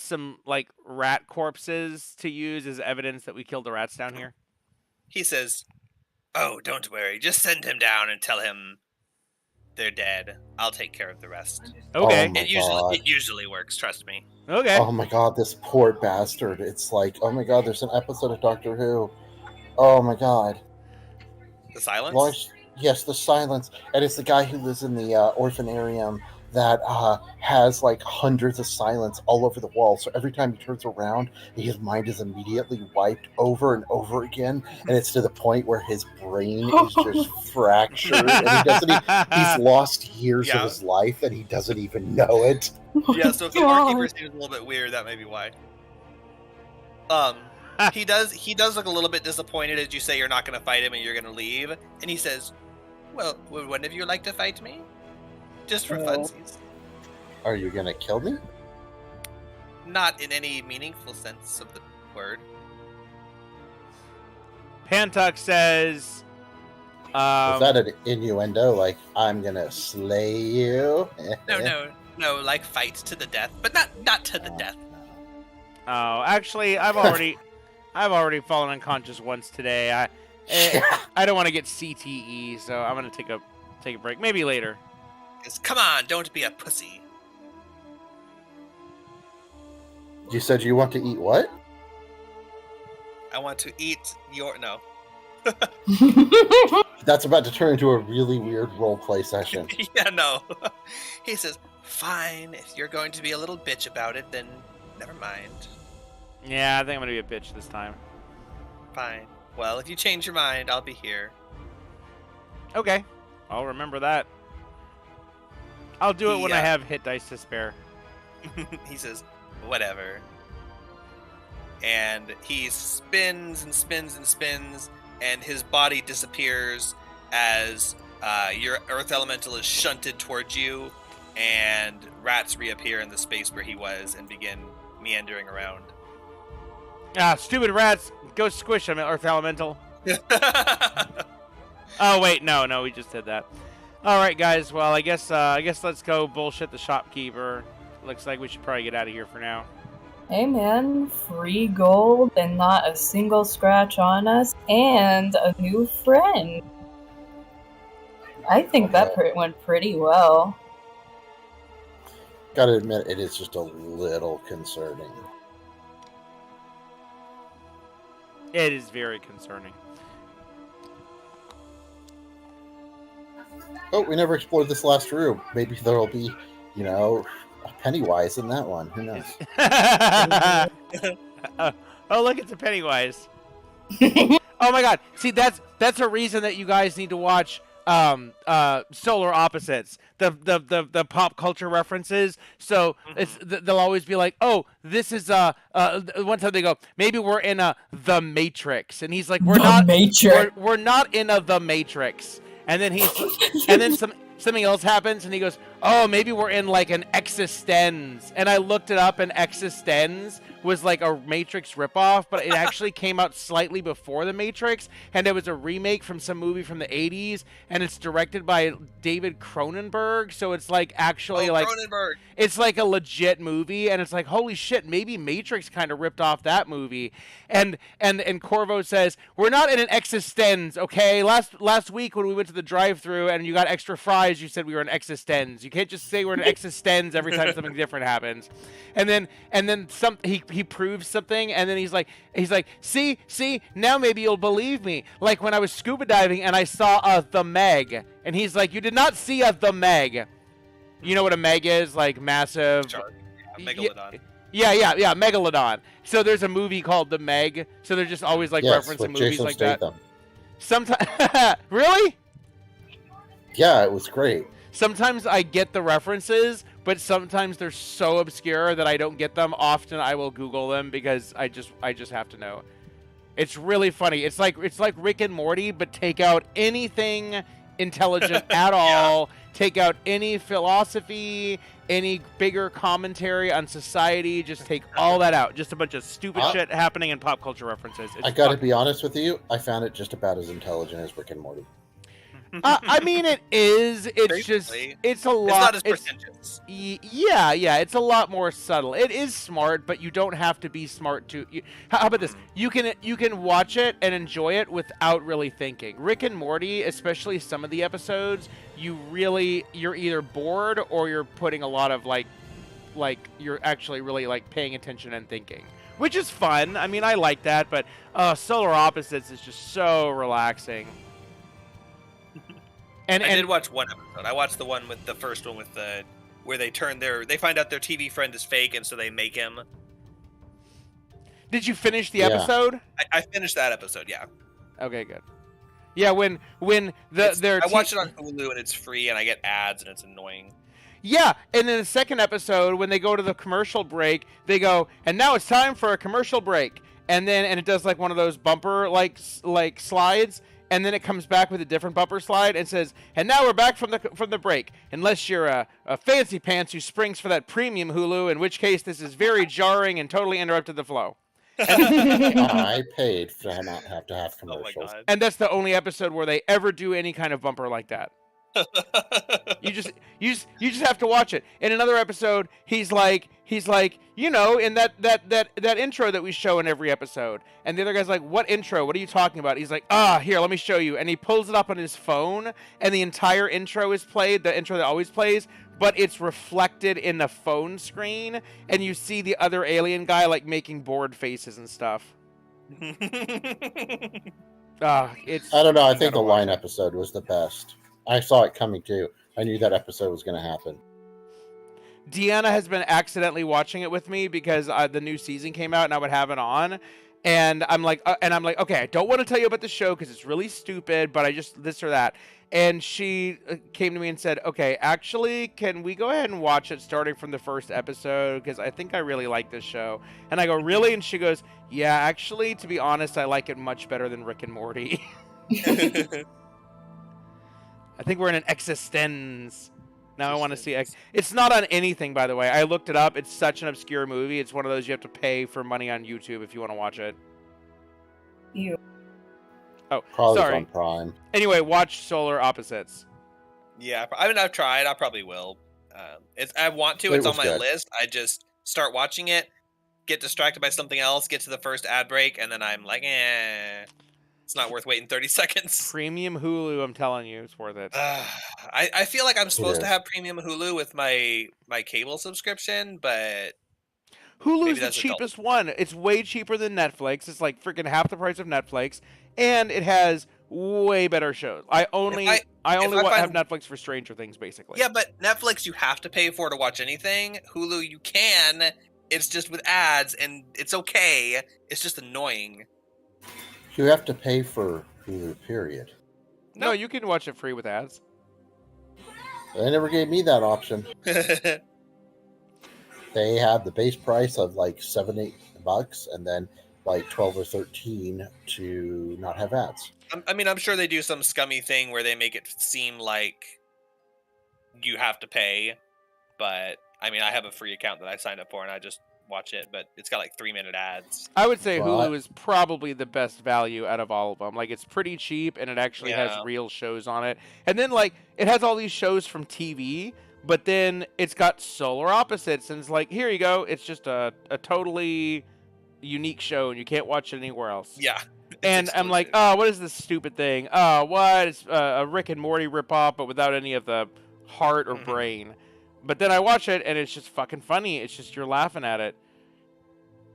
some rat corpses to use as evidence that we killed the rats down here? He says, "Oh, don't worry. Just send him down and tell him they're dead. I'll take care of the rest." Okay. It usually works, trust me. Okay. Oh my god, this poor bastard. It's like, oh my god, there's an episode of Doctor Who. Oh my god. The silence? Yes, the silence. And it's the guy who lives in the orphanarium that has like hundreds of silence all over the wall. So every time he turns around, his mind is immediately wiped over and over again, and it's to the point where his brain is just fractured, and he's lost years of his life, and he doesn't even know it. Yeah, so if the barkeeper seems a little bit weird, that may be why. He does look a little bit disappointed as you say you're not going to fight him and you're going to leave, and he says, "Well, would one of you like to fight me? Just for funsies." Are you gonna kill me? Not in any meaningful sense of the word. Pantuck says... Is that an innuendo? Like, I'm gonna slay you? No, like fight to the death, but not to the death. Oh, actually, I've already fallen unconscious once today. I don't want to get CTE, so I'm gonna take a break. Maybe later. Come on, don't be a pussy. You said you want to eat what? I want to eat your... No. That's about to turn into a really weird roleplay session. Yeah, no. He says, "Fine, if you're going to be a little bitch about it, then never mind." Yeah, I think I'm going to be a bitch this time. Fine. Well, if you change your mind, I'll be here. Okay. I'll remember that. I'll do it when I have hit dice to spare. He says, "Whatever." And he spins and spins and spins, and his body disappears as your earth elemental is shunted towards you, and rats reappear in the space where he was and begin meandering around. Ah, stupid rats! Go squish them, earth elemental. Oh wait, no, we just did that. All right, guys. Well, I guess let's go bullshit the shopkeeper. Looks like we should probably get out of here for now. Hey man, free gold and not a single scratch on us, and a new friend. I think that went pretty well. Gotta admit, it is just a little concerning. It is very concerning. Oh, we never explored this last room. Maybe there'll be, a Pennywise in that one. Who knows? Oh, look, it's a Pennywise. Oh my god. See, that's a reason that you guys need to watch solar opposites, the pop culture references. So they'll always be like, oh, this is one time they go, maybe we're in the Matrix, and he's like, we're not in the Matrix, and then and then something else happens, and he goes, oh, maybe we're in like an Existenz, and I looked it up, and Existenz was like a Matrix ripoff, but it actually came out slightly before the Matrix, and it was a remake from some movie from the 80s, and it's directed by David Cronenberg, so it's like actually Cronenberg. It's like a legit movie, and it's like, holy shit, maybe Matrix kind of ripped off that movie. And Corvo says, we're not in an Existenz, okay? Last week when we went to the drive-thru and you got extra fries, you said we were in Existenz. You can't just say we're in Existenz every time something different happens. And then he proves something, and then he's like, see, now maybe you'll believe me. Like when I was scuba diving and I saw the Meg, and he's like, you did not see the Meg. You know what a Meg is? Like massive. Shark. Yeah, Megalodon. Yeah, Megalodon. So there's a movie called The Meg. So they're just always like referencing movies Jason like Statham. that. Sometimes, really? Yeah, it was great. Sometimes I get the references, but sometimes they're so obscure that I don't get them. Often I will Google them because I just have to know. It's really funny. It's like Rick and Morty, but take out anything intelligent at all. Take out any philosophy, any bigger commentary on society. Just take all that out. Just a bunch of stupid shit happening in pop culture references. I gotta be honest with you. I found it just about as intelligent as Rick and Morty. I mean, it is. It's Basically, just. It's a lot. It's not as pretentious. Yeah. It's a lot more subtle. It is smart, but you don't have to be smart to. How about this? You can watch it and enjoy it without really thinking. Rick and Morty, especially some of the episodes, you're either bored or you're putting a lot of like you're actually really like paying attention and thinking, which is fun. I mean, I like that, but Solar Opposites is just so relaxing. And I did watch one episode. I watched the one with the first one with where they find out their TV friend is fake, and so they make him. Did you finish the episode? I finished that episode. Yeah. Okay, good. Yeah, when I watched it on Hulu and it's free, and I get ads and it's annoying. Yeah, and in the second episode, when they go to the commercial break, they go, and now it's time for a commercial break, and it does like one of those bumper like slides. And then it comes back with a different bumper slide and says, and now we're back from the break. Unless you're a fancy pants who springs for that premium Hulu, in which case this is very jarring and totally interrupted the flow. I paid to not have to have commercials. Oh my God. And that's the only episode where they ever do any kind of bumper like that. You just have to watch it. In another episode, he's like, you know, in that intro that we show in every episode. And the other guy's like, what intro? What are you talking about? He's like, here, let me show you. And he pulls it up on his phone, and the entire intro is played, the intro that always plays, but it's reflected in the phone screen, and you see the other alien guy like making bored faces and stuff. I don't know. I think the line episode was the best. I saw it coming too. I knew that episode was going to happen. Deanna has been accidentally watching it with me because the new season came out and I would have it on, and I'm like, okay, I don't want to tell you about the show because it's really stupid, but I just this or that. And she came to me and said, okay, actually, can we go ahead and watch it starting from the first episode? Because I think I really like this show. And I go, really? And she goes, yeah, actually, to be honest, I like it much better than Rick and Morty. I think we're in an Existenz. Now I want to see It's not on anything, by the way. I looked it up. It's such an obscure movie. It's one of those you have to pay for money on YouTube if you want to watch it. You. Oh, Probably sorry. on Prime. Anyway, watch Solar Opposites. Yeah, I mean, I've tried. I probably will. I want to. It's on my list. I just start watching it, get distracted by something else, get to the first ad break, and then I'm like, it's not worth waiting 30 seconds. Premium Hulu, I'm telling you, it's worth it. I feel like I'm supposed to have premium Hulu with my cable subscription, but Hulu's the cheapest one. It's way cheaper than Netflix. It's like freaking half the price of Netflix, and it has way better shows. I only have Netflix for Stranger Things, basically. Yeah, but Netflix you have to pay for to watch anything. Hulu you can. It's just with ads, and it's okay. It's just annoying. You have to pay for Hulu, period. No, you can watch it free with ads. They never gave me that option. They have the base price of like $7-8, and then like 12 or 13 to not have ads. I mean, I'm sure they do some scummy thing where they make it seem like you have to pay, but I mean, I have a free account that I signed up for, and I just watch it, but it's got like 3-minute ads. I would say Well, Hulu is probably the best value out of all of them. Like, it's pretty cheap, and it actually has Yeah. real shows on it. And then, like, it has all these shows from TV, but then it's got Solar Opposites, and it's like, here you go. It's just a totally unique show, and you can't watch it anywhere else. Yeah. And I'm like, oh, what is this stupid thing? Oh, what? It's a Rick and Morty ripoff, but without any of the heart or brain. But then I watch it, and it's just fucking funny. It's just you're laughing at it.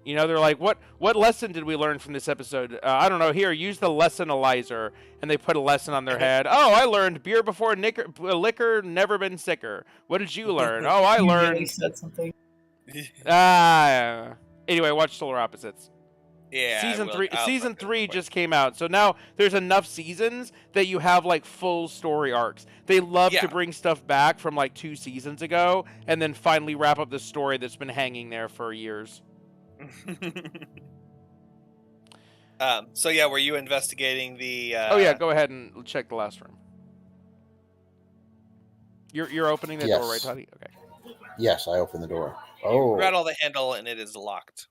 You know, they're like, what lesson did we learn from this episode? I don't know. Here, use the lesson-alyzer. And they put a lesson on their head. Oh, I learned beer before liquor, never been sicker. What did you learn? Oh, I You learned... really said something. Anyway, watch Solar Opposites. Yeah. Season 3 just came out, so now there's enough seasons that you have like full story arcs. They love to bring stuff back from like 2 seasons ago, and then finally wrap up the story that's been hanging there for years. So yeah, were you investigating the? Oh yeah, go ahead and check the last room. You're opening the door, right, Toddy? Okay. Yes, I opened the door. Oh, Rattle the handle, and it is locked.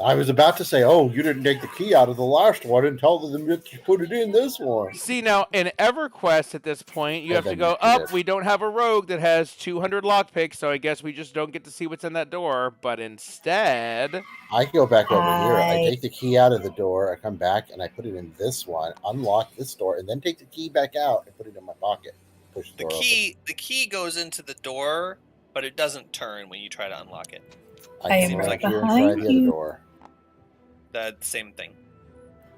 I was about to say, oh, you didn't take the key out of the last one and tell them to put it in this one. See, now, in EverQuest at this point, you have to then go you up. did. We don't have a rogue that has 200 lockpicks, so I guess we just don't get to see what's in that door. But instead... I go back over here. I take the key out of the door. I come back, and I put it in this one, unlock this door, and then take the key back out and put it in my pocket. Push the door The key goes into the door, but it doesn't turn when you try to unlock it. open. I I am come right right here and behind try the other you. door. The same thing.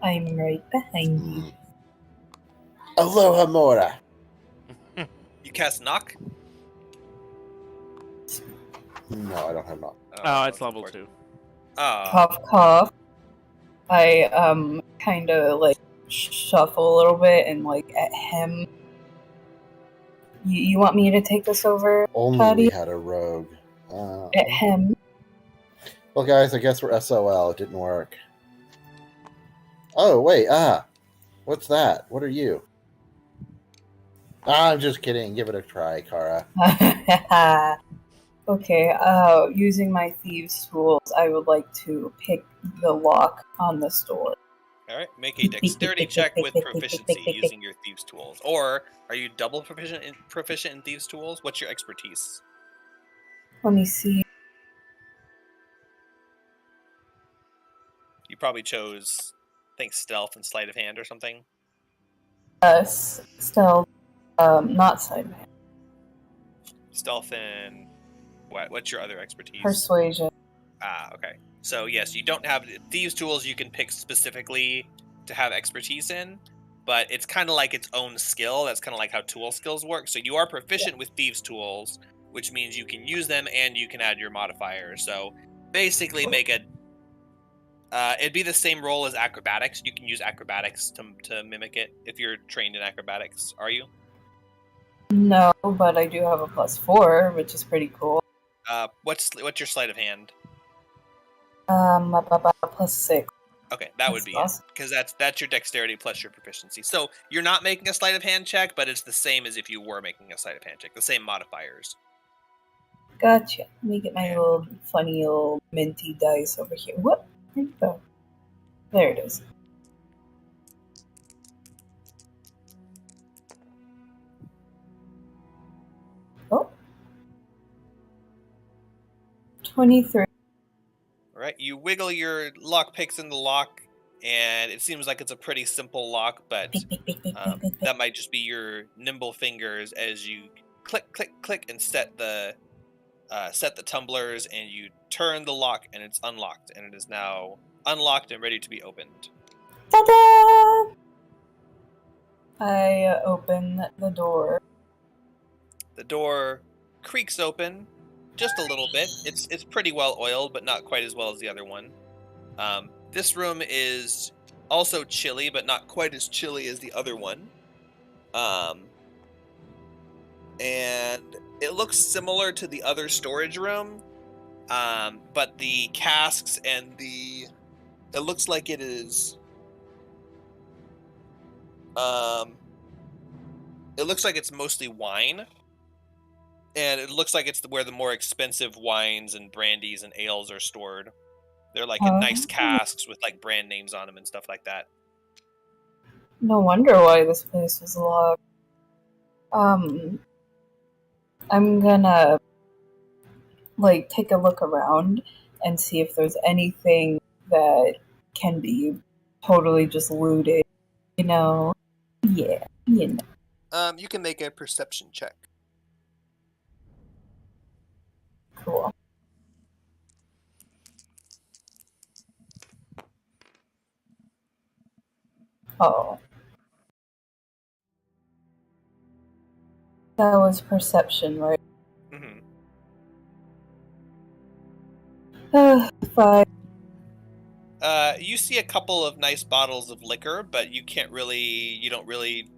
I'm right behind you. Aloha Mora. You cast knock. No, I don't have knock. Oh, it's level 2. Oh, Cough, cough. I kind of like shuffle a little bit and like at him. You want me to take this over, Only Patty? we had a rogue. At him. Well, guys, I guess we're SOL. It didn't work. Oh, wait. What's that? What are you? I'm just kidding. Give it a try, Kara. Okay, using my thieves' tools, I would like to pick the lock on this door. all right. Make a dexterity check with proficiency using your thieves' tools. Or are you double proficient in thieves' tools? What's your expertise? Let me see. You probably chose, I think, stealth and sleight of hand or something. Stealth, not side of hand. Stealth and what? What's your other expertise? Persuasion. Okay. So yes, you don't have thieves' tools. You can pick specifically to have expertise in, but it's kind of like its own skill. That's kind of like how tool skills work. So you are proficient with thieves' tools, which means you can use them and you can add your modifier. So basically, make a. It'd be the same role as acrobatics. You can use acrobatics to mimic it if you're trained in acrobatics. Are you? No, but I do have a +4, which is pretty cool. What's your sleight of hand? +6. Okay, that would be it, awesome. because that's your dexterity plus your proficiency. So you're not making a sleight of hand check, but it's the same as if you were making a sleight of hand check. The same modifiers. Gotcha. Let me get my little funny little minty dice over here. What? Where'd it go? There it is. Oh. 23. All right, you wiggle your lock picks in the lock, and it seems like it's a pretty simple lock, but that might just be your nimble fingers as you click, click, click, and set the tumblers, and you turn the lock, and it's unlocked, and it is now unlocked and ready to be opened. Ta-da! I open the door. The door creaks open just a little bit. It's pretty well oiled, but not quite as well as the other one. This room is also chilly, but not quite as chilly as the other one. And it looks similar to the other storage room, but the casks and it looks like it is. It looks like it's mostly wine, and it looks like it's where the more expensive wines and brandies and ales are stored. They're like in nice casks with like brand names on them and stuff like that. No wonder why this place was locked. I'm gonna like take a look around and see if there's anything that can be totally just looted. You know? Yeah, you know. You can make a perception check. Cool. Oh. That was perception, right? Mm-hmm. 5. You see a couple of nice bottles of liquor, but you don't really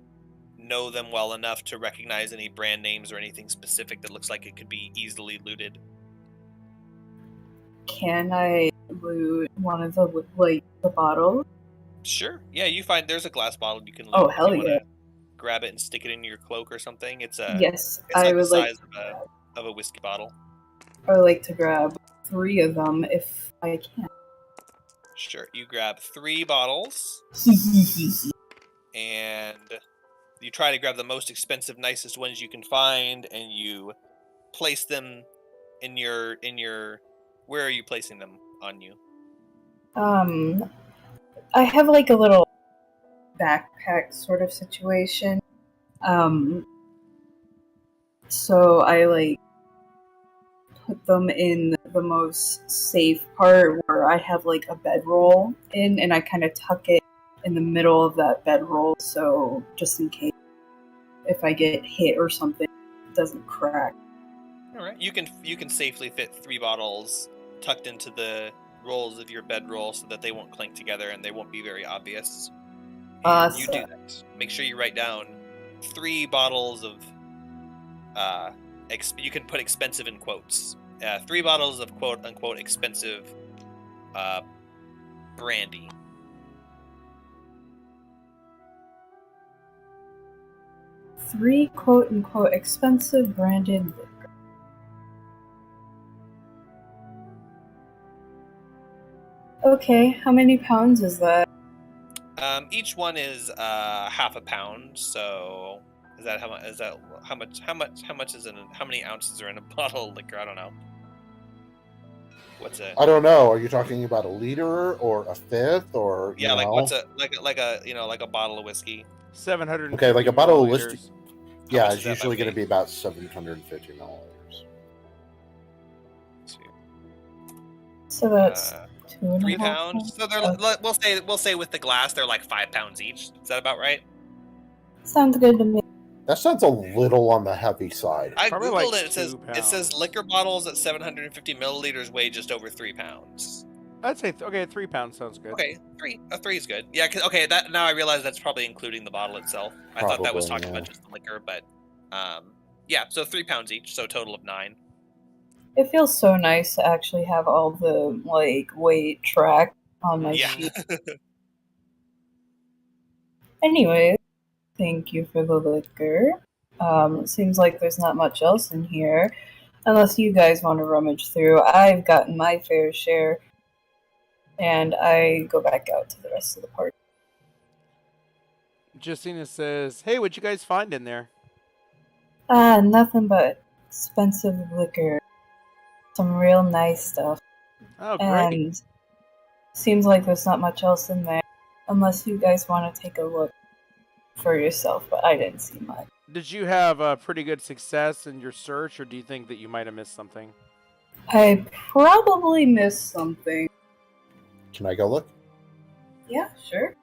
know them well enough to recognize any brand names or anything specific that looks like it could be easily looted. Can I loot one of the bottles? Sure. Yeah, you find there's a glass bottle you can loot. Oh, hell you yeah. Grab it and stick it in your cloak or something. It's yes, it's I like would the like size of a whiskey bottle. I would like to grab 3 of them if I can. Sure. You grab 3 bottles and you try to grab the most expensive, nicest ones you can find, and you place them in your where are you placing them on you? I have like a little backpack sort of situation. So I like put them in the most safe part where I have like a bedroll in, and I kind of tuck it in the middle of that bedroll, so just in case if I get hit or something, it doesn't crack. All right, you can safely fit 3 bottles tucked into the rolls of your bedroll so that they won't clink together and they won't be very obvious. You do that. Make sure you write down 3 bottles of you can put expensive in quotes. 3 bottles of quote unquote expensive brandy. Three quote unquote expensive branded liquor. Okay, how many pounds is that? Each one is half a pound. So is that how much? Is that how much is in? How many ounces are in a bottle of liquor? I don't know. What's it? I don't know. Are you talking about a liter or a fifth or yeah? Like what's a like a bottle of whiskey? 700. Okay, like a bottle of whiskey. How Yeah, much it's is that, usually going to Buffy? be about 750 milliliters. So that's 2.5 3 pounds. So they're we'll say with the glass they're like 5 pounds each. Is that about right? Sounds good to me. That sounds a little on the heavy side. I Probably googled like it. 2 It says liquor bottles at 750 milliliters weigh just over 3 pounds. I'd say 3 pounds sounds good. Okay, 3 is good. Yeah, okay. That now I realize that's probably including the bottle itself. I thought that was Probably, talking yeah. about just the liquor, but yeah. So 3 pounds each, so a total of 9. It feels so nice to actually have all the like weight tracked on my Yeah. sheet. Anyway, thank you for the liquor. It seems like there's not much else in here, unless you guys want to rummage through. I've gotten my fair share, and I go back out to the rest of the party. Justina says, "Hey, what'd you guys find in there?" Nothing but expensive liquor. Some real nice stuff. Oh, great. And seems like there's not much else in there, unless you guys want to take a look for yourself, but I didn't see much. Did you have a pretty good success in your search, or do you think that you might have missed something? I probably missed something. Can I go look? Yeah, sure.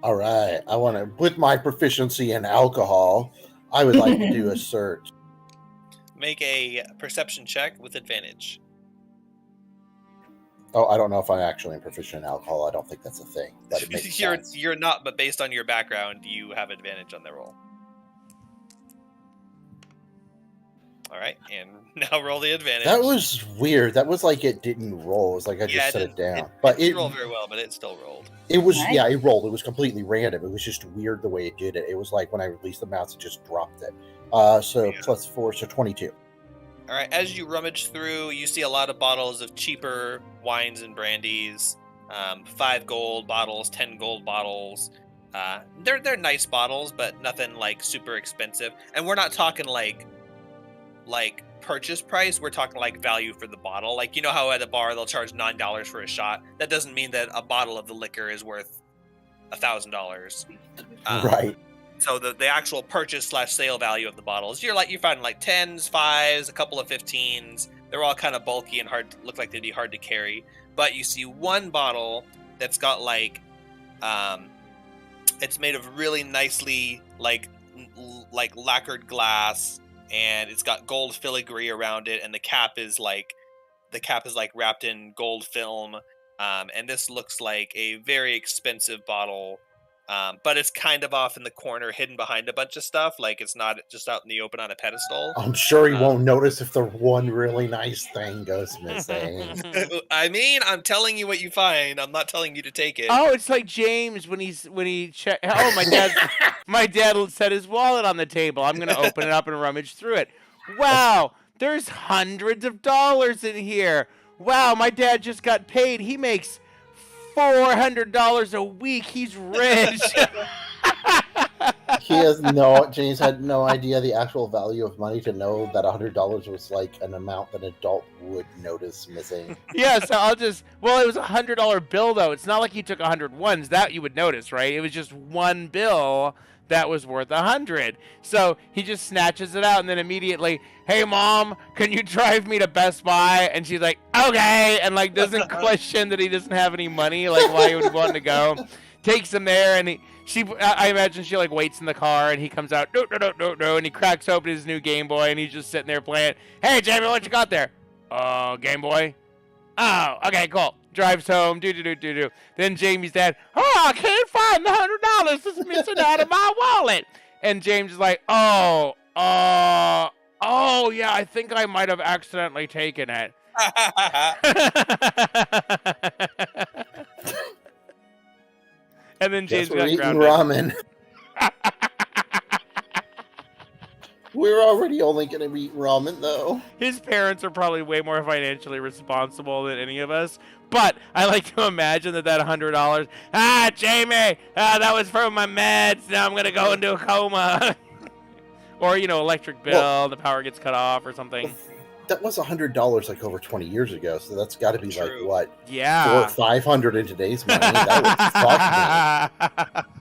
All right. I want to, with my proficiency in alcohol, I would like to do a search. Make a perception check with advantage. Oh, I don't know if I'm actually proficient in alcohol. I don't think that's a thing, but it makes sense. You're not, but based on your background, you have advantage on the roll. All right, and now roll the advantage. That was weird. That was like it didn't roll. It was like I just set it down. But it didn't roll very well, but it still rolled. It was Nice. yeah, it rolled. It was completely random. It was just weird the way it did it. It was like when I released the mouse, it just dropped it. So plus 4, so 22. All right, as you rummage through, you see a lot of bottles of cheaper wines and brandies. 5 gold bottles, 10 gold bottles. They're nice bottles, but nothing like super expensive. And we're not talking like purchase price. We're talking like value for the bottle. Like, you know how at a bar they'll charge $9 for a shot. That doesn't mean that a bottle of the liquor is worth $1,000. Right. So the actual purchase / sale value of the bottles, you're finding like 10s, 5s, a couple of 15s. They're all kind of bulky and look like they'd be hard to carry. But you see one bottle that's got like, it's made of really nicely like lacquered glass, and it's got gold filigree around it, and the cap is like wrapped in gold film. And this looks like a very expensive bottle. But it's kind of off in the corner, hidden behind a bunch of stuff. Like, it's not just out in the open on a pedestal. I'm sure he won't notice if the one really nice thing goes missing. I mean, I'm telling you what you find. I'm not telling you to take it. Oh, it's like James when he check. Oh, my dad set his wallet on the table. I'm gonna open it up and rummage through it. Wow, there's hundreds of dollars in here. Wow, my dad just got paid. He makes $400 a week. He's rich. James had no idea the actual value of money to know that $100 was like an amount that an adult would notice missing. Yeah, so it was $100 bill though. It's not like he took 100 ones. That you would notice, right? It was just one bill that was worth 100. So he just snatches it out and then immediately, hey Mom, can you drive me to Best Buy? And she's like, okay, and like doesn't question that he doesn't have any money, like why he would want to go. Takes him there, and I imagine she like waits in the car, and he comes out, no, and he cracks open his new Game Boy, and he's just sitting there playing. Hey Jamie, what you got there? Game Boy. Oh, okay, cool. Drives home, do. Then Jamie's dad, I can't find the $100 that's missing out of my wallet. And James is like, oh yeah, I think I might have accidentally taken it. And then James Guess we're got eating grounded. ramen. We're already only going to eat ramen, though. His parents are probably way more financially responsible than any of us. But I like to imagine that $100, Jamie, that was for my meds. Now I'm going to go into a coma. Or, electric bill, the power gets cut off or something. That was $100 like over 20 years ago, so that's got to be True. like, what? Yeah. 500 in today's money. That would fuck me.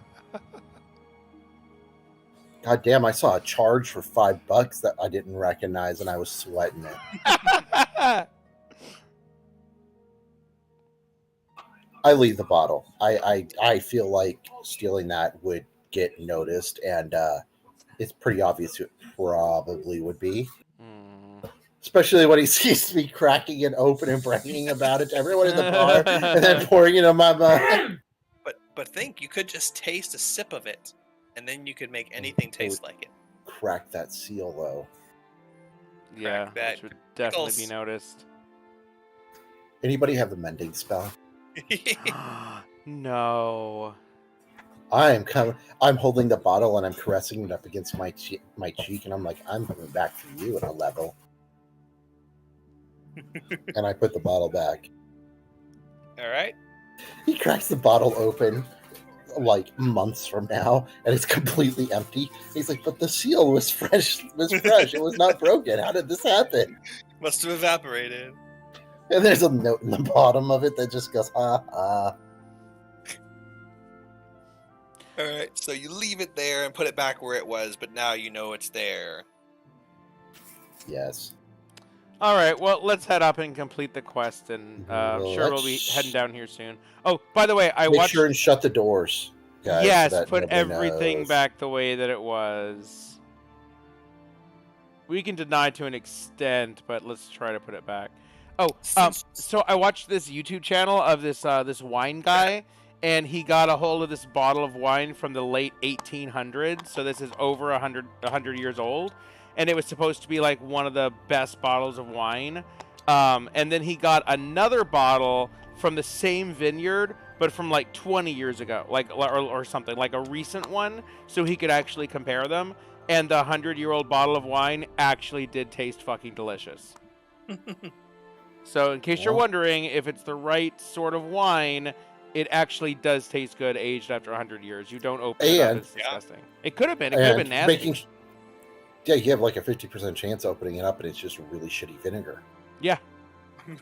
God damn, I saw a charge for $5 that I didn't recognize, and I was sweating it. I leave the bottle. I feel like stealing that would get noticed, and it's pretty obvious it probably would be. Especially when he sees me cracking it open and bragging about it to everyone in the bar, and then pouring it on my mug. But think, you could just taste a sip of it, and then you could make anything taste like it. Crack that seal, though. Yeah, that which would definitely pickles. be noticed. Anybody have the mending spell? No. I'm holding the bottle and I'm caressing it up against my cheek, and I'm like, I'm coming back for you at a level. And I put the bottle back. All right. He cracks the bottle open like months from now, and it's completely empty. He's like, but the seal was fresh. It was not broken. How did this happen? Must have evaporated. And there's a note in the bottom of it that just goes, ha ha. All right, so you leave it there and put it back where it was, but now you know it's there. Yes. All right, well, let's head up and complete the quest, and Well, sure we'll be heading down here soon. Oh, by the way, I Make watched... sure and shut the doors, guys. Yes, so that put nobody everything knows. back the way that it was. We can deny to an extent, but let's try to put it back. Oh, Since- so I watched this YouTube channel of this wine guy, and he got a hold of this bottle of wine from the late 1800s. So this is over 100 years old, and it was supposed to be like one of the best bottles of wine. And then he got another bottle from the same vineyard, but from like 20 years ago, like or something, like a recent one, so he could actually compare them. And the 100-year-old bottle of wine actually did taste fucking delicious. So in case you're Well- wondering if it's the right sort of wine, it actually does taste good aged after 100 years. You don't open it up. And- It's disgusting. It could have been. It could have been nasty. Yeah, you have like a 50% chance opening it up, and it's just really shitty vinegar. Yeah. Yeah,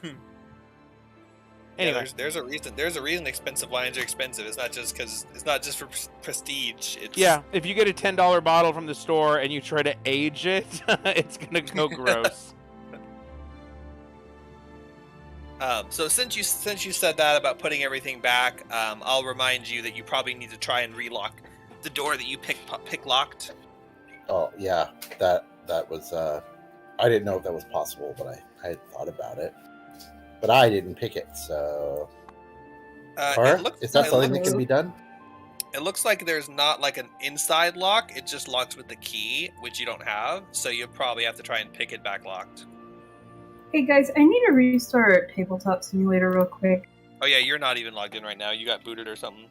Anyway. there's a reason. There's a reason expensive wines are expensive. It's not just because it's not just for prestige. It's Yeah, if you get a $10 bottle from the store and you try to age it, it's gonna go gross. So since you said that about putting everything back, I'll remind you that you probably need to try and relock the door that you pick locked. Oh yeah, that was. I didn't know if that was possible, but I had thought about it. But I didn't pick it, so. Or is that something that can be done? It looks like there's not like an inside lock. It just locks with the key, which you don't have. So you probably have to try and pick it back locked. Hey guys, I need to restart Tabletop Simulator real quick. Oh yeah, you're not even logged in right now. You got booted or something.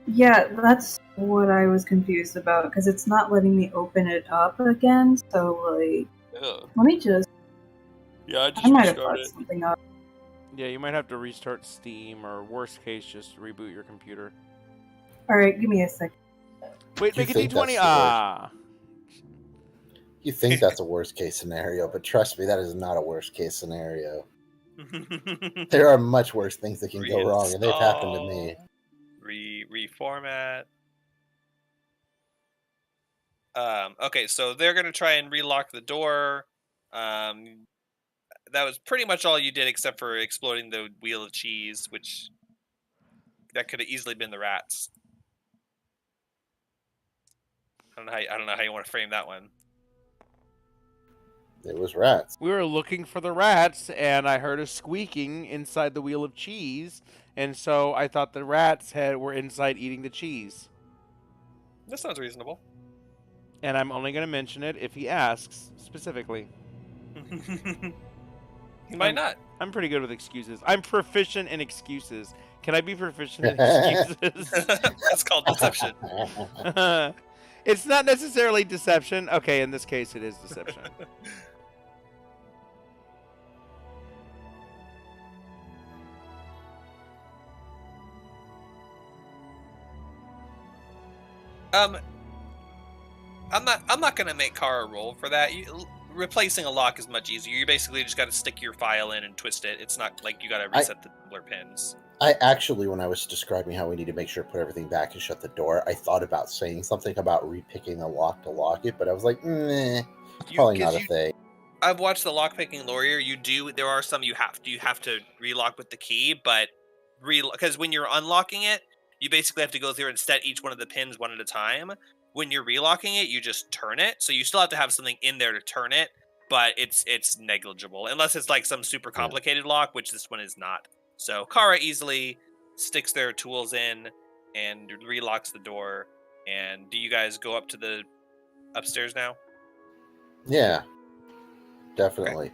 Yeah, that's what I was confused about, because it's not letting me open it up again, so, like, Ugh. let me just... Yeah, I might have fucked something up. Yeah, you might have to restart Steam, or worst case, just reboot your computer. Alright, give me a second. Wait, You make a think D20. that's You think that's a worst case scenario, but trust me, that is not a worst case scenario. There are much worse things that can go wrong, and they've happened to me. Reformat. Okay, so they're gonna try and relock the door. That was pretty much all you did, except for exploding the wheel of cheese, which that could have easily been the rats. I don't know how you want to frame that one. It was rats. We were looking for the rats, and I heard a squeaking inside the wheel of cheese, and so I thought the rats were inside eating the cheese. That sounds reasonable. And I'm only going to mention it if he asks specifically. He might not. I'm pretty good with excuses. I'm proficient in excuses. Can I be proficient in excuses? That's called deception. It's not necessarily deception. Okay, in this case, it is deception. I'm not gonna make Kara roll for that. Replacing a lock is much easier. You basically just got to stick your file in and twist it. It's not like you got to reset the tumbler pins. I actually, when I was describing how we need to make sure to put everything back and shut the door, I thought about saying something about repicking the lock to lock it, but I was like, it's probably not a thing. I've watched the lockpicking lawyer. There are some you have to relock with the key, but because when you're unlocking it, you basically have to go through and set each one of the pins one at a time. When you're relocking it, you just turn it. So you still have to have something in there to turn it, but it's negligible unless it's like some super complicated lock, which this one is not. So Kara easily sticks their tools in and relocks the door. And do you guys go up to the upstairs now? Yeah, definitely.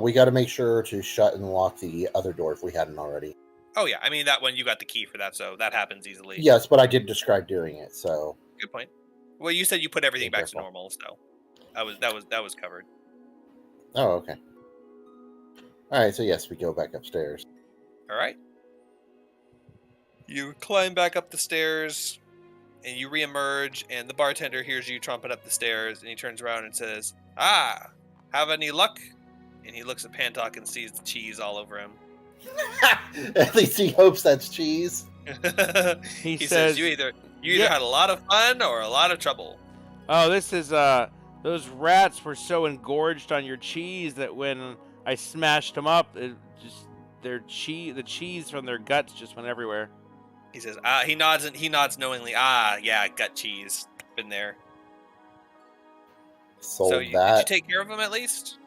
We got to make sure to shut and lock the other door if we hadn't already. Oh yeah, I mean that one you got the key for that, so that happens easily. Yes, but I did describe doing it, so. Good point. Well, you said you put everything back to normal, so that was covered. Oh, okay. All right, so yes, we go back upstairs. All right. You climb back up the stairs, and you reemerge, and the bartender hears you trumpet up the stairs, and he turns around and says, "Ah, have any luck?" And he looks at Pantok and sees the cheese all over him. At least he hopes that's cheese. He says, "You either had a lot of fun or a lot of trouble." Oh, this is those rats were so engorged on your cheese that when I smashed them up, the cheese from their guts just went everywhere. He says, he nods knowingly. Yeah, gut cheese. Been there. Sold Did you that. take care of him at least?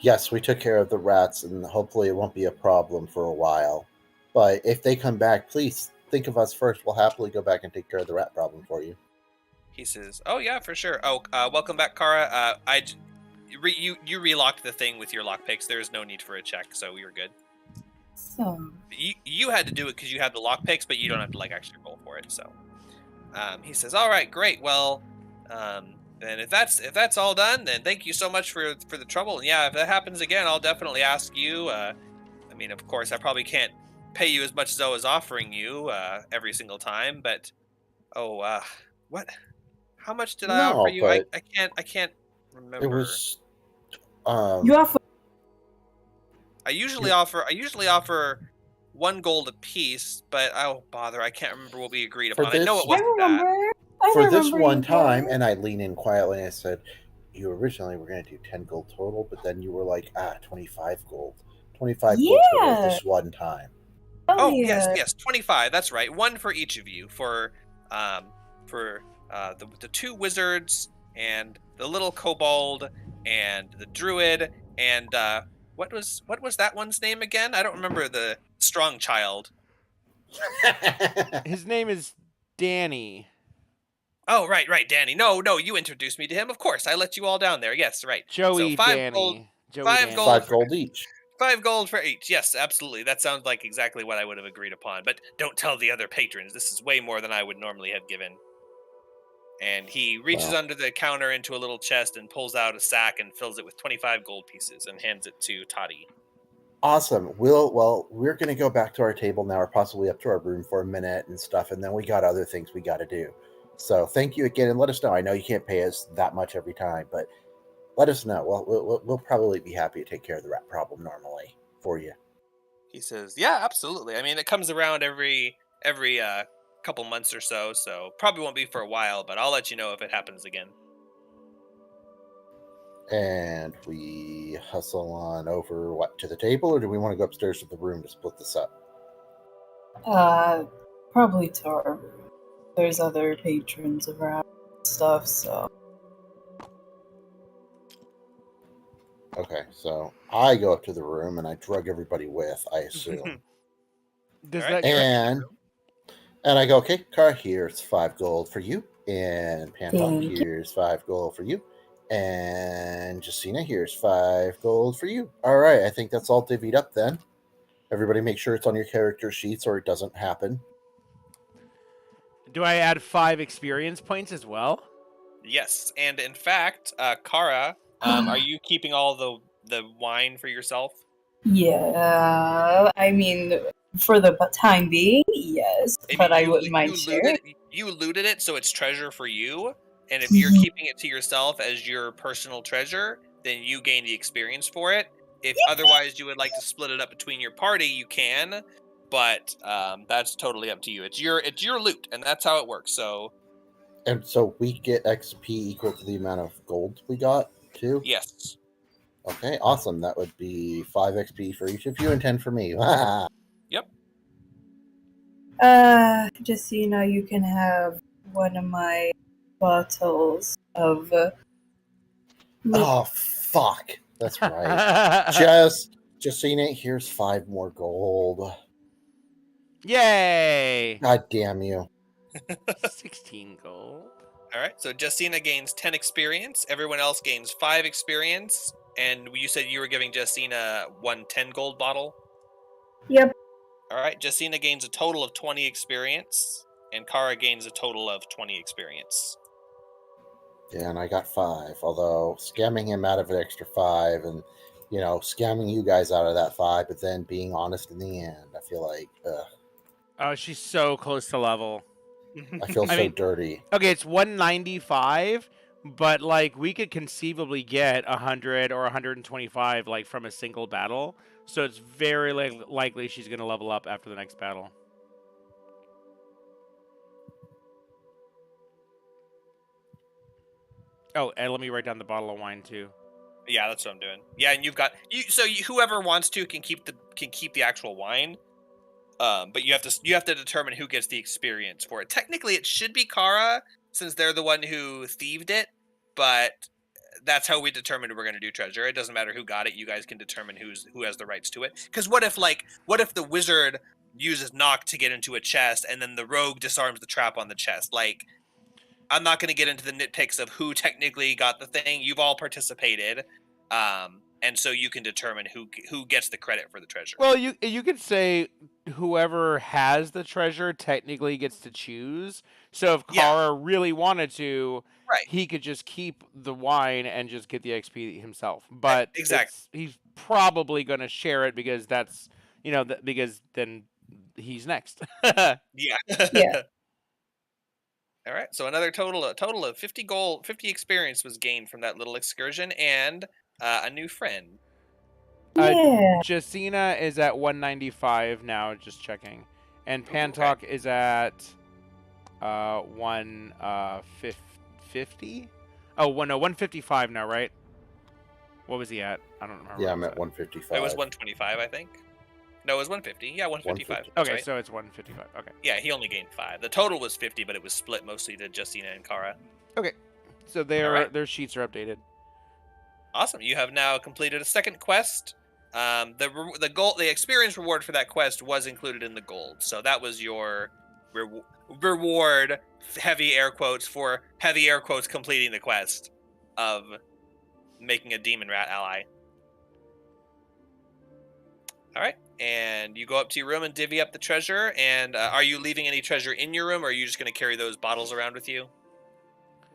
Yes, we took care of the rats, and hopefully it won't be a problem for a while. But if they come back, please think of us first. We'll happily go back and take care of the rat problem for you. He says, "Oh yeah, for sure. Oh, welcome back, Kara. You relocked the thing with your lockpicks. There's no need for a check, so you're good. So, You had to do it because you had the lockpicks, but you don't have to like actually roll for it. So, he says, "All right, great. Well, then if that's all done, then thank you so much for the trouble. And yeah, if that happens again, I'll definitely ask you. I mean, of course, I probably can't pay you as much as I was offering you every single time, but what? How much did I offer No, you? but I can't remember. it was. you offer. I usually offer 1 gold apiece, but oh bother, I can't remember what we agreed For upon. I know this- it I wasn't that. remember. I For this remember one you time, guys. and I lean in quietly and I said, "You originally were going to do 10 gold total, but then you were like, 25 gold. 25 gold total Yeah. this one time." Oh yeah. yes, 25. That's right. 1 for each of you for the 2 wizards and the little kobold and the druid and what was that one's name again? I don't remember. The strong child. His name is Danny. Oh, right, Danny. No, you introduced me to him. Of course, I let you all down there. Yes, right. Joey so 5 Danny. gold, Joey 5 Danny. gold 5 for- gold each. 5 gold for each. Yes, absolutely. That sounds like exactly what I would have agreed upon. But don't tell the other patrons. This is way more than I would normally have given. And he reaches Wow. under the counter into a little chest and pulls out a sack and fills it with 25 gold pieces and hands it to Toddy. Awesome. We're going to go back to our table now, or possibly up to our room for a minute and stuff, and then we got other things we got to do. So thank you again, and let us know. I know you can't pay us that much every time, but let us know. We'll probably be happy to take care of the rat problem normally for you. He says, "Yeah, absolutely. I mean, it comes around every couple months or so probably won't be for a while, but I'll let you know if it happens again." And we hustle on over to the table, or do we want to go upstairs to the room to split this up? Probably to our room. There's other patrons around and stuff, so. Okay, so I go up to the room and I drug everybody with, I assume. Does Alright. that and I go, "Okay, Car, here's 5 gold for you. And Panton, Thank you. here's 5 gold for you. And Justina, here's 5 gold for you." All right, I think that's all divvied up then. Everybody make sure it's on your character sheets or it doesn't happen. do I add 5 experience points as well? Yes, and in fact, Kara, are you keeping all the wine for yourself? Yeah, I mean, for the time being, yes, but I wouldn't mind sharing. You looted it, so it's treasure for you. And if you're keeping it to yourself as your personal treasure, then you gain the experience for it. If otherwise you would like to split it up between your party, you can. But that's totally up to you. It's your loot, and that's how it works. So And so we get XP equal to the amount of gold we got, too? yes. Okay, awesome. That would be 5 XP for each of you and 10 for me. Just so you know, you can have one of my bottles of. Oh, fuck. That's right. Justina, here's 5 more gold. Yay! God damn you. 16 gold. All right. So Justina gains 10 experience. Everyone else gains 5 experience. And you said you were giving Justina 1 10 gold bottle. Yep. All right. Justina gains a total of 20 experience, and Kara gains a total of 20 experience. Yeah, and I got 5. Although scamming him out of an extra 5 and, scamming you guys out of that 5, but then being honest in the end, I feel like, Oh, she's so close to level. I feel I so mean- dirty. Okay, it's 195, but like we could conceivably get 100 or 125 like from a single battle. So it's very likely she's going to level up after the next battle. Oh, and let me write down the bottle of wine too. Yeah, that's what I'm doing. Yeah, and you've got whoever wants to can keep the actual wine. But you have to determine who gets the experience for it. Technically, it should be Kara since they're the one who thieved it, but that's how we determined we're going to do treasure. It doesn't matter who got it. You guys can determine who has the rights to it. Because what if the wizard uses knock to get into a chest, and then the rogue disarms the trap on the chest? Like, I'm not going to get into the nitpicks of who technically got the thing. You've all participated, and so you can determine who gets the credit for the treasure. Well, you could say whoever has the treasure technically gets to choose. So if Kara really wanted to, Right. he could just keep the wine and just get the XP himself. But Exactly. he's probably going to share it because that's because then he's next. Yeah. Yeah. All right. So a total of 50 gold, 50 experience was gained from that little excursion, and a new friend. Yeah. Jacina is at 195 now, just checking, and Pantok is at 150. Oh, 155 now, right? What was he at? I don't remember. Yeah, I'm at 155. It was 125, I think. No, it was 150. Yeah, 155. Okay, right. so it's 155. Okay. Yeah, he only gained 5. The total was 50, but it was split mostly to Justina and Kara. So their sheets are updated. Awesome. You have now completed a second quest. The experience reward for that quest was included in the gold. So that was your reward, heavy air quotes, completing the quest of making a demon rat ally. All right. And you go up to your room and divvy up the treasure. And are you leaving any treasure in your room, or are you just going to carry those bottles around with you?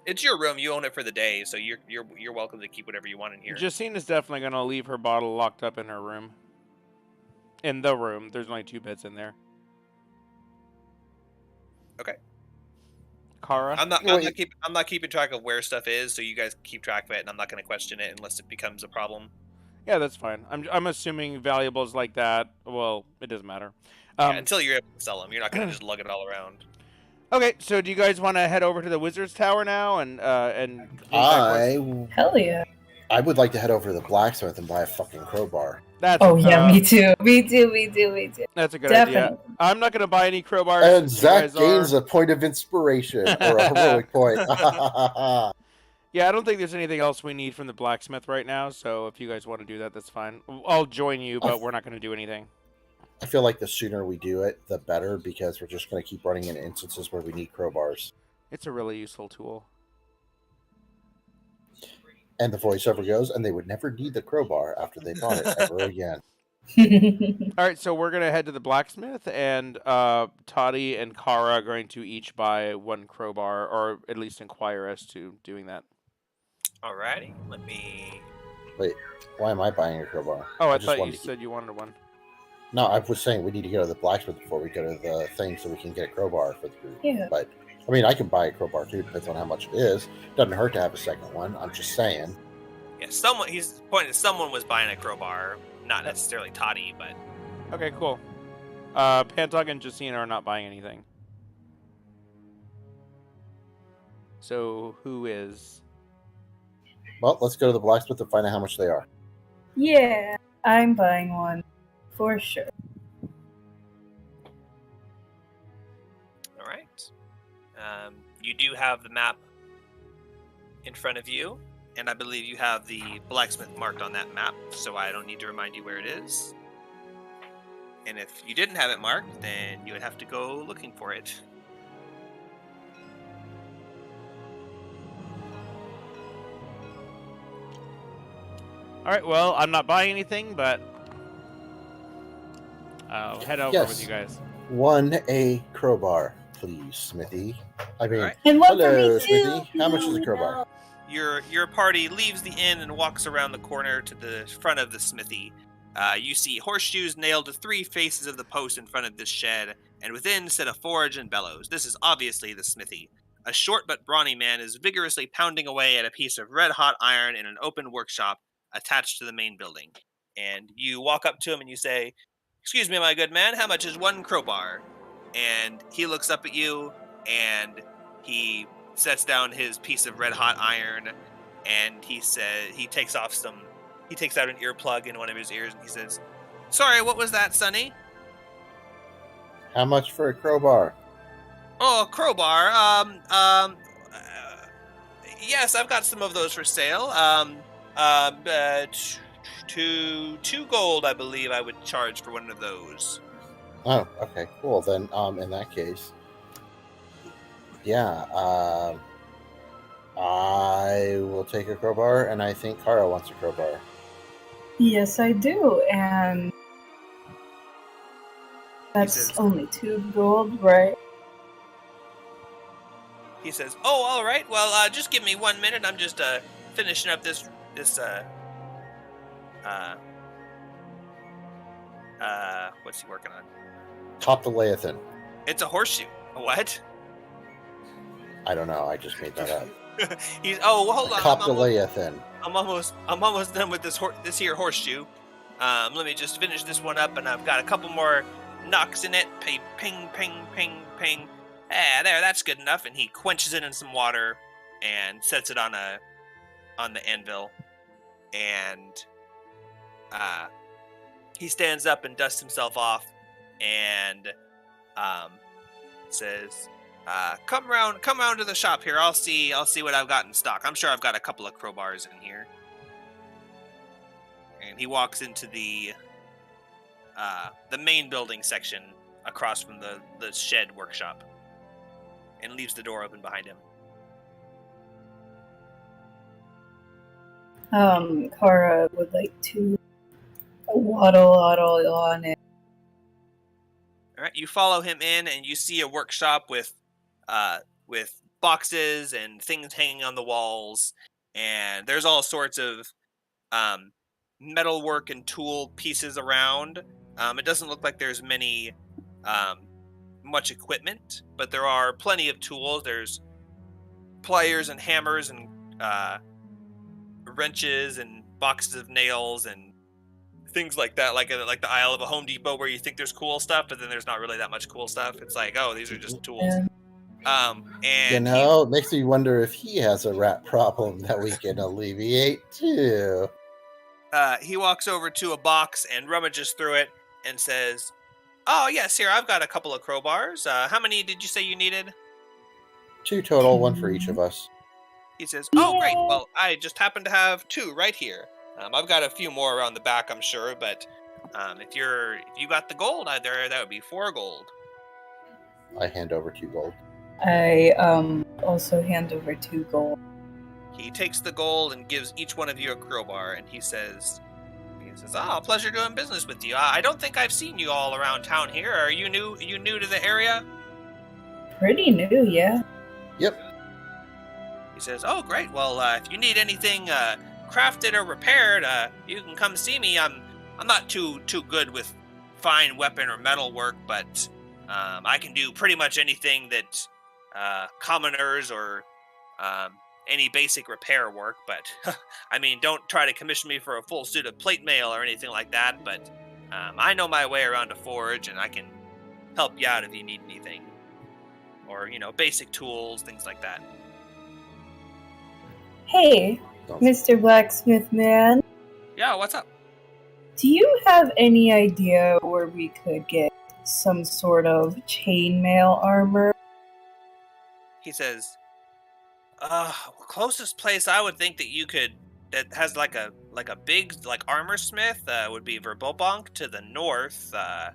It's your room. You own it for the day, so you're welcome to keep whatever you want in here. Justina's definitely going to leave her bottle locked up in her room. In the room. There's only 2 beds in there. Okay. Kara? I'm not keeping track of where stuff is, so you guys keep track of it, and I'm not going to question it unless it becomes a problem. Yeah, that's fine. I'm assuming valuables like that. Well, it doesn't matter. Until you're able to sell them, you're not going to just lug it all around. Okay, so do you guys want to head over to the Wizard's Tower now and Hell yeah. I would like to head over to the blacksmith and buy a fucking crowbar. That's Me too. Me too. That's a good Definitely. idea. I'm not going to buy any crowbars. And You Zach guys gains are. a point of inspiration or a heroic point. Yeah, I don't think there's anything else we need from the blacksmith right now. So if you guys want to do that, that's fine. I'll join you, but we're not going to do anything. I feel like the sooner we do it, the better, because we're just going to keep running into instances where we need crowbars. It's a really useful tool. And the voiceover goes, and they would never need the crowbar after they bought it ever again. All right, so we're going to head to the blacksmith, and Toddy and Kara are going to each buy 1 crowbar, or at least inquire as to doing that. Alrighty, let me... Wait, why am I buying a crowbar? Oh, I just thought you wanted to said you wanted 1. No, I was saying we need to go to the blacksmith before we go to the thing so we can get a crowbar for the group. Yeah. But, I mean, I can buy a crowbar too, depends on how much it is. Doesn't hurt to have a second one, I'm just saying. Yeah, he's pointing at someone was buying a crowbar, not necessarily Toddy, but... Okay, cool. Pantok and Jacina are not buying anything. So, who is? Well, let's go to the blacksmith and find out how much they are. Yeah, I'm buying 1 for sure. All right. You do have the map in front of you, and I believe you have the blacksmith marked on that map, so I don't need to remind you where it is. And if you didn't have it marked, then you would have to go looking for it. All right. Well, I'm not buying anything, but I'll head over with you guys. 1 crowbar, please, Smithy. I mean, Alright. And 1 for hello, me Smithy. too. How much is a crowbar? Your party leaves the inn and walks around the corner to the front of the smithy. You see horseshoes nailed to 3 faces of the post in front of this shed, and within sit a forge and bellows. This is obviously the smithy. A short but brawny man is vigorously pounding away at a piece of red-hot iron in an open workshop attached to the main building. And you walk up to him and you say, "Excuse me, my good man, how much is 1 crowbar?" And he looks up at you, and he sets down his piece of red-hot iron, and he takes out an earplug in one of his ears, and he says, "Sorry, what was that, Sonny?" How much for a crowbar? "Oh, a crowbar. Yes, I've got some of those for sale. Two gold, I believe I would charge for one of those. Oh, okay, cool. Then, in that case, yeah, I will take a crowbar, and I think Kara wants a crowbar. Yes, I do, and that's says- only 2 gold, right? He says, "Oh, all right. Well, just give me 1 minute. I'm just finishing up this what's he working on? Coptoleathan. It's a horseshoe. A what? I don't know. I just made that up. He's well, hold on. Coptoleathan. I'm almost done with this here horseshoe. Let me just finish this one up, and I've got a couple more knocks in it. Ping, ping, ping, ping. There, that's good enough. And he quenches it in some water and sets it on the anvil. And he stands up and dusts himself off and says, come around to the shop here. I'll see what I've got in stock. I'm sure I've got a couple of crowbars in here. And he walks into the main building section across from the shed workshop and leaves the door open behind him. Kara would like to waddle on it. All right, you follow him in, and you see a workshop with boxes and things hanging on the walls, and there's all sorts of metalwork and tool pieces around. It doesn't look like there's much equipment, but there are plenty of tools. There's pliers and hammers and wrenches and boxes of nails and things like that, like the aisle of a Home Depot where you think there's cool stuff, but then there's not really that much cool stuff. It's like, oh, these are just tools. And it makes me wonder if he has a rat problem that we can alleviate too. He walks over to a box and rummages through it and says, "Oh yes, here, I've got a couple of crowbars. How many did you say you needed?" 2 total, 1 for each of us. He says, "Oh great, well I just happen to have 2 right here. I've got a few more around the back, I'm sure, but if you got the gold there, that would be 4 gold." I hand over 2 gold. I also hand over 2 gold. He takes the gold and gives each one of you a crowbar, and he says, pleasure doing business with you. I don't think I've seen you all around town here. Are you new to the area?" Pretty new, yeah. Yep. He says, "Oh, great. Well, if you need anything crafted or repaired, you can come see me. I'm not too good with fine weapon or metal work, but I can do pretty much anything that commoners or any basic repair work. But I mean, don't try to commission me for a full suit of plate mail or anything like that. But I know my way around a forge, and I can help you out if you need anything, or basic tools, things like that." Hey, Mr. Blacksmith Man, Yeah, what's up? do you have any idea where we could get some sort of chainmail armor? He says, closest place I would think that you could that has like a big armor smith would be Verbobank to the north. I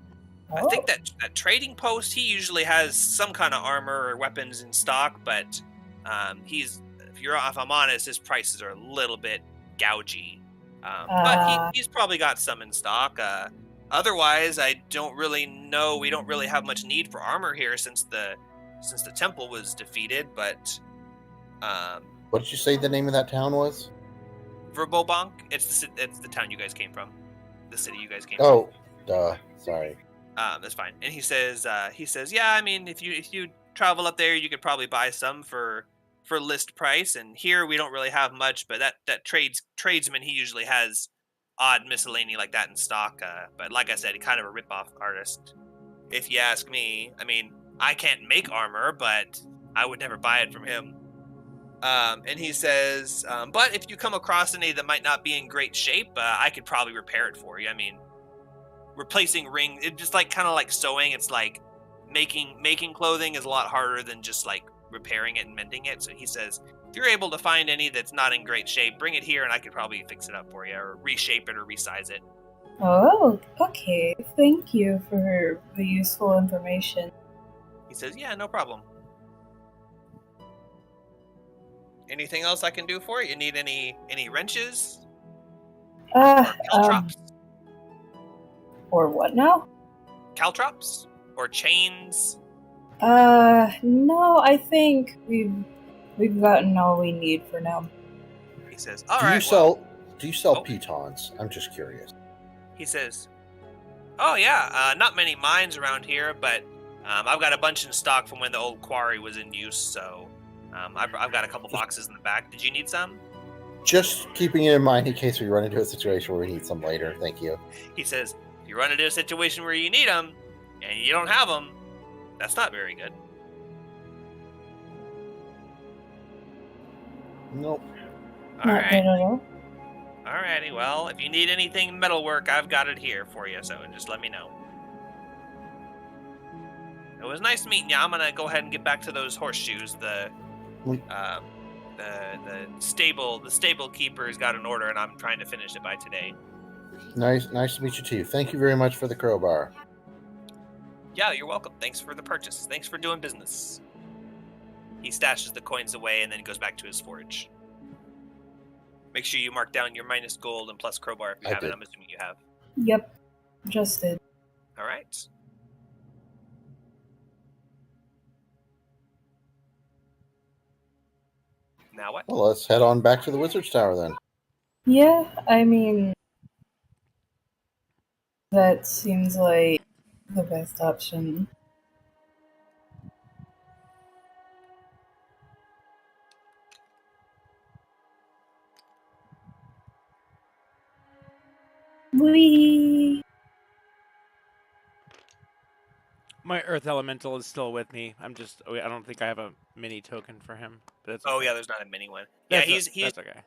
think that trading post, he usually has some kind of armor or weapons in stock, but if I'm honest, his prices are a little bit gougy. But he's probably got some in stock. Otherwise, I don't really know. We don't really have much need for armor here since the temple was defeated. But What did you say the name of that town was? Verbobank, it's the town you guys came from, the city you guys came Oh, duh. Sorry. from. That's fine. And he says, yeah, I mean, if you travel up there, you could probably buy some for list price. And here we don't really have much, but that tradesman, he usually has odd miscellany like that in stock. But like I said, he's kind of a rip-off artist, if you ask me. I mean, I can't make armor, but I would never buy it from him. And he says, but if you come across any that might not be in great shape, I could probably repair it for you. I mean, replacing rings, it's just kind of like sewing. It's like making clothing is a lot harder than just like repairing it and mending it. So he says, if you're able to find any that's not in great shape, bring it here and I could probably fix it up for you or reshape it or resize it. Oh, okay. Thank you for the useful information. He says, yeah, no problem. Anything else I can do for you? You need any wrenches? Caltrops? Or what now? Caltrops? Or chains? No, I think we've gotten all we need for now. He says, Do you sell pitons? I'm just curious. He says, oh yeah, not many mines around here, but I've got a bunch in stock from when the old quarry was in use, so I've got a couple boxes in the back. Did you need some? Just keeping it in mind in case we run into a situation where we need some later. Thank you. He says, if you run into a situation where you need them and you don't have them, that's not very good. Nope. All Not right. good at all. Alrighty, well, if you need anything metalwork, I've got it here for you, so just let me know. It was nice meeting you. I'm gonna go ahead and get back to those horseshoes. The stable keeper's got an order, and I'm trying to finish it by today. Nice to meet you too. Thank you very much for the crowbar. Yeah, you're welcome. Thanks for the purchase. Thanks for doing business. He stashes the coins away and then goes back to his forge. Make sure you mark down your minus gold and plus crowbar if you haven't. I'm assuming you have. Yep, just did. All right. Now what? Well, let's head on back to the Wizard's Tower then. Yeah, I mean, that seems like the best option. Whee! My Earth Elemental is still with me. I don't think I have a mini token for him. But it's Oh okay. yeah, there's not a mini one. Yeah, That's okay.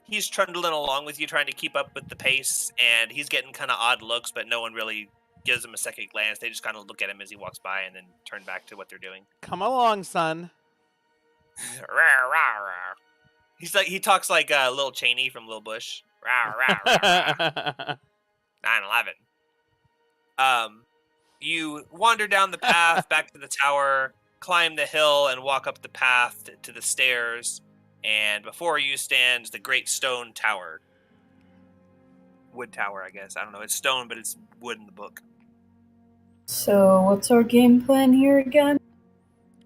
he's trundling along with you, trying to keep up with the pace, and he's getting kind of odd looks, but no one really gives him a second glance. They just kind of look at him as he walks by, and then turn back to what they're doing. Come along, son. Rawr, rawr, rawr. He talks like Lil Cheney from Lil Bush. Rawr, rawr, rawr, rawr. 9/11. You wander down the path back to the tower, climb the hill, and walk up the path to the stairs. And before you stands the great stone tower. Wood tower, I guess. I don't know. It's stone, but it's wood in the book. So, what's our game plan here again?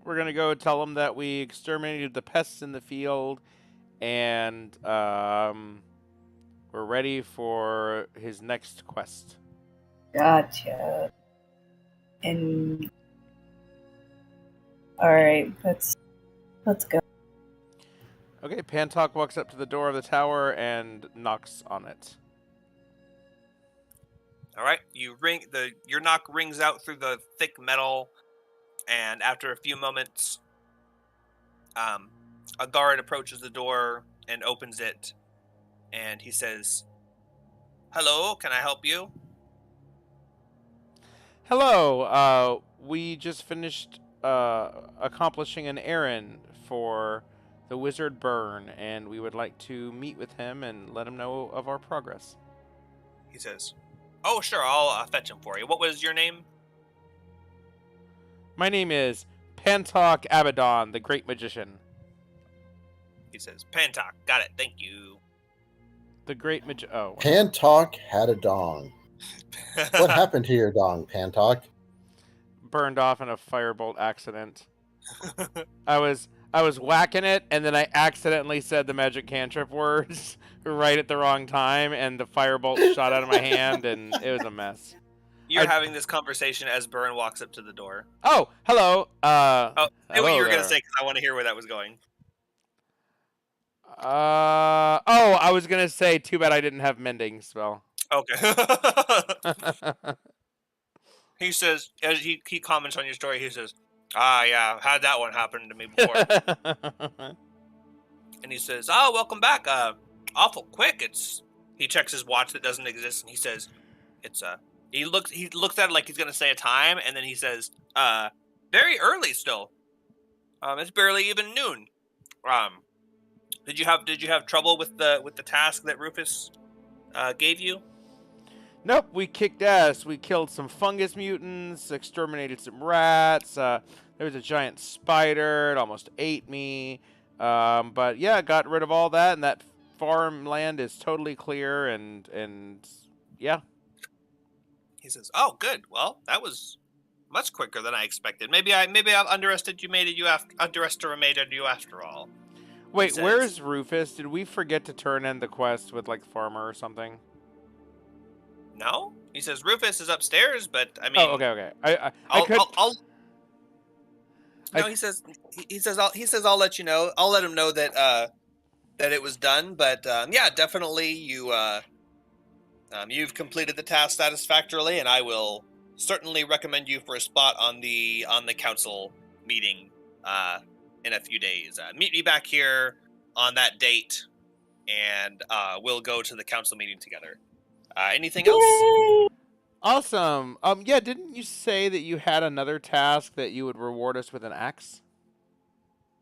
We're gonna go tell him that we exterminated the pests in the field, and we're ready for his next quest. Gotcha. And alright, let's go. Okay, Pantok walks up to the door of the tower and knocks on it. All right, your knock rings out through the thick metal, and after a few moments, a guard approaches the door and opens it, and he says, "Hello, can I help you?" Hello, we just finished accomplishing an errand for the Wizard Burn, and we would like to meet with him and let him know of our progress. He says, "Oh, sure, I'll fetch him for you. What was your name?" My name is Pantok Abaddon, the Great Magician. He says, "Pantok, got it, thank you." The Great Oh. Pantok had a dong. What happened to your dong, Pantok? Burned off in a firebolt accident. I was whacking it, and then I accidentally said the magic cantrip words right at the wrong time, and the firebolt shot out of my hand, and it was a mess. You're having this conversation as Burn walks up to the door. Oh, hello. Say what you were going to there. say, because I want to hear where that was going. I was going to say, too bad I didn't have mending spell. Okay. He says, as he comments on your story, he says, yeah, I've had that one happen to me before. And he says, welcome back. Awful quick. He checks his watch that doesn't exist, and he says, he looks at it like he's going to say a time, and then he says, very early still. It's barely even noon. Did you have trouble with the task that Rufus gave you? Nope, we kicked ass. We killed some fungus mutants, exterminated some rats. There was a giant spider. It almost ate me. But yeah, got rid of all that, and that farmland is totally clear. And yeah. He says, "Oh, good. Well, that was much quicker than I expected. Maybe I underestimated you after all." Wait, says- where's Rufus? Did we forget to turn in the quest with like farmer or something? No, he says Rufus is upstairs, but I mean, Oh, okay. I could. No, he says I'll let you know. I'll let him know that that it was done. But yeah, definitely you've completed the task satisfactorily, and I will certainly recommend you for a spot on the council meeting in a few days. Meet me back here on that date, and we'll go to the council meeting together. Anything else? Yay! Awesome. Yeah, didn't you say that you had another task that you would reward us with an axe?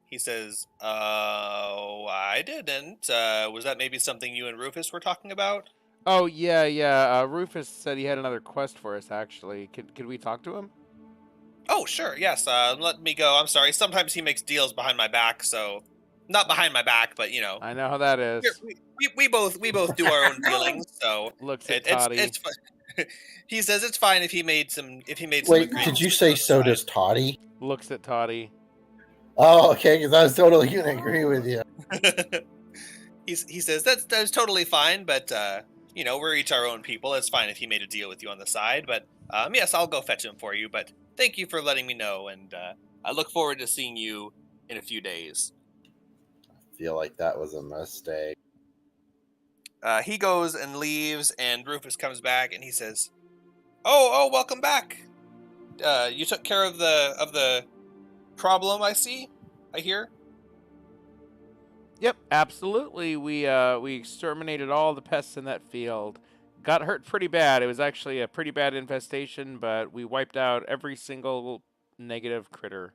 He says, I didn't. Was that maybe something you and Rufus were talking about? Oh, yeah. Rufus said he had another quest for us, actually. Could we talk to him? Oh, sure, yes. Let me go. I'm sorry. Sometimes he makes deals behind my back, so... Not behind my back, but, you know. I know how that is. We both do our own dealings, so... Looks at Toddy. It's fine. He says it's fine if he made some Wait, agreements did you with say us. so does Toddy? Looks at Toddy. Oh, okay, because I was totally going to agree with you. He says that's totally fine, but you know, we're each our own people. It's fine if he made a deal with you on the side, but yes, I'll go fetch him for you. But thank you for letting me know, and I look forward to seeing you in a few days. I feel like that was a mistake. He goes and leaves, and Rufus comes back, and he says, "Oh, welcome back. You took care of the problem. I hear." Yep, absolutely. We exterminated all the pests in that field. Got hurt pretty bad. It was actually a pretty bad infestation, but we wiped out every single negative critter.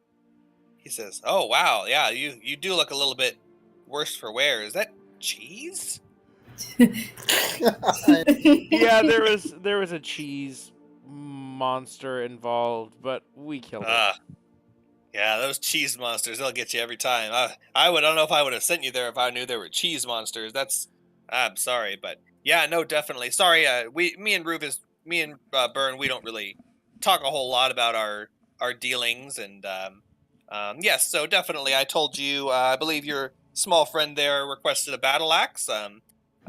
He says, "Oh wow, yeah, you do look a little bit worse for wear. Is that cheese?" Yeah, there was a cheese monster involved, but we killed it. Yeah, those cheese monsters, they'll get you every time. I don't know if I would have sent you there if I knew there were cheese monsters. I'm sorry, but yeah, no, definitely. Sorry, me and Byrne, we don't really talk a whole lot about our dealings, and yes, so definitely, I told you, I believe your small friend there requested a battle axe.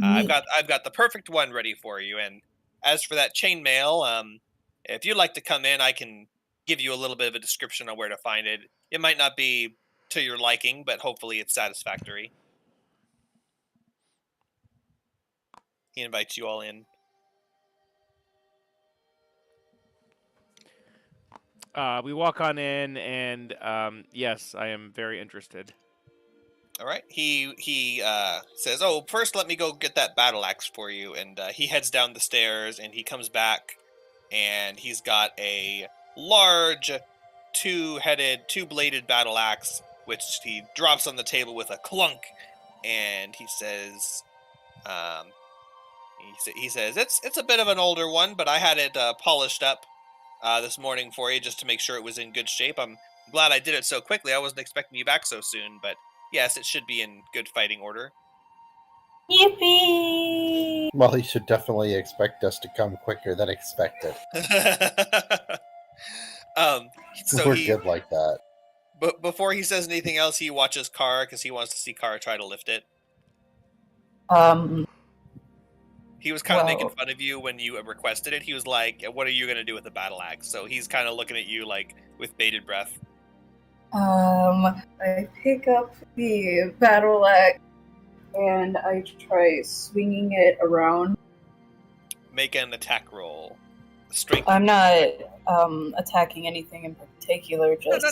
I've got the perfect one ready for you, and as for that chainmail, if you'd like to come in, I can give you a little bit of a description on where to find it. It might not be to your liking, but hopefully it's satisfactory. He invites you all in. We walk on in, and yes, I am very interested. All right. He says, "Oh, first let me go get that battle axe for you," and he heads down the stairs, and he comes back, and he's got a large two-bladed battle axe, which he drops on the table with a clunk, and he says, he says it's a bit of an older one, but I had it polished up this morning for you just to make sure it was in good shape. I'm glad I did it so quickly. I wasn't expecting you back so soon, but yes, it should be in good fighting order. Yippee! Well, he should definitely expect us to come quicker than expected. So We're good like that. But before he says anything else, he watches Kara because he wants to see Kara try to lift it. He was kind of making fun of you when you requested it. He was like, "What are you going to do with the battle axe?" So he's kind of looking at you like with bated breath. I pick up the battle axe and I try swinging it around. Make an attack roll. Strength. I'm not attacking anything in particular. Just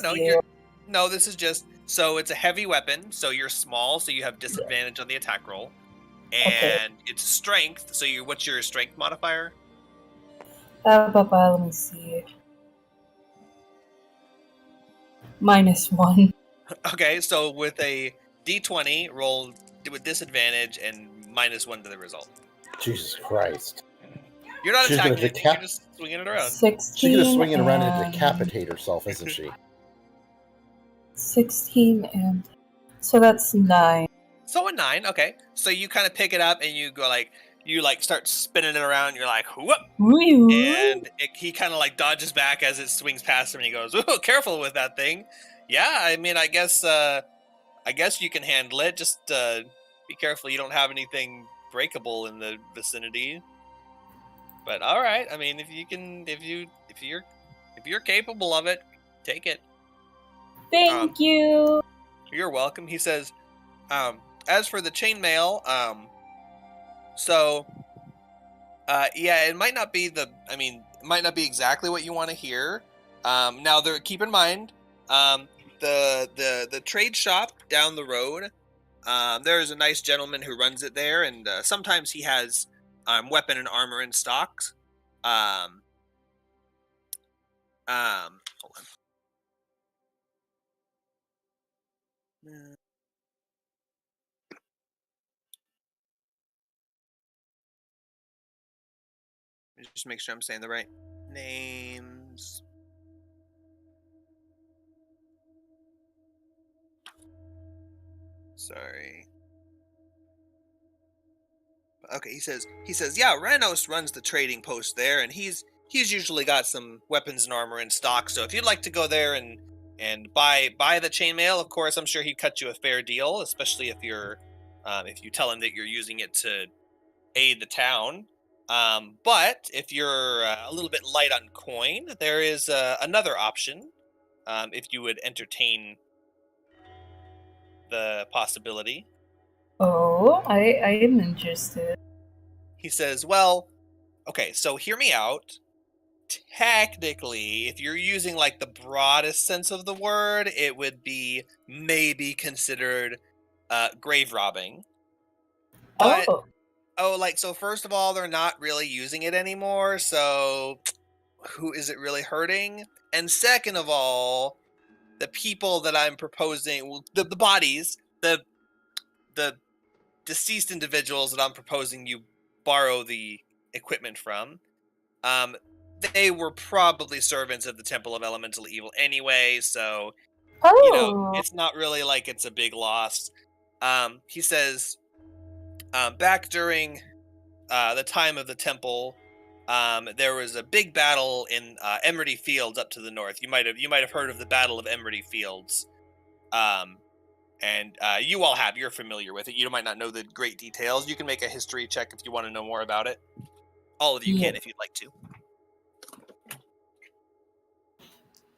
No, this is just so it's a heavy weapon. So you're small, so you have disadvantage on the attack roll, and it's strength. So what's your strength modifier? Let me see. -1. Okay, so with a D20, roll with disadvantage and -1 to the result. Jesus Christ. You're not She's gonna attacking anything, you're just swinging it around. 16. She's gonna swing it around and and decapitate herself, isn't she? 16 and so that's 9. So a 9, okay. So you kind of pick it up and you go you start spinning it around. You're like, whoop! And he kind of like dodges back as it swings past him, and he goes, "Ooh, careful with that thing." Yeah, I mean, I guess you can handle it. Just be careful you don't have anything breakable in the vicinity. But all right, I mean, if you're capable of it, take it. Thank you. You're welcome. He says, as for the chainmail, yeah, it might not be exactly what you want to hear. Now keep in mind, the trade shop down the road, there is a nice gentleman who runs it there, and sometimes he has weapon and armor in stocks. Hold on. Just make sure I'm saying the right names. Sorry. Okay, he says, yeah, Ranos runs the trading post there, and he's usually got some weapons and armor in stock. So if you'd like to go there and buy the chainmail, of course, I'm sure he'd cut you a fair deal, especially if you tell him that you're using it to aid the town. But if you're a little bit light on coin, there is another option. If you would entertain the possibility. Oh, I am interested. He says, well, okay, so hear me out. Technically, if you're using like the broadest sense of the word, it would be maybe considered grave robbing. But so first of all, they're not really using it anymore, so who is it really hurting? And second of all, the people that I'm proposing, the bodies, the deceased individuals that I'm proposing you borrow the equipment from, they were probably servants of the Temple of Elemental Evil anyway, so it's not really like it's a big loss. He says, back during the time of the temple, there was a big battle in Emerdy Fields up to the north. You might have heard of the Battle of Emerdy Fields. And you all have. You're familiar with it. You might not know the great details. You can make a history check if you want to know more about it. All of you can if you'd like to.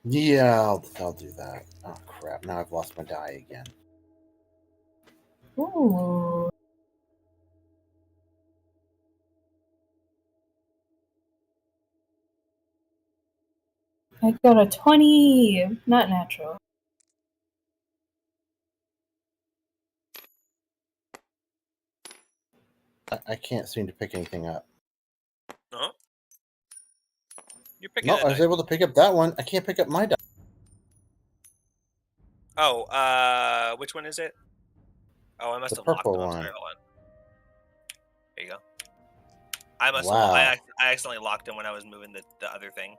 Yeah, I'll do that. Oh, crap. Now I've lost my die again. Ooh. I got a 20. Not natural. I can't seem to pick anything up. Uh-huh. You're picking No, I was able to pick up that one. I can't pick up my die. Oh, which one is it? Oh, I must have locked purple them. one. Sorry, hold on. There you go. I accidentally locked him when I was moving the other thing.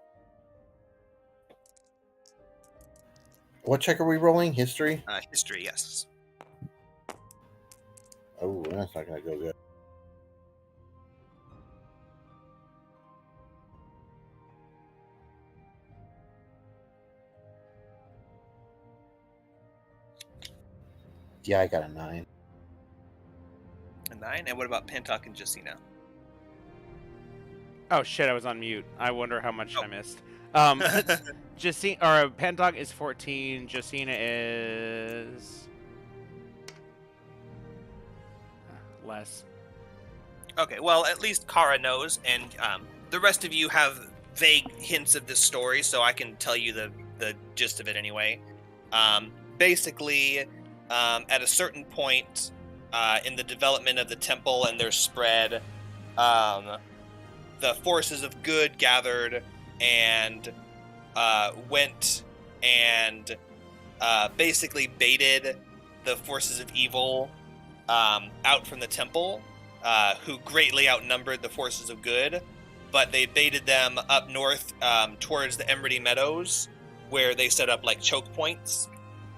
What check are we rolling? History? History, yes. Oh, that's not going to go good. Yeah, I got a 9. A 9? And what about Pentok and Jacina? Oh shit, I was on mute. I wonder how much I missed. Pentok is 14, Jacina is less. Okay, well, at least Kara knows, and the rest of you have vague hints of this story, so I can tell you the gist of it anyway. Basically, at a certain point in the development of the temple and their spread, the forces of good gathered and went and basically baited the forces of evil out from the temple, who greatly outnumbered the forces of good, but they baited them up north towards the Emerity Meadows, where they set up like choke points,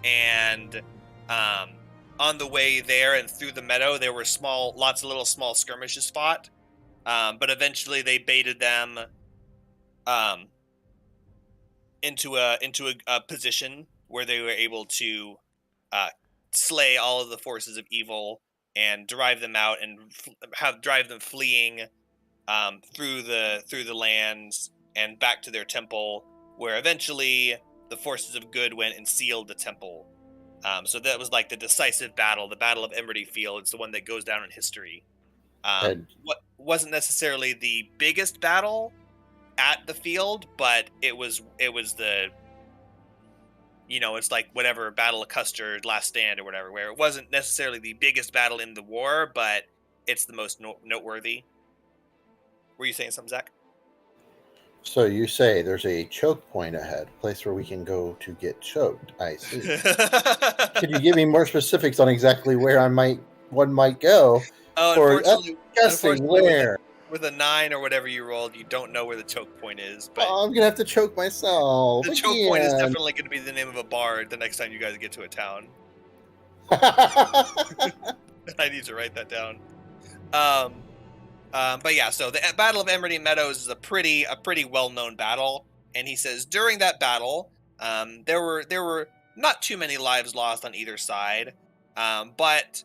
and on the way there and through the meadow, there were lots of little small skirmishes fought, but eventually they baited them into a position where they were able to slay all of the forces of evil and drive them out and drive them fleeing through the lands and back to their temple, where eventually the forces of good went and sealed the temple. So that was like the decisive battle, the Battle of Emerity Field. It's the one that goes down in history. What wasn't necessarily the biggest battle at the field, but it was the, it's like whatever Battle of Custer, Last Stand or whatever, where it wasn't necessarily the biggest battle in the war, but it's the most noteworthy. Were you saying something, Zach? So you say there's a choke point ahead, a place where we can go to get choked. I see. Could you give me more specifics on exactly where one might go? Guessing where. With a 9 or whatever you rolled, you don't know where the choke point is. But I'm gonna have to choke myself. The choke point is definitely going to be the name of a bard the next time you guys get to a town. I need to write that down. But yeah, so the Battle of Emerity Meadows is a pretty well-known battle, and he says during that battle, there were not too many lives lost on either side, but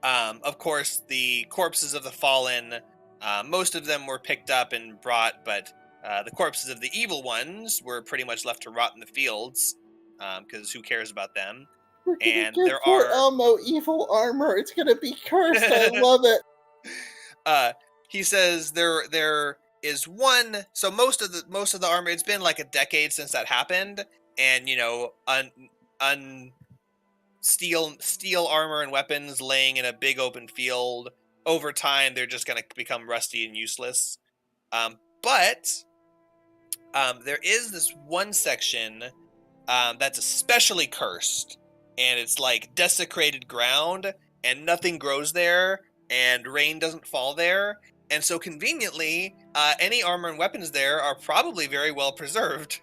of course the corpses of the fallen, most of them were picked up and brought, but the corpses of the evil ones were pretty much left to rot in the fields, because who cares about them? And there are Elmo evil armor. It's gonna be cursed. I love it. He says there is one. So most of the armor. It's been like a decade since that happened, and steel armor and weapons laying in a big open field. Over time, they're just going to become rusty and useless. But there is this one section that's especially cursed, and it's like desecrated ground, and nothing grows there, and rain doesn't fall there. And so conveniently, any armor and weapons there are probably very well preserved,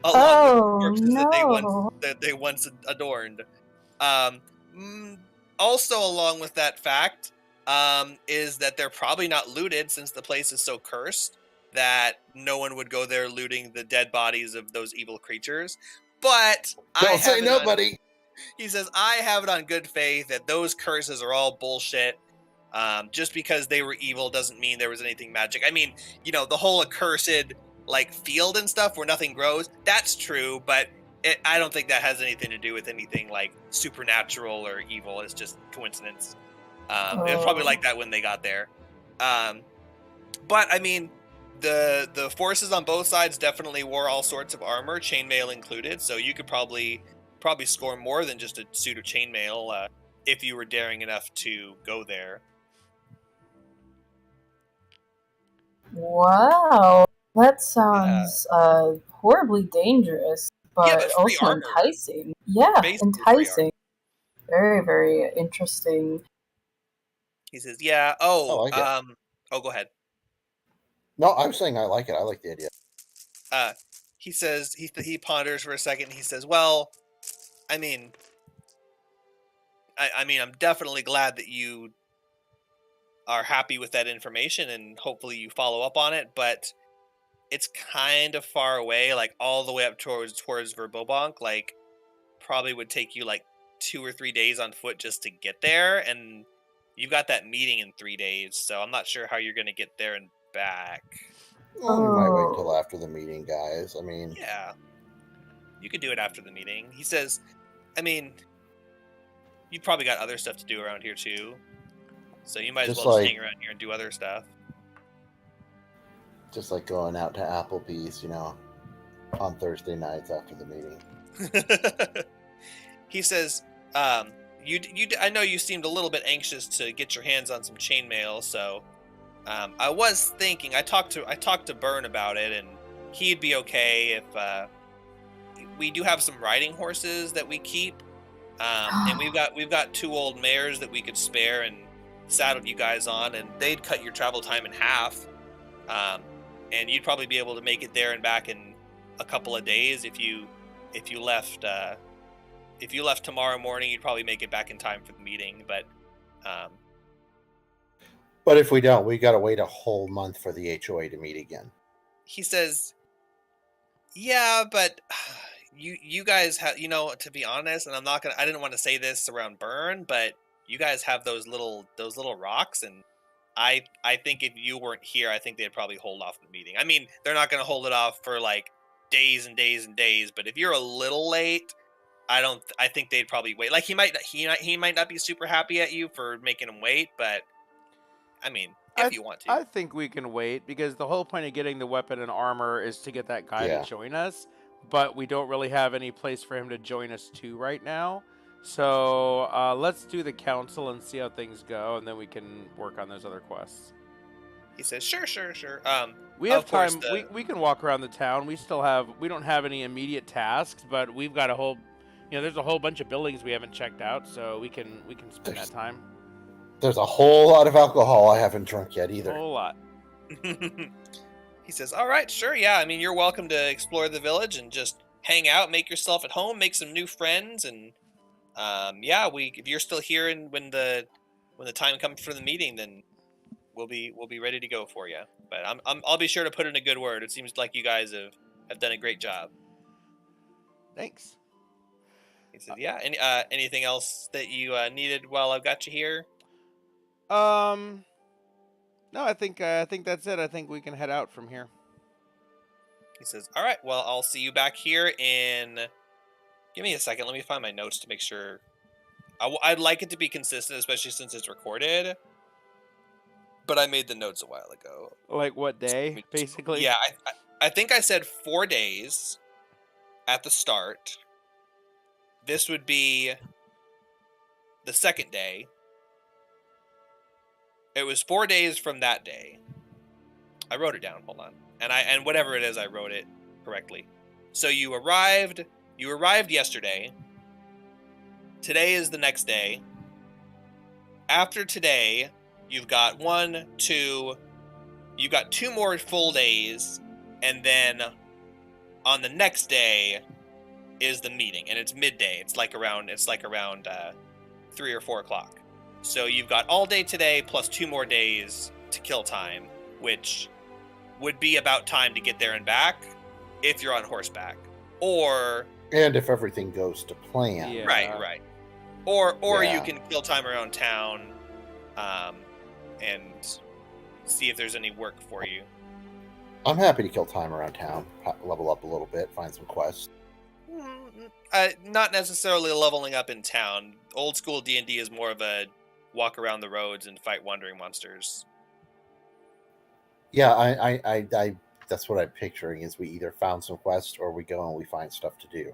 along with the corpses that they once adorned. Also, along with that fact, is that they're probably not looted, since the place is so cursed that no one would go there looting the dead bodies of those evil creatures. But don't say nobody. He says, I have it on good faith that those curses are all bullshit. Just because they were evil doesn't mean there was anything magic. I mean, the whole accursed like field and stuff where nothing grows, that's true, but I don't think that has anything to do with anything like supernatural or evil. It's just coincidence. It was probably like that when they got there. But I mean, the forces on both sides definitely wore all sorts of armor, chainmail included. So you could probably score more than just a suit of chainmail if you were daring enough to go there. Wow, that sounds horribly dangerous, but also enticing. Yeah, enticing. Very, very interesting. He says, "Yeah. Oh, like go ahead." No, I'm saying I like it. I like the idea. He says he ponders for a second. He says, "Well, I mean, I'm definitely glad that you are happy with that information, and hopefully you follow up on it. But it's kind of far away, like all the way up towards Verbobonk. Like, probably would take you like 2 or 3 days on foot just to get there, and you've got that meeting in 3 days. So I'm not sure how you're going to get there and back." Well, we might wait till after the meeting, guys. I mean, yeah, you could do it after the meeting. He says, I mean, you probably got other stuff to do around here too, so you might as well just hang around here and do other stuff. Just like going out to Applebee's, on Thursday nights after the meeting. He says, I know you seemed a little bit anxious to get your hands on some chainmail, so I was thinking, I talked to Byrne about it, and he'd be okay we do have some riding horses that we keep, and we've got 2 old mares that we could spare and saddle you guys on, and they'd cut your travel time in half, and you'd probably be able to make it there and back in a couple of days if you left tomorrow morning. You'd probably make it back in time for the meeting, But if we don't, we got to wait a whole month for the HOA to meet again. he says, yeah, but you guys have, to be honest, and I didn't want to say this around Burn, but you guys have those little rocks, and I think if you weren't here, I think they'd probably hold off the meeting. I mean, they're not going to hold it off for like days and days and days, but if you're a little late, I think they'd probably wait. Like he might not be super happy at you for making him wait, but I mean, if you want to. I think we can wait, because the whole point of getting the weapon and armor is to get that guy to join us, but we don't really have any place for him to join us to right now. So let's do the council and see how things go, and then we can work on those other quests. He says, sure. We have time. We can walk around the town. We don't have any immediate tasks, but we've got a whole, there's a whole bunch of buildings we haven't checked out, so we can spend that time. There's a whole lot of alcohol I haven't drunk yet either. A whole lot. He says, all right, sure, yeah. I mean, you're welcome to explore the village and just hang out, make yourself at home, make some new friends, and if you're still here and when the time comes for the meeting, then we'll be ready to go for you. But I'll be sure to put in a good word. It seems like you guys have done a great job. Thanks. He said, yeah. Anything else that you needed while I've got you here? No, I think that's it. I think we can head out from here. He says, all right, well, I'll see you back here in... Give me a second. Let me find my notes to make sure. I'd like it to be consistent, especially since it's recorded. But I made the notes a while ago. Like what day, basically? Yeah, I think I said 4 days at the start. This would be the second day. It was 4 days from that day. I wrote it down. Hold on. And whatever it is, I wrote it correctly. So you arrived yesterday. Today is the next day. After today, you've got 2 more full days, and then on the next day is the meeting, and it's midday. It's like around 3 or 4 o'clock. So you've got all day today plus 2 more days to kill time, which would be about time to get there and back if you're on horseback. And if everything goes to plan. Yeah. Right. Or you can kill time around town and see if there's any work for you. I'm happy to kill time around town, level up a little bit, find some quests. Not necessarily leveling up in town. Old school D&D is more of a walk around the roads and fight wandering monsters. Yeah, I that's what I'm picturing, is we either found some quests or we go and we find stuff to do.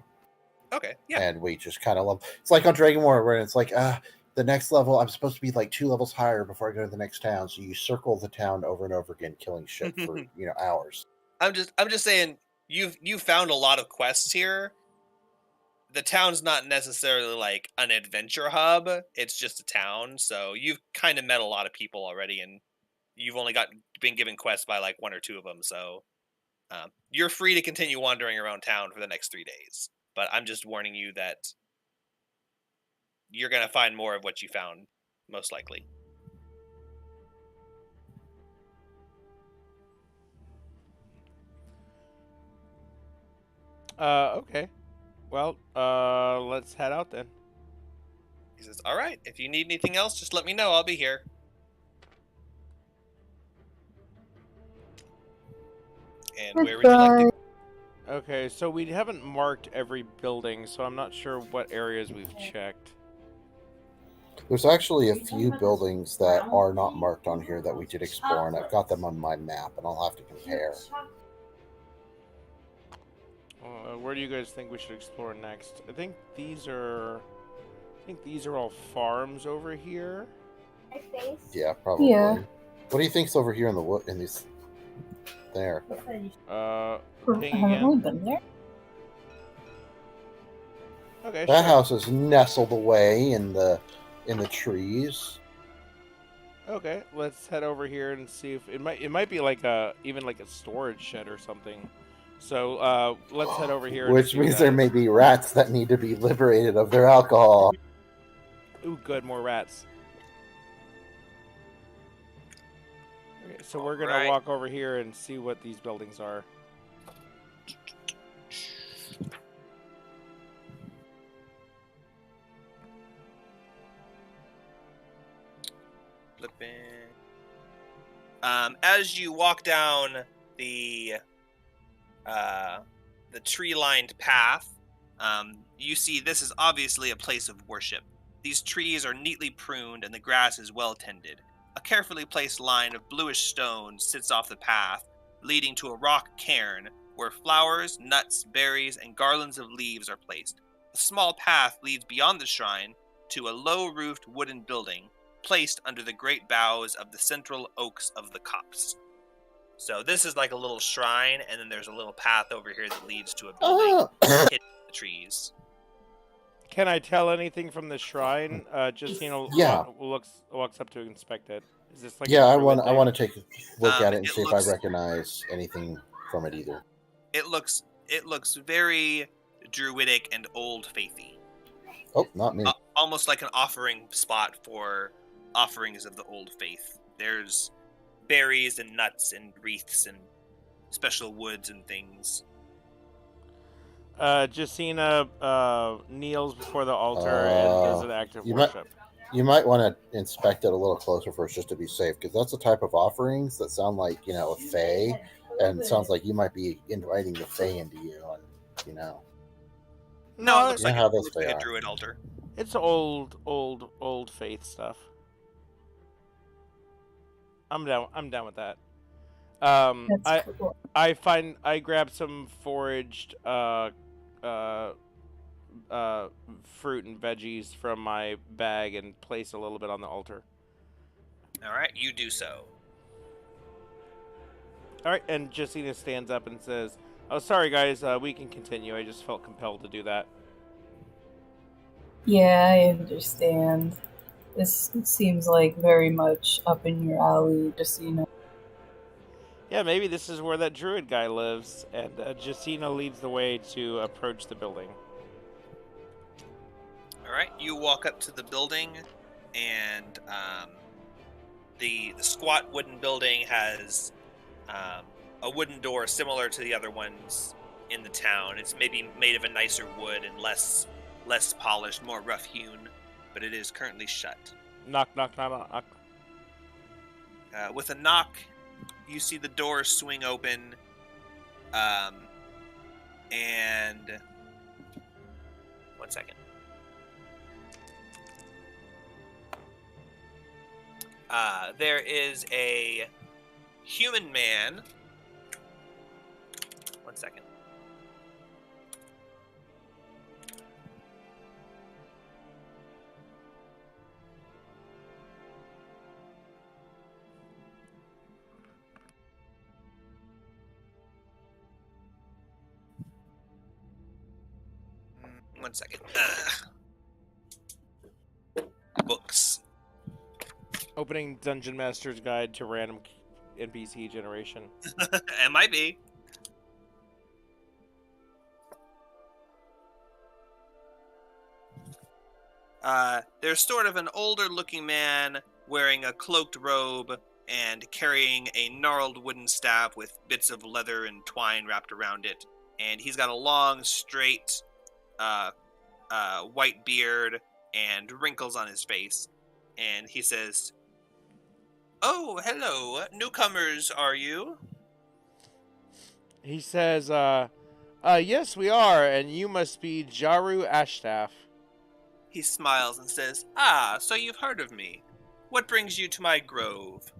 Okay, yeah. And we just kind of level. It's like on Dragon War, where it's like, the next level, I'm supposed to be like 2 levels higher before I go to the next town. So you circle the town over and over again, killing shit for hours. I'm just saying, you've found a lot of quests here. The town's not necessarily like an adventure hub. It's just a town. So you've kind of met a lot of people already, and you've only been given quests by like 1 or 2 of them. So you're free to continue wandering around town for the next 3 days. But I'm just warning you that you're going to find more of what you found, most likely. Okay. Well, let's head out then. He says, all right, if you need anything else, just let me know. I'll be here. And where would you like to... Okay, so we haven't marked every building, so I'm not sure what areas we've checked. There's actually a few buildings that are not marked on here that we did explore, and I've got them on my map, and I'll have to compare. Where do you guys think we should explore next? I think these are all farms over here. Yeah, probably. Yeah. What do you think's over here in the wood? In these, there. Ping I haven't again. really been there. Okay, That sure. house is nestled away in the trees. Okay, let's head over here and see if it might be like even like a storage shed or something. So let's head over here and Which see what means that there is. may be rats that need to be liberated of their alcohol. Ooh, good, more rats. Okay, so we're gonna Alright. walk over here and see what these buildings are. Flipping. As you walk down the tree-lined path, you see this is obviously a place of worship. These trees are neatly pruned and the grass is well tended. A carefully placed line of bluish stone sits off the path, leading to a rock cairn where flowers, nuts, berries, and garlands of leaves are placed. A small path leads beyond the shrine to a low-roofed wooden building placed under the great boughs of the central oaks of the copse. So this is like a little shrine, and then there's a little path over here that leads to a building hidden in the trees. Can I tell anything from the shrine? Justina Yeah. walks up to inspect it. Is this like Yeah, a I druid want thing? to take a look at it and It see if looks- I recognize anything from it either. It looks very druidic and old faithy. Oh, not me. Almost like an offering spot for offerings of the old faith. There's berries and nuts and wreaths and special woods and things. Justina kneels before the altar and does an act of you might- worship. You might want to inspect it a little closer first, just to be safe, because that's a type of offerings that sound like a fae, and it sounds like you might be inviting the fae into you, and No, it looks Yeah, like, how it those looks like they a are. druid altar. It's old faith stuff. I'm down with that. That's cool. I grab some foraged fruit and veggies from my bag and place a little bit on the altar. All right, you do so. All right, and Justina stands up and says, "Oh, sorry guys, we can continue. I just felt compelled to do that." Yeah, I understand. This seems like very much up in your alley, Justina. Yeah, maybe this is where that druid guy lives, and Justina leads the way to approach the building. All right, you walk up to the building, and the squat wooden building has a wooden door similar to the other ones in the town. It's maybe made of a nicer wood and less polished, more rough hewn, but it is currently shut. Knock, knock, knock, knock. With a knock, you see the door swing open, and one second. There is a human man. One second. One second. Books. Opening Dungeon Master's Guide to Random NPC Generation. It might be. There's sort of an older looking man wearing a cloaked robe and carrying a gnarled wooden staff with bits of leather and twine wrapped around it. And he's got a long, straight, white beard and wrinkles on his face. And he says, "Oh, hello. Newcomers, are you?" He says, yes, we are, and you must be Jaru Ashtaff. He smiles and says, "Ah, so you've heard of me. What brings you to my grove?"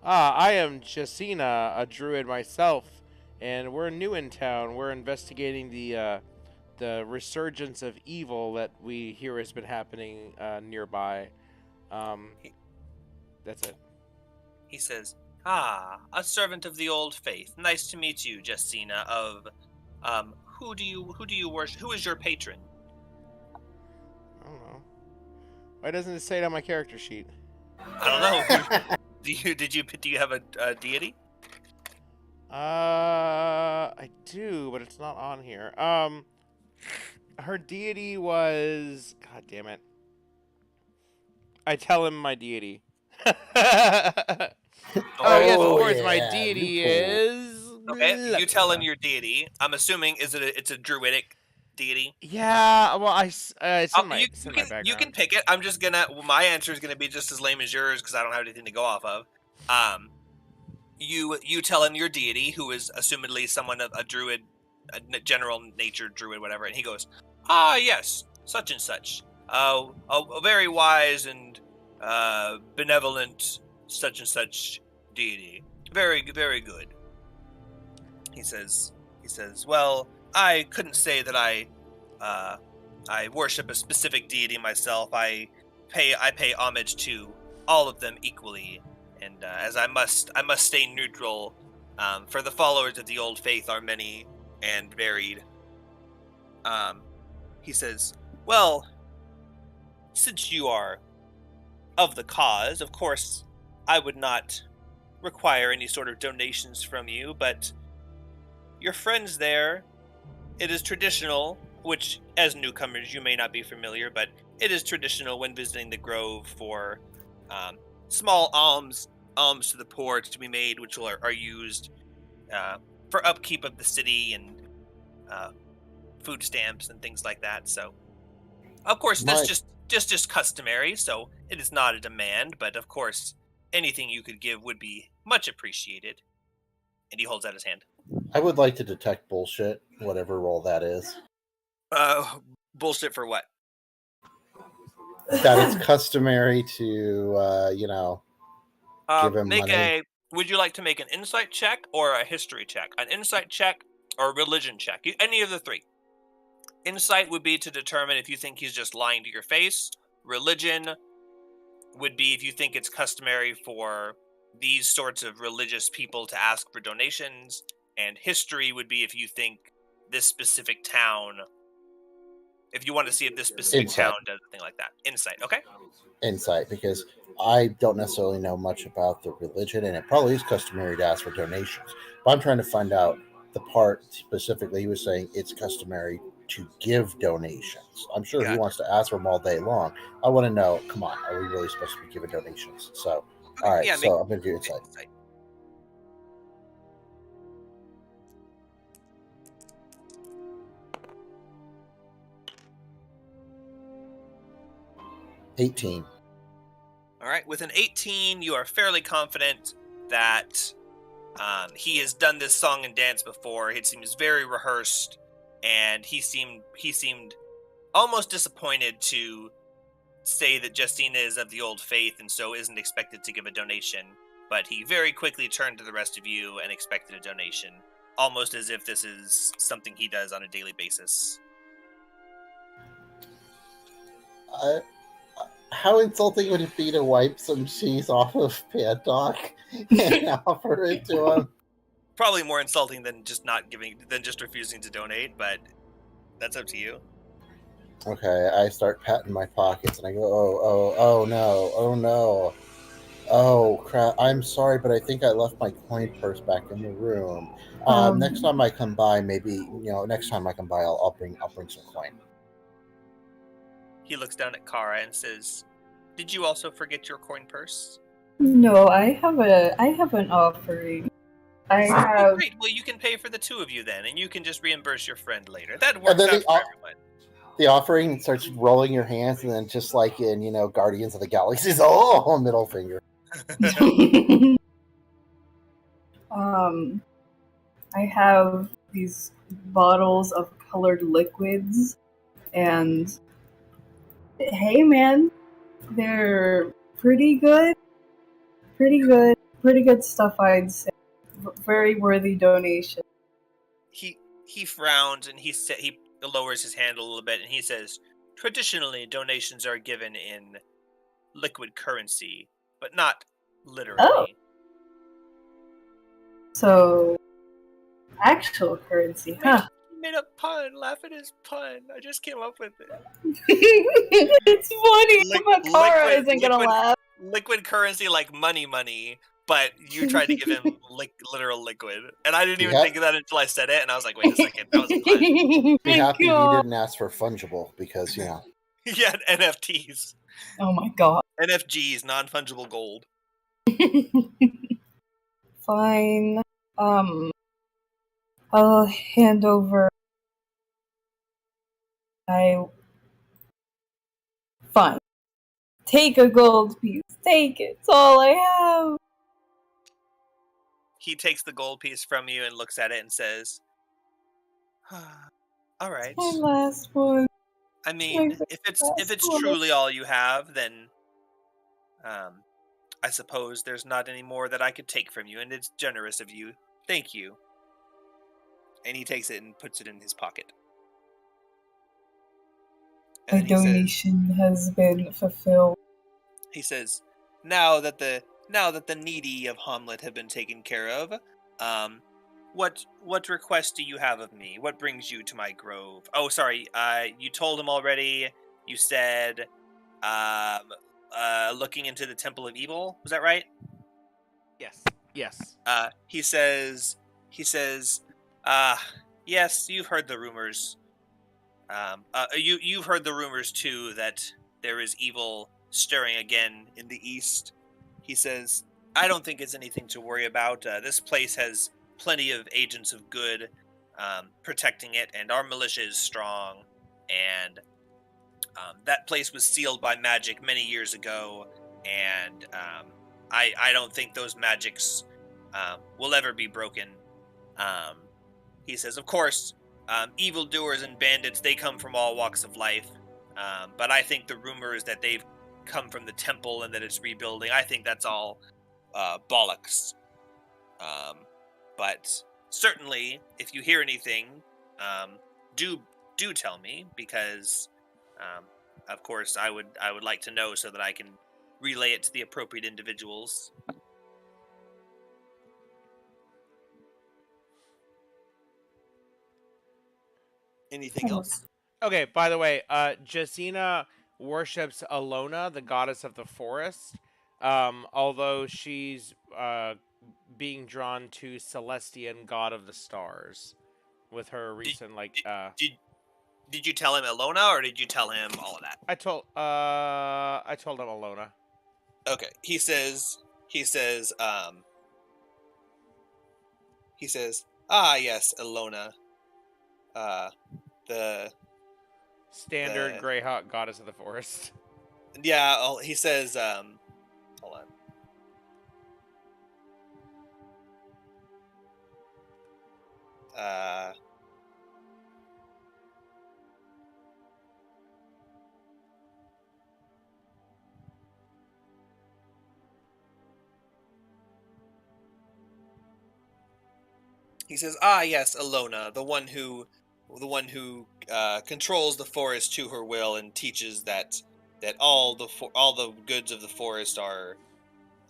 I am Justina, a druid myself, and we're new in town. We're investigating the resurgence of evil that we hear has been happening nearby. That's it. He says, "Ah, a servant of the old faith. Nice to meet you, Justina, of, who do you worship? Who is your patron? I don't know. Why doesn't it say it on my character sheet? I don't know. Do you have a deity? I do, but it's not on here. Her deity was, God damn it. I tell him my deity. Oh yes, of course, my yeah, deity you pull. is. Okay, you tell him your deity. I'm assuming it's a druidic deity. Yeah, well, it's in my You background. you can pick it. I'm just gonna. Well, my answer is gonna be just as lame as yours because I don't have anything to go off of. You tell him your deity, who is assumedly someone a druid, a general nature druid, whatever, and he goes, yes, such and such, a very wise and benevolent such and such deity, very very good. He says, well, I couldn't say that I worship a specific deity myself. I pay homage to all of them equally, and as I must stay neutral. For the followers of the old faith are many and varied. He says, well, since you are of the cause, of course, I would not require any sort of donations from you, but your friends there, it is traditional, which as newcomers you may not be familiar, but it is traditional when visiting the grove for small alms to the poor to be made, which are used for upkeep of the city and food stamps and things like that. So, of course, that's just customary. So it is not a demand, but of course, anything you could give would be much appreciated. And he holds out his hand. I would like to detect bullshit, whatever role that is. Bullshit for what? That it's customary to, give him money. Would you like to make an insight check or a history check? An insight check or a religion check? Any of the three. Insight would be to determine if you think he's just lying to your face. Religion would be if you think it's customary for these sorts of religious people to ask for donations. And history would be if you think this specific town, if you want to see if this specific town does a thing like that. Insight, okay? Insight, because I don't necessarily know much about the religion, and it probably is customary to ask for donations. But I'm trying to find out the part specifically. He was saying it's customary to give donations. I'm sure he wants to ask for them all day long. I want to know, come on, are we really supposed to be giving donations? So, all right, so I'm going to do insight. Insight. 18. All right, with an 18, you are fairly confident that he has done this song and dance before. It seems very rehearsed, and he seemed almost disappointed to say that Justina is of the old faith and so isn't expected to give a donation. But he very quickly turned to the rest of you and expected a donation, almost as if this is something he does on a daily basis. How insulting would it be to wipe some cheese off of Pandoc and offer it to him? Probably more insulting than just refusing to donate, but that's up to you. Okay, I start patting my pockets and I go, oh no, oh crap, I'm sorry, but I think I left my coin purse back in the room. Next time I come by, I'll bring some coin. He looks down at Kara and says, "Did you also forget your coin purse?" No, I have an offering. Great. Well, you can pay for the two of you then, and you can just reimburse your friend later. That works out for everyone. The offering starts rolling your hands, and then just like in Guardians of the Galaxy, oh, middle finger. I have these bottles of colored liquids, and hey, man, they're pretty good stuff, I'd say. Very worthy donation. He frowns and he lowers his hand a little bit and he says, "Traditionally, donations are given in liquid currency, but not literally." Oh. So, actual currency, huh? made a pun. Laugh at his pun. I just came up with it. It's funny. Makara isn't gonna laugh. Liquid currency like money, but you tried to give him literal liquid. And I didn't even think of that until I said it, and I was like, wait a second, that was a pun. Be happy he didn't ask for fungible, because, He had NFTs. Oh my god. NFGs, non-fungible gold. Fine. I'll hand over. Fine. Take a gold piece. Take it. It's all I have. He takes the gold piece from you and looks at it and says, all right. My last one. I mean, if it's truly all you have, then I suppose there's not any more that I could take from you, and it's generous of you. Thank you. And he takes it and puts it in his pocket. My donation has been fulfilled. He says, now that the needy of Hamlet have been taken care of, what request do you have of me? What brings you to my grove? Oh, sorry, you told him already. You said, looking into the Temple of Evil. Was that right? Yes. Yes. He says, yes, you've heard the rumors. You've heard the rumors too that there is evil stirring again in the east. He says, I don't think it's anything to worry about. This place has plenty of agents of good protecting it, and our militia is strong. And that place was sealed by magic many years ago, and I don't think those magics will ever be broken. He says, of course, evildoers and bandits, they come from all walks of life. But I think the rumors that they've come from the temple and that it's rebuilding, I think that's all bollocks. But certainly, if you hear anything, do tell me, because of course I would like to know so that I can relay it to the appropriate individuals. Anything else? Okay, by the way, Jacina worships Alona, the goddess of the forest, although she's being drawn to Celestian, god of the stars, with her recent, Did you tell him Alona, or did you tell him all of that? I told him Alona. Okay, he says, yes, Alona. The standard Greyhawk goddess of the forest. Yeah, he says, hold on. He says, yes, Alona, the one who controls the forest to her will and teaches that all the goods of the forest are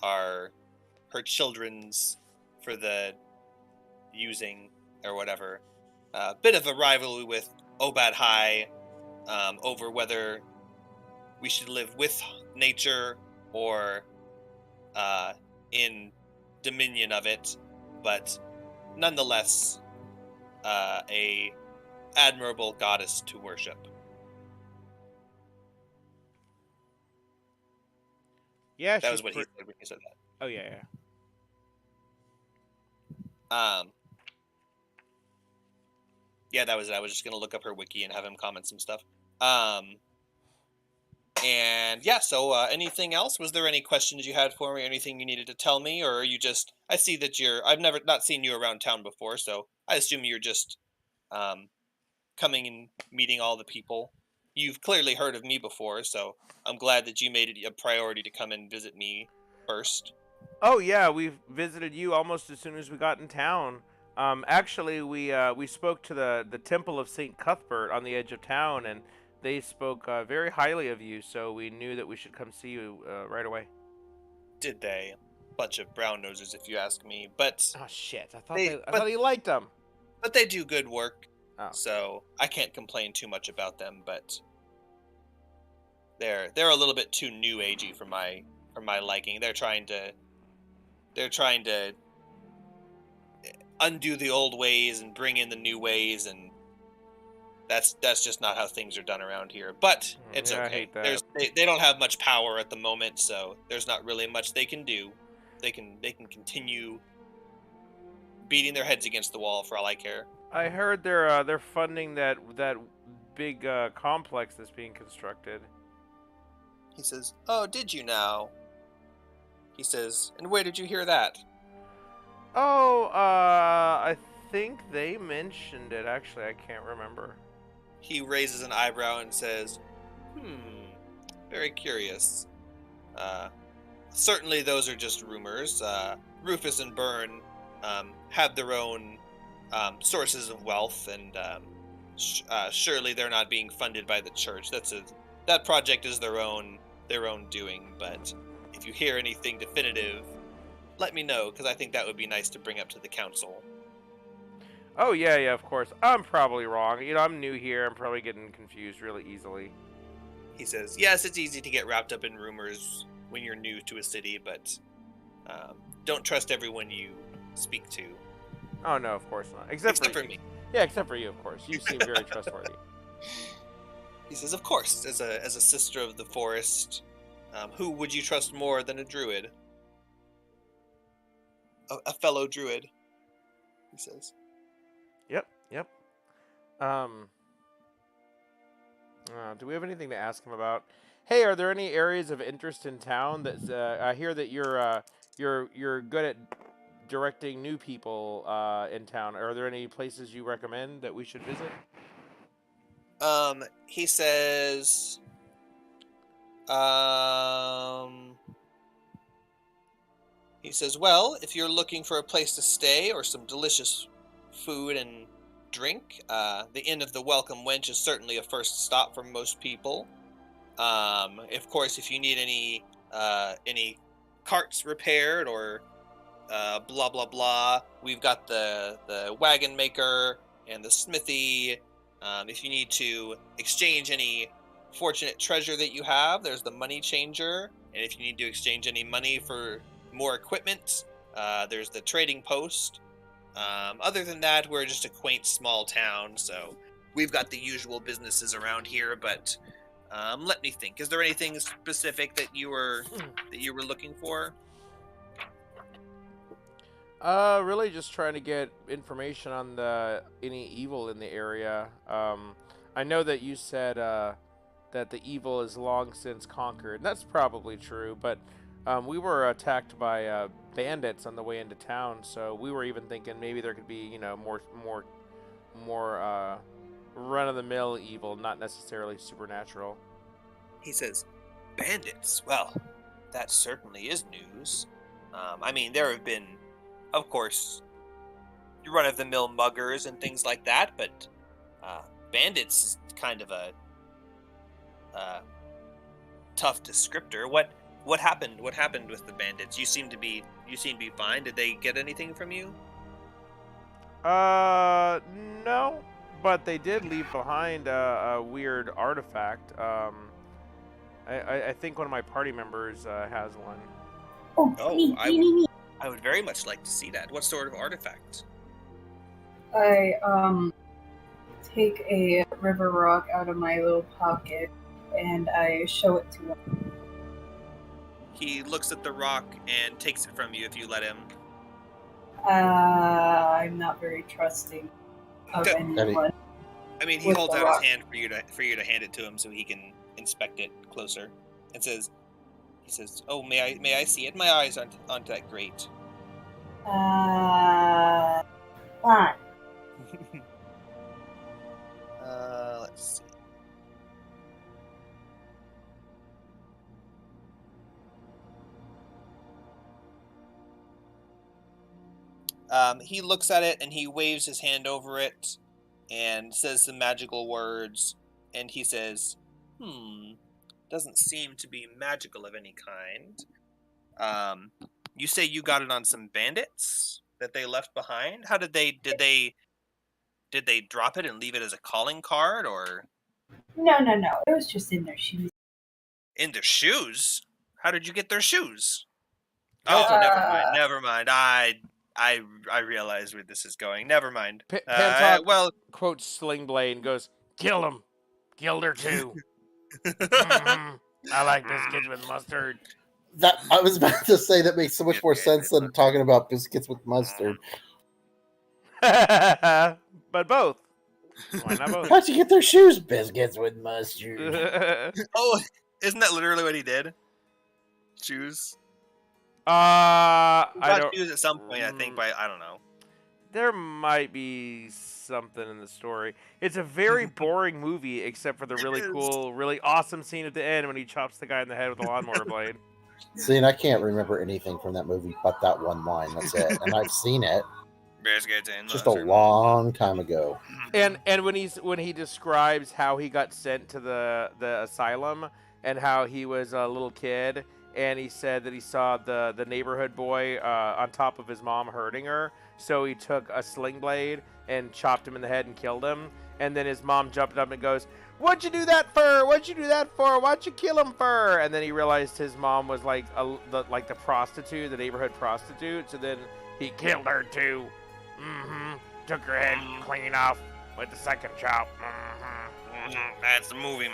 her children's for the using or whatever. Bit of a rivalry with Obad High over whether we should live with nature or in dominion of it, but nonetheless a admirable goddess to worship. Yeah, that was what he said when he said that. Oh yeah. Yeah, that was it. I was just gonna look up her wiki and have him comment some stuff. And yeah, so anything else? Was there any questions you had for me? Anything you needed to tell me, or are you just? I see that I've never not seen you around town before, so I assume you're just coming and meeting all the people. You've clearly heard of me before, so I'm glad that you made it a priority to come and visit me first. Oh yeah, we've visited you almost as soon as we got in town. Actually, we spoke to the Temple of St. Cuthbert on the edge of town, and they spoke very highly of you, so we knew that we should come see you right away. Did they? Bunch of brown noses, if you ask me. But oh shit, I thought he liked them. But they do good work. Oh. So I can't complain too much about them, but they're a little bit too new agey for my liking. They're trying to undo the old ways and bring in the new ways, and that's just not how things are done around here. But it's Yeah, I okay. hate that. They don't have much power at the moment, so there's not really much they can do. They can continue beating their heads against the wall for all I care. I heard they're funding that big complex that's being constructed. He says, "Oh, did you now?" He says, "And where did you hear that?" Oh, I think they mentioned it. Actually, I can't remember. He raises an eyebrow and says, very curious. Certainly those are just rumors. Rufus and Byrne have their own sources of wealth, and surely they're not being funded by the church. That project is their own doing. But if you hear anything definitive, let me know, because I think that would be nice to bring up to the council. Oh yeah, of course. I'm probably wrong. I'm new here. I'm probably getting confused really easily. He says, "Yes, it's easy to get wrapped up in rumors when you're new to a city, but don't trust everyone you speak to." Oh no, of course not. Except for me. Yeah, except for you, of course. You seem very trustworthy. He says, "Of course, as a sister of the forest, who would you trust more than a druid? A fellow druid," he says. Yep. Do we have anything to ask him about? Hey, are there any areas of interest in town? That I hear that you're good at directing new people in town. Are there any places you recommend that we should visit? He says, "Well, if you're looking for a place to stay or some delicious food and drink, the Inn of the Welcome Wench is certainly a first stop for most people. Of course, if you need any carts repaired or blah blah blah, we've got the wagon maker and the smithy. If you need to exchange any fortunate treasure that you have, there's the money changer. And if you need to exchange any money for more equipment, there's the trading post. Other than that, we're just a quaint small town, so we've got the usual businesses around here. But let me think. Is there anything specific that you were looking for?" Really just trying to get information on any evil in the area. I know that you said that the evil is long since conquered. That's probably true, but we were attacked by bandits on the way into town, so we were even thinking maybe there could be, more run-of-the-mill evil, not necessarily supernatural. He says, "Bandits? Well, that certainly is news. I mean, there have been, of course, run-of-the-mill muggers and things like that, but bandits is kind of a tough descriptor. What happened? What happened with the bandits? You seem to be fine. Did they get anything from you?" No, but they did leave behind a weird artifact. I think one of my party members has one. Oh, I would very much like to see that. What sort of artifact? I take a river rock out of my little pocket and I show it to him. He looks at the rock and takes it from you if you let him. I'm not very trusting of anyone. I mean, he holds out his hand for you to hand it to him so he can inspect it closer, and he says, "Oh, may I see it? My eyes aren't that great." Fine. Let's see. He looks at it and he waves his hand over it and says some magical words, and he says, "Doesn't seem to be magical of any kind. You say you got it on some bandits that they left behind? How did they did they drop it and leave it as a calling card, or No. It was just in their shoes. in their shoes? How did you get their shoes? Also- Oh, never mind. I realize where this is going. Never mind. Pantok Well, quotes Sling Blade and goes, "Kill him. Killed her too. Mhm. I like biscuits with mustard." That I was about to say that makes so much more sense than talking about biscuits with mustard. But both. Why not both? How'd you get their shoes? Biscuits with mustard. oh, isn't that literally what he did? Shoes. I He got don't. shoes at some point, I think, but I don't know. There might be something in the story. It's a very boring movie, except for the really is. cool, really awesome scene at the end when he chops the guy in the head with a lawnmower blade. See, and I can't remember anything from that movie but that one line. That's it. And I've seen it Biscuits and just a mustard. long time ago. And when he describes how he got sent to the asylum and how he was a little kid, and he said that he saw the neighborhood boy on top of his mom hurting her, so he took a sling blade and chopped him in the head and killed him. And then his mom jumped up and goes, "What'd you do that for? What'd you do that for? Why'd you kill him for?" And then he realized his mom was like the prostitute, the neighborhood prostitute. So then he killed her too. Took her head clean off with the second chop. That's the movie.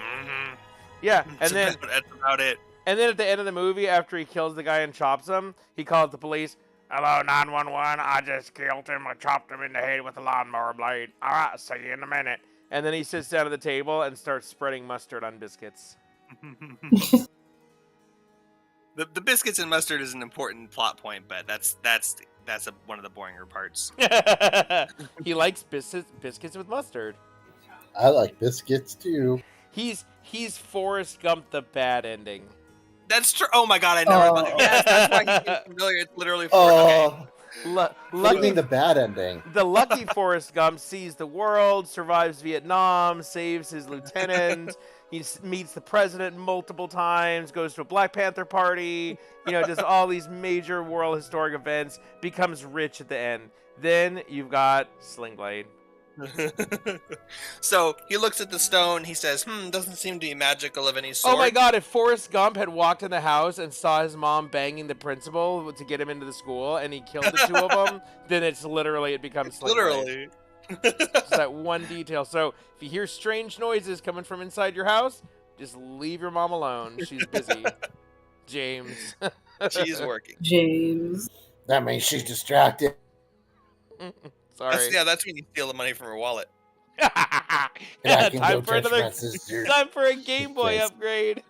Yeah, and So then that's about it. and then at the end of the movie, after he kills the guy and chops him, he calls the police. "Hello, 911. I just killed him. I chopped him in the head with a lawnmower blade. All right, see you in a minute." And then he sits down at the table and starts spreading mustard on biscuits. The biscuits and mustard is an important plot point, but that's one of the boringer parts. He likes biscuits with mustard. I like biscuits too. He's Forrest Gump, the bad ending. That's true. Oh my god, I never thought. Yes, that's why he's familiar. It's literally for okay. Oh, what do you mean Lucky, the bad ending? the lucky Forrest Gump sees the world, survives Vietnam, saves his lieutenant. He meets the president multiple times, goes to a Black Panther party, does all these major world historic events, becomes rich at the end. Then you've got Sling Blade. So he looks at the stone. He says, doesn't seem to be magical of any sort. Oh my god, if Forrest Gump had walked in the house and saw his mom banging the principal to get him into the school and he killed the two of them, then it becomes Sling Blade. Literally. Just that one detail. So if you hear strange noises coming from inside your house, just leave your mom alone. She's busy. James. She's working. James. That means she's distracted. Sorry. That's when you steal the money from her wallet. And I can Time go for text another. messages. Time for a Game Boy Yes. upgrade.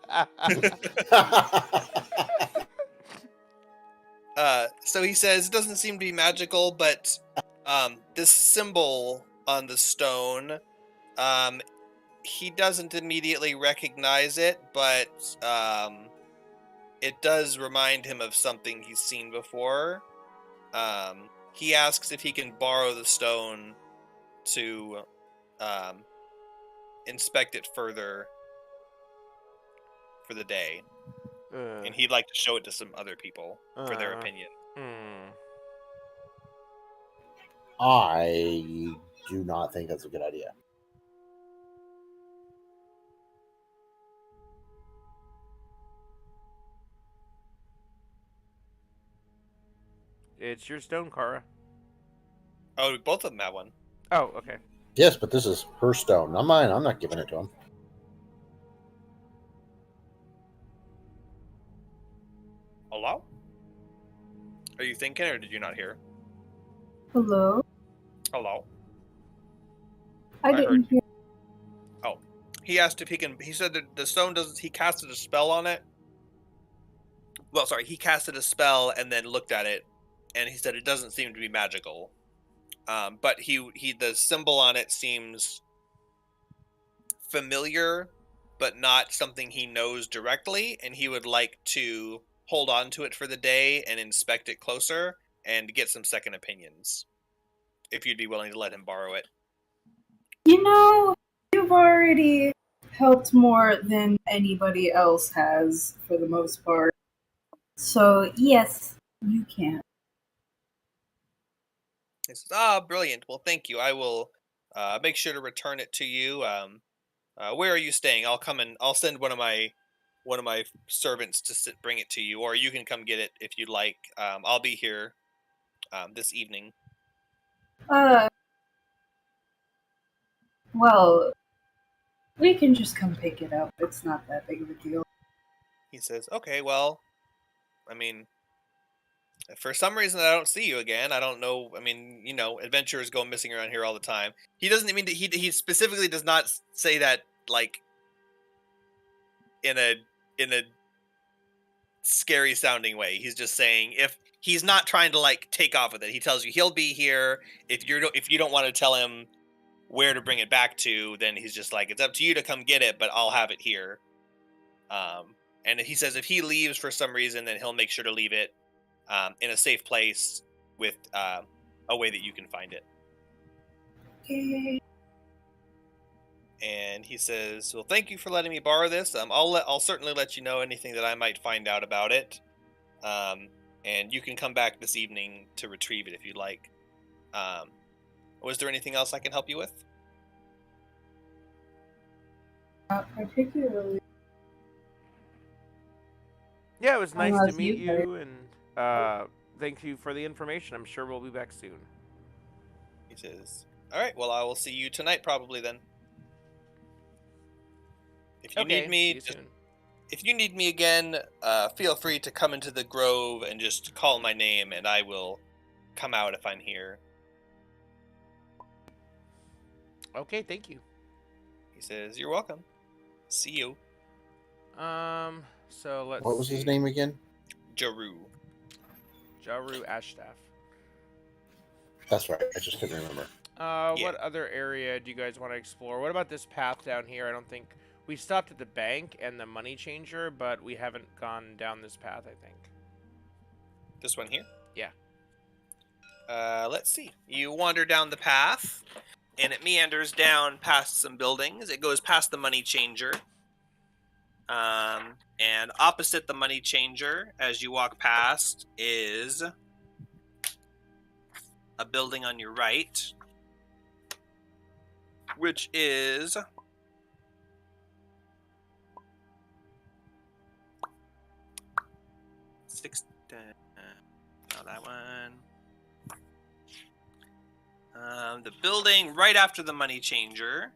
So he says it doesn't seem to be magical, but this symbol on the stone, he doesn't immediately recognize it, but it does remind him of something he's seen before. He asks if he can borrow the stone to inspect it further for the day, and he'd like to show it to some other people for their opinion. I do not think that's a good idea. It's your stone, Kara. Oh, both of them have one. Oh, okay. Yes, but this is her stone, not mine. I'm not giving it to him. Hello? Are you thinking, or did you not hear? Hello? Hello? I I heard didn't hear. He asked if he can. He said that the stone doesn't. He casted a spell on it. Well, sorry, he casted a spell and then looked at it, and he said it doesn't seem to be magical. But the symbol on it seems familiar, but not something he knows directly, and he would like to hold on to it for the day and inspect it closer and get some second opinions. If you'd be willing to let him borrow it. You've already helped more than anybody else has, for the most part. So, yes, you can. He says, "Ah, brilliant. Well, thank you. I will make sure to return it to you. Where are you staying? I'll come and I'll send one of my servants to bring it to you, or you can come get it if you'd like. I'll be here this evening. Well, we can just come pick it up. It's not that big of a deal. He says, "Okay, well, I mean, for some reason I don't see you again. I don't know. I mean, adventurers go missing around here all the time." He doesn't. I mean, he specifically does not say that like in a scary sounding way. He's just saying if he's not trying to like take off with it. He tells you he'll be here. If you don't want to tell him where to bring it back to, then he's just like, it's up to you to come get it, but I'll have it here. And he says if he leaves for some reason, then he'll make sure to leave it in a safe place with a way that you can find it. Okay. And he says, "Well, thank you for letting me borrow this. I'll certainly let you know anything that I might find out about it. And you can come back this evening to retrieve it if you'd like. Was there anything else I can help you with?" Not particularly. Yeah, it was nice to Unless meet you heard. you, and thank you for the information. I'm sure we'll be back soon. He says, "All right, well, I will see you tonight probably then. If you need me, if you need me again, feel free to come into the grove and just call my name, and I will come out if I'm here." Okay, thank you. He says, "You're welcome. See you." So let's. What was his name again? Jaru. Jaru Ashstaff. That's right. I just couldn't remember. What other area do you guys want to explore? What about this path down here? I don't think we stopped at the bank and the money changer, but we haven't gone down this path, I think. This one here? Yeah. Let's see. You wander down the path, and it meanders down past some buildings. It goes past the money changer. And opposite the money changer, as you walk past, is a building on your right, which is not that one. The building right after the money changer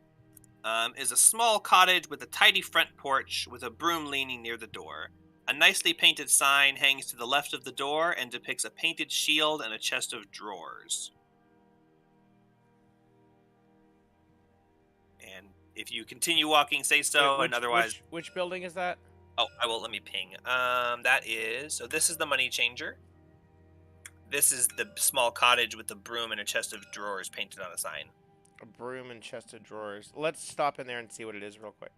is a small cottage with a tidy front porch with a broom leaning near the door. A nicely painted sign hangs to the left of the door and depicts a painted shield and a chest of drawers. And if you continue walking, say so, and otherwise... Which building is that? Oh, I will, let me ping. So this is the money changer. This is the small cottage with the broom and a chest of drawers painted on a sign. A broom and chest of drawers. Let's stop in there and see what it is real quick.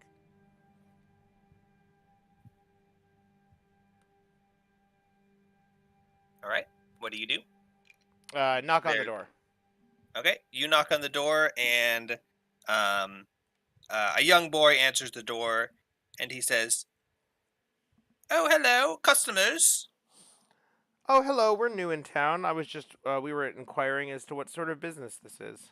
All right. What do you do? Knock on the door. Okay. You knock on the door, and a young boy answers the door, and he says, "Oh, hello, customers." Oh, hello. We're new in town. I was just, we were inquiring as to what sort of business this is.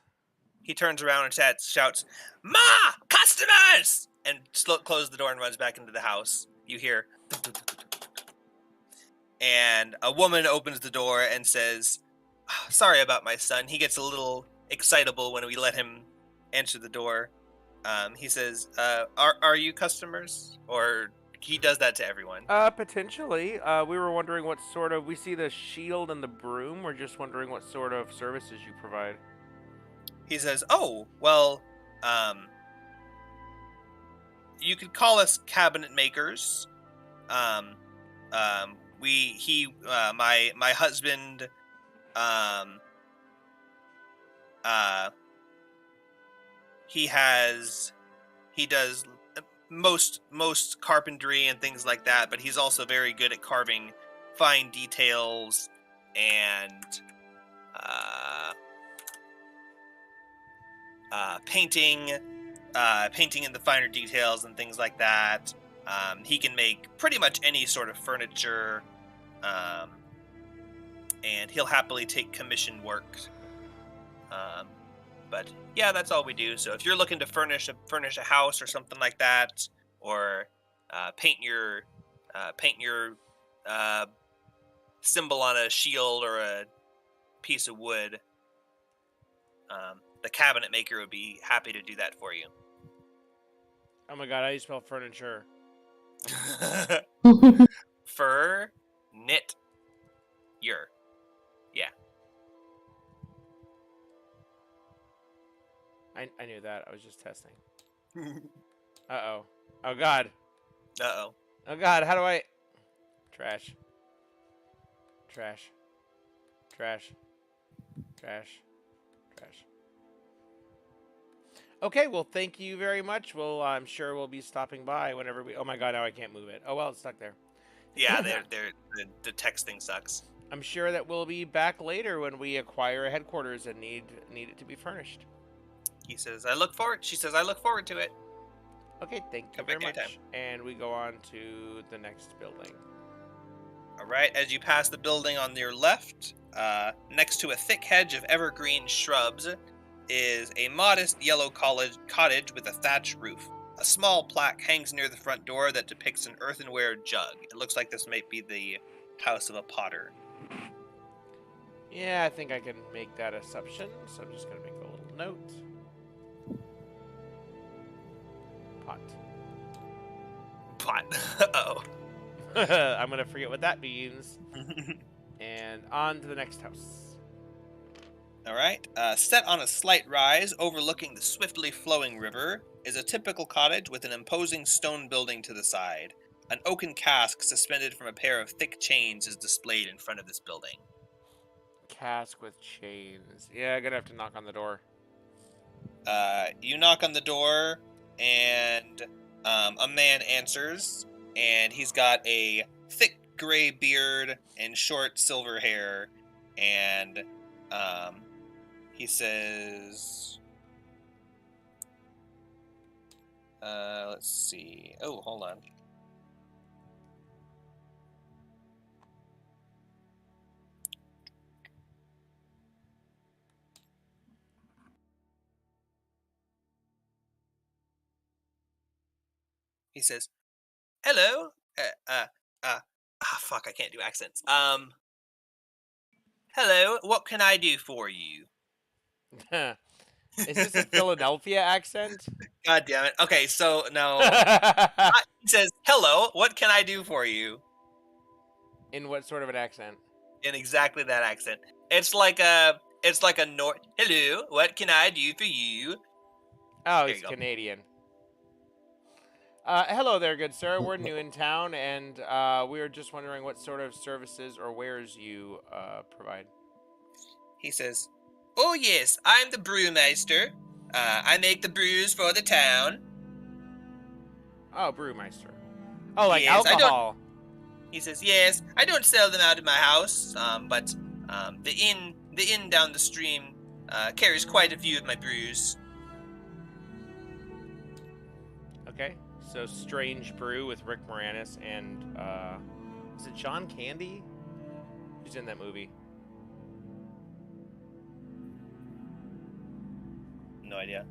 He turns around and shouts, "Ma! Customers!" And closes the door and runs back into the house. You hear, and a woman opens the door and says, "Sorry about my son. He gets a little excitable when we let him answer the door." He says, are you customers? Or he does that to everyone. Potentially. We were wondering what sort of, we see the shield and the broom. We're just wondering what sort of services you provide. He says, "Oh, well, you could call us cabinet makers. My husband, he does most carpentry and things like that, but he's also very good at carving fine details and painting in the finer details and things like that. He can make pretty much any sort of furniture, and he'll happily take commission work. But yeah, that's all we do. So if you're looking to furnish a house or something like that, or paint your symbol on a shield or a piece of wood, the cabinet maker would be happy to do that for you. Oh my god, how do you spell furniture? Fur, knit, your. Yeah. I knew that. I was just testing. Uh-oh. Oh god. Uh-oh. Oh god, how do I... Trash. Trash. Trash. Trash. Trash. Okay, well, thank you very much. Well, I'm sure we'll be stopping by whenever we... Oh my god, now I can't move it. Oh well, it's stuck there. Yeah, the text thing sucks. I'm sure that we'll be back later when we acquire a headquarters and need it to be furnished. She says, I look forward to it. Okay, thank you Come very back much. anytime. And we go on to the next building. All right, as you pass the building on your left, next to a thick hedge of evergreen shrubs, is a modest yellow cottage with a thatched roof. A small plaque hangs near the front door that depicts an earthenware jug. It looks like this might be the house of a potter. Yeah, I think I can make that assumption, so I'm just going to make a little note. Pot. Pot. Uh-oh. I'm going to forget what that means. And on to the next house. All right. Set on a slight rise overlooking the swiftly flowing river is a typical cottage with an imposing stone building to the side. An oaken cask suspended from a pair of thick chains is displayed in front of this building. Cask with chains. Yeah, I'm going to have to knock on the door. You knock on the door, and a man answers, and he's got a thick gray beard and short silver hair, and he says, let's see. Oh, hold on. He says, hello. Fuck, I can't do accents. Hello, what can I do for you? Is this a Philadelphia accent? God damn it. Okay, so no. He says, hello, what can I do for you? In what sort of an accent? In exactly that accent. It's like a hello, what can I do for you? Oh, There he's you go. Canadian. Hello there, good sir. We're new in town, and we were just wondering what sort of services or wares you provide. He says, oh yes, I'm the brewmeister. I make the brews for the town. Oh, brewmeister. Oh, like Yes, alcohol. He says, yes, I don't sell them out of my house, but the inn down the stream carries quite a few of my brews. Okay, so Strange Brew with Rick Moranis and, is it John Candy? Who's in that movie? No idea.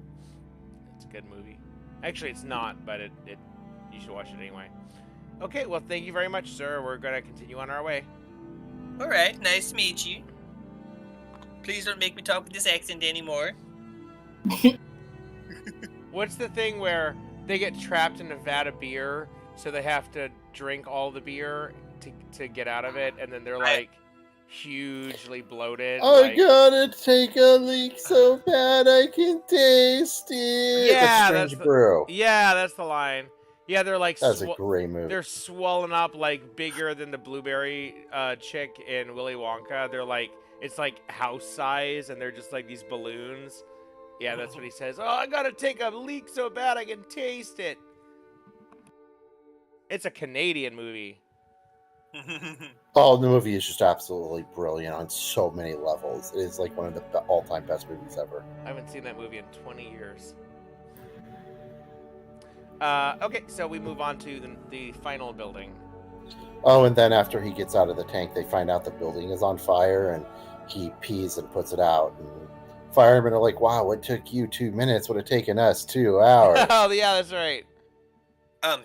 It's a good movie. Actually, it's not, but it you should watch it anyway. Okay, well, thank you very much, sir. We're going to continue on our way. All right, nice to meet you. Please don't make me talk with this accent anymore. What's the thing where they get trapped in a vat of beer, so they have to drink all the beer to get out of it, and then they're like hugely bloated? Gotta take a leak so bad I can taste it. Yeah, Strange that's Brew. Yeah, that's the line. Yeah, they're like That's a great movie. they're swollen up like bigger than the blueberry chick in Willy Wonka. They're like, it's like house size, and they're just like these balloons. Yeah, that's what he says. Oh, I gotta take a leak so bad I can taste it. It's a Canadian movie. Oh, the movie is just absolutely brilliant on so many levels. It is like one of the all-time best movies ever. I haven't seen that movie in 20 years. Okay, so we move on to the final building. Oh, and then after he gets out of the tank, they find out the building is on fire, and he pees and puts it out and firemen are like, wow, what took you 2 minutes would have taken us 2 hours. Oh, yeah, that's right.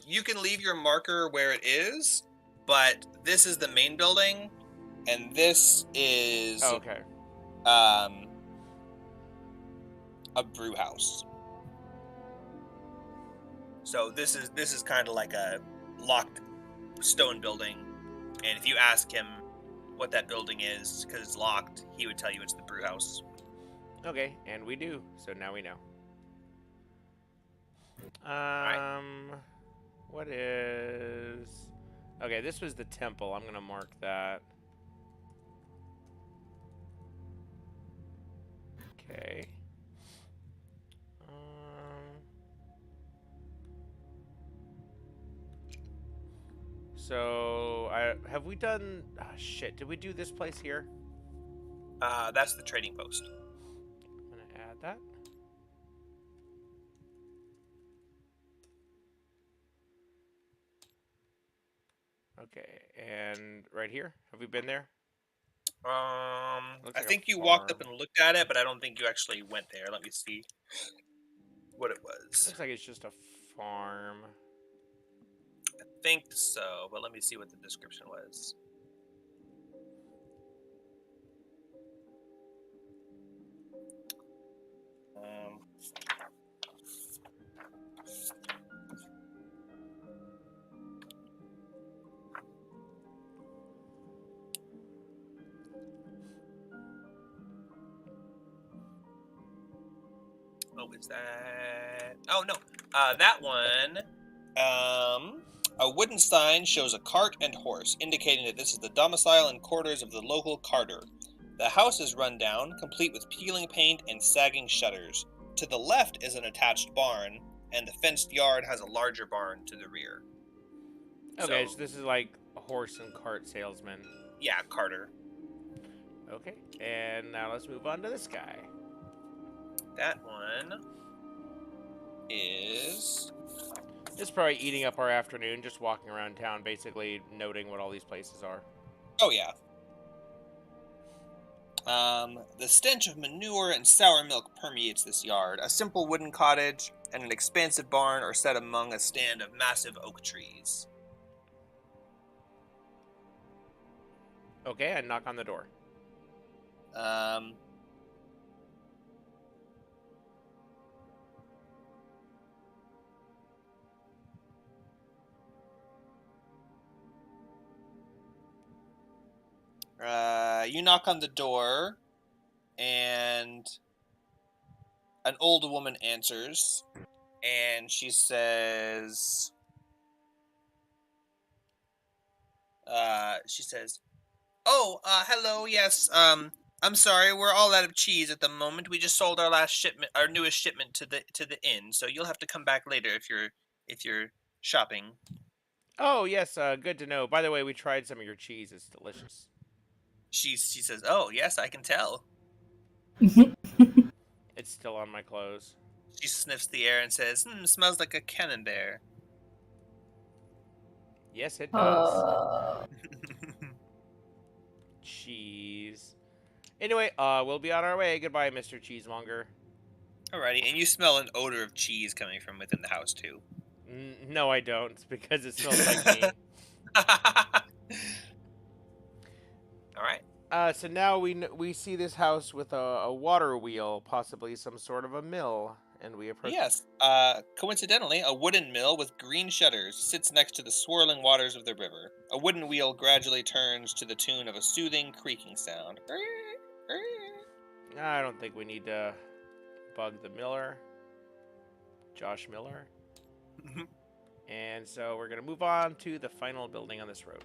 You can leave your marker where it is, but this is the main building, and this is Okay. a brew house. So this is kind of like a locked stone building, and if you ask him what that building is because it's locked, he would tell you it's the brew house. Okay, and we do. So now we know. What is... Okay, this was the temple. I'm going to mark that. Okay. So, have we done... Oh, shit, did we do this place here? That's the trading post. I'm going to add that. Okay, and right here, have we been there? I like think a you walked up farm. and looked at it, but I don't think you actually went there. Let me see what it was. Looks like it's just a farm. I think so, but let me see what the description was. What was that? Oh no, that one. A wooden sign shows a cart and horse, indicating that this is the domicile and quarters of the local carter. The house is run down, complete with peeling paint and sagging shutters. To the left is an attached barn, and the fenced yard has a larger barn to the rear. Okay, so this is like a horse and cart salesman. Yeah, carter. Okay, and now let's move on to this guy. That one is... This is probably eating up our afternoon, just walking around town, basically noting what all these places are. Oh, yeah. The stench of manure and sour milk permeates this yard. A simple wooden cottage and an expansive barn are set among a stand of massive oak trees. Okay, I knock on the door. You knock on the door, and an old woman answers, and she says, "Oh, hello, yes, I'm sorry, we're all out of cheese at the moment. We just sold our newest shipment to the inn, so you'll have to come back later if you're shopping." Oh, yes, good to know. By the way, we tried some of your cheese. It's delicious. She says, "Oh, yes, I can tell." It's still on my clothes. She sniffs the air and says, "Smells like a camembert." Yes, it does. Cheese. Anyway, we'll be on our way. Goodbye, Mr. Cheesemonger. Alrighty, and you smell an odor of cheese coming from within the house, too. No, I don't, because it smells like me. Alright. So now we see this house with a water wheel, possibly some sort of a mill, and we approach... Yes, coincidentally, a wooden mill with green shutters sits next to the swirling waters of the river. A wooden wheel gradually turns to the tune of a soothing creaking sound. I don't think we need to bug the miller. Josh Miller. And so we're going to move on to the final building on this road.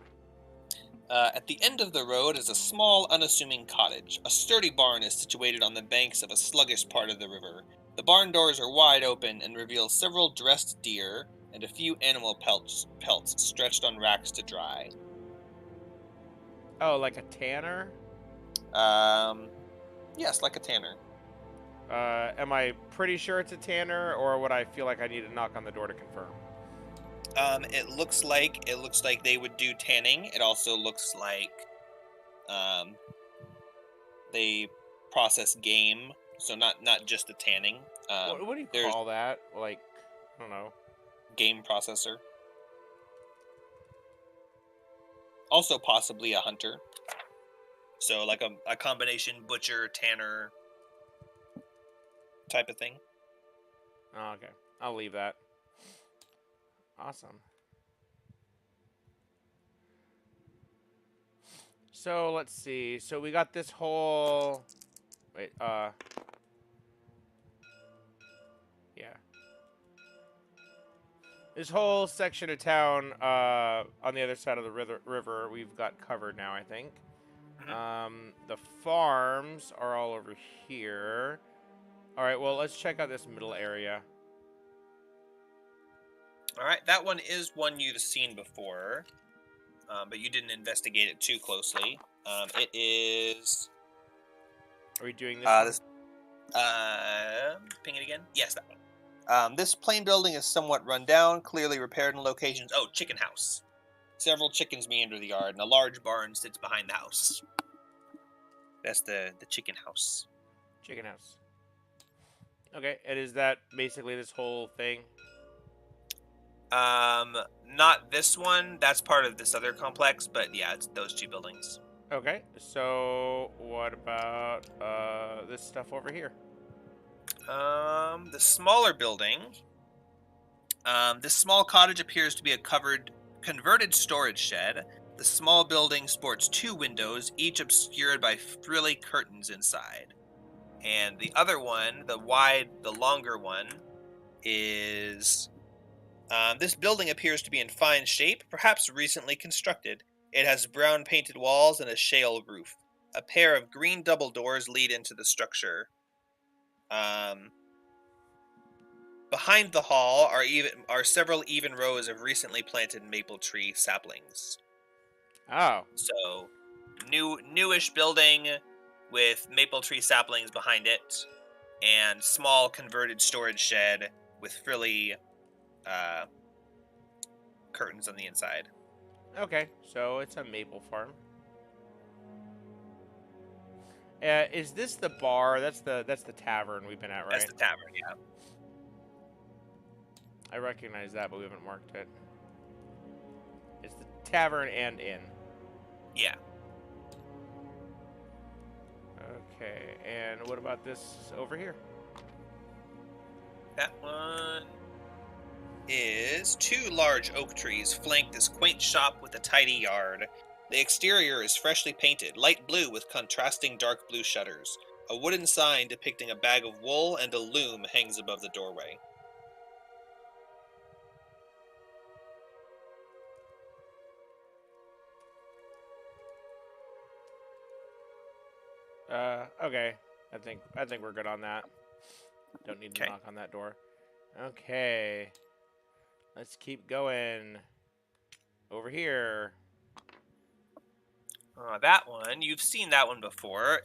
At the end of the road is a small, unassuming cottage. A sturdy barn is situated on the banks of a sluggish part of the river. The barn doors are wide open and reveal several dressed deer and a few animal pelts stretched on racks to dry. Oh, like a tanner? Yes, like a tanner. Am I pretty sure it's a tanner, or would I feel like I need to knock on the door to confirm? It looks like they would do tanning. It also looks like they process game So not just the tanning. What do you there's call that? Like, I don't know. game processor. Also possibly a hunter. So like a combination butcher, tanner type of thing. Oh, okay. I'll leave that. Awesome. So let's see. So we got this whole... Wait, yeah. This whole section of town on the other side of the river we've got covered now, I think. The farms are all over here. All right, well, let's check out this middle area. All right, that one is one you've seen before, but you didn't investigate it too closely. It is... Are we doing this? Ping it again? Yes, that one. This plain building is somewhat run down, clearly repaired in locations. Oh, chicken house. Several chickens meander the yard, and a large barn sits behind the house. That's the chicken house. Chicken house. Okay, and is that basically this whole thing? Not this one. That's part of this other complex, but yeah, it's those two buildings. Okay, so what about this stuff over here? The smaller building. This small cottage appears to be a converted storage shed. The small building sports 2 windows, each obscured by frilly curtains inside. And the other one, the longer one, is... this building appears to be in fine shape, perhaps recently constructed. It has brown painted walls and a shale roof. A pair of green double doors lead into the structure. Behind the hall are several even rows of recently planted maple tree saplings. Oh. So, newish building with maple tree saplings behind it, and small converted storage shed with frilly curtains on the inside. Okay, so it's a maple farm. Is this the bar? That's the tavern we've been at, right? That's the tavern, yeah. I recognize that, but we haven't marked it. It's the tavern and inn. Yeah. Okay, and what about this over here? That one is 2 large oak trees flank this quaint shop with a tidy yard. The exterior is freshly painted, light blue with contrasting dark blue shutters. A wooden sign depicting a bag of wool and a loom hangs above the doorway. Okay. I think we're good on that. Don't need to knock on that door. Okay. Let's keep going. Over here. That one, you've seen that one before.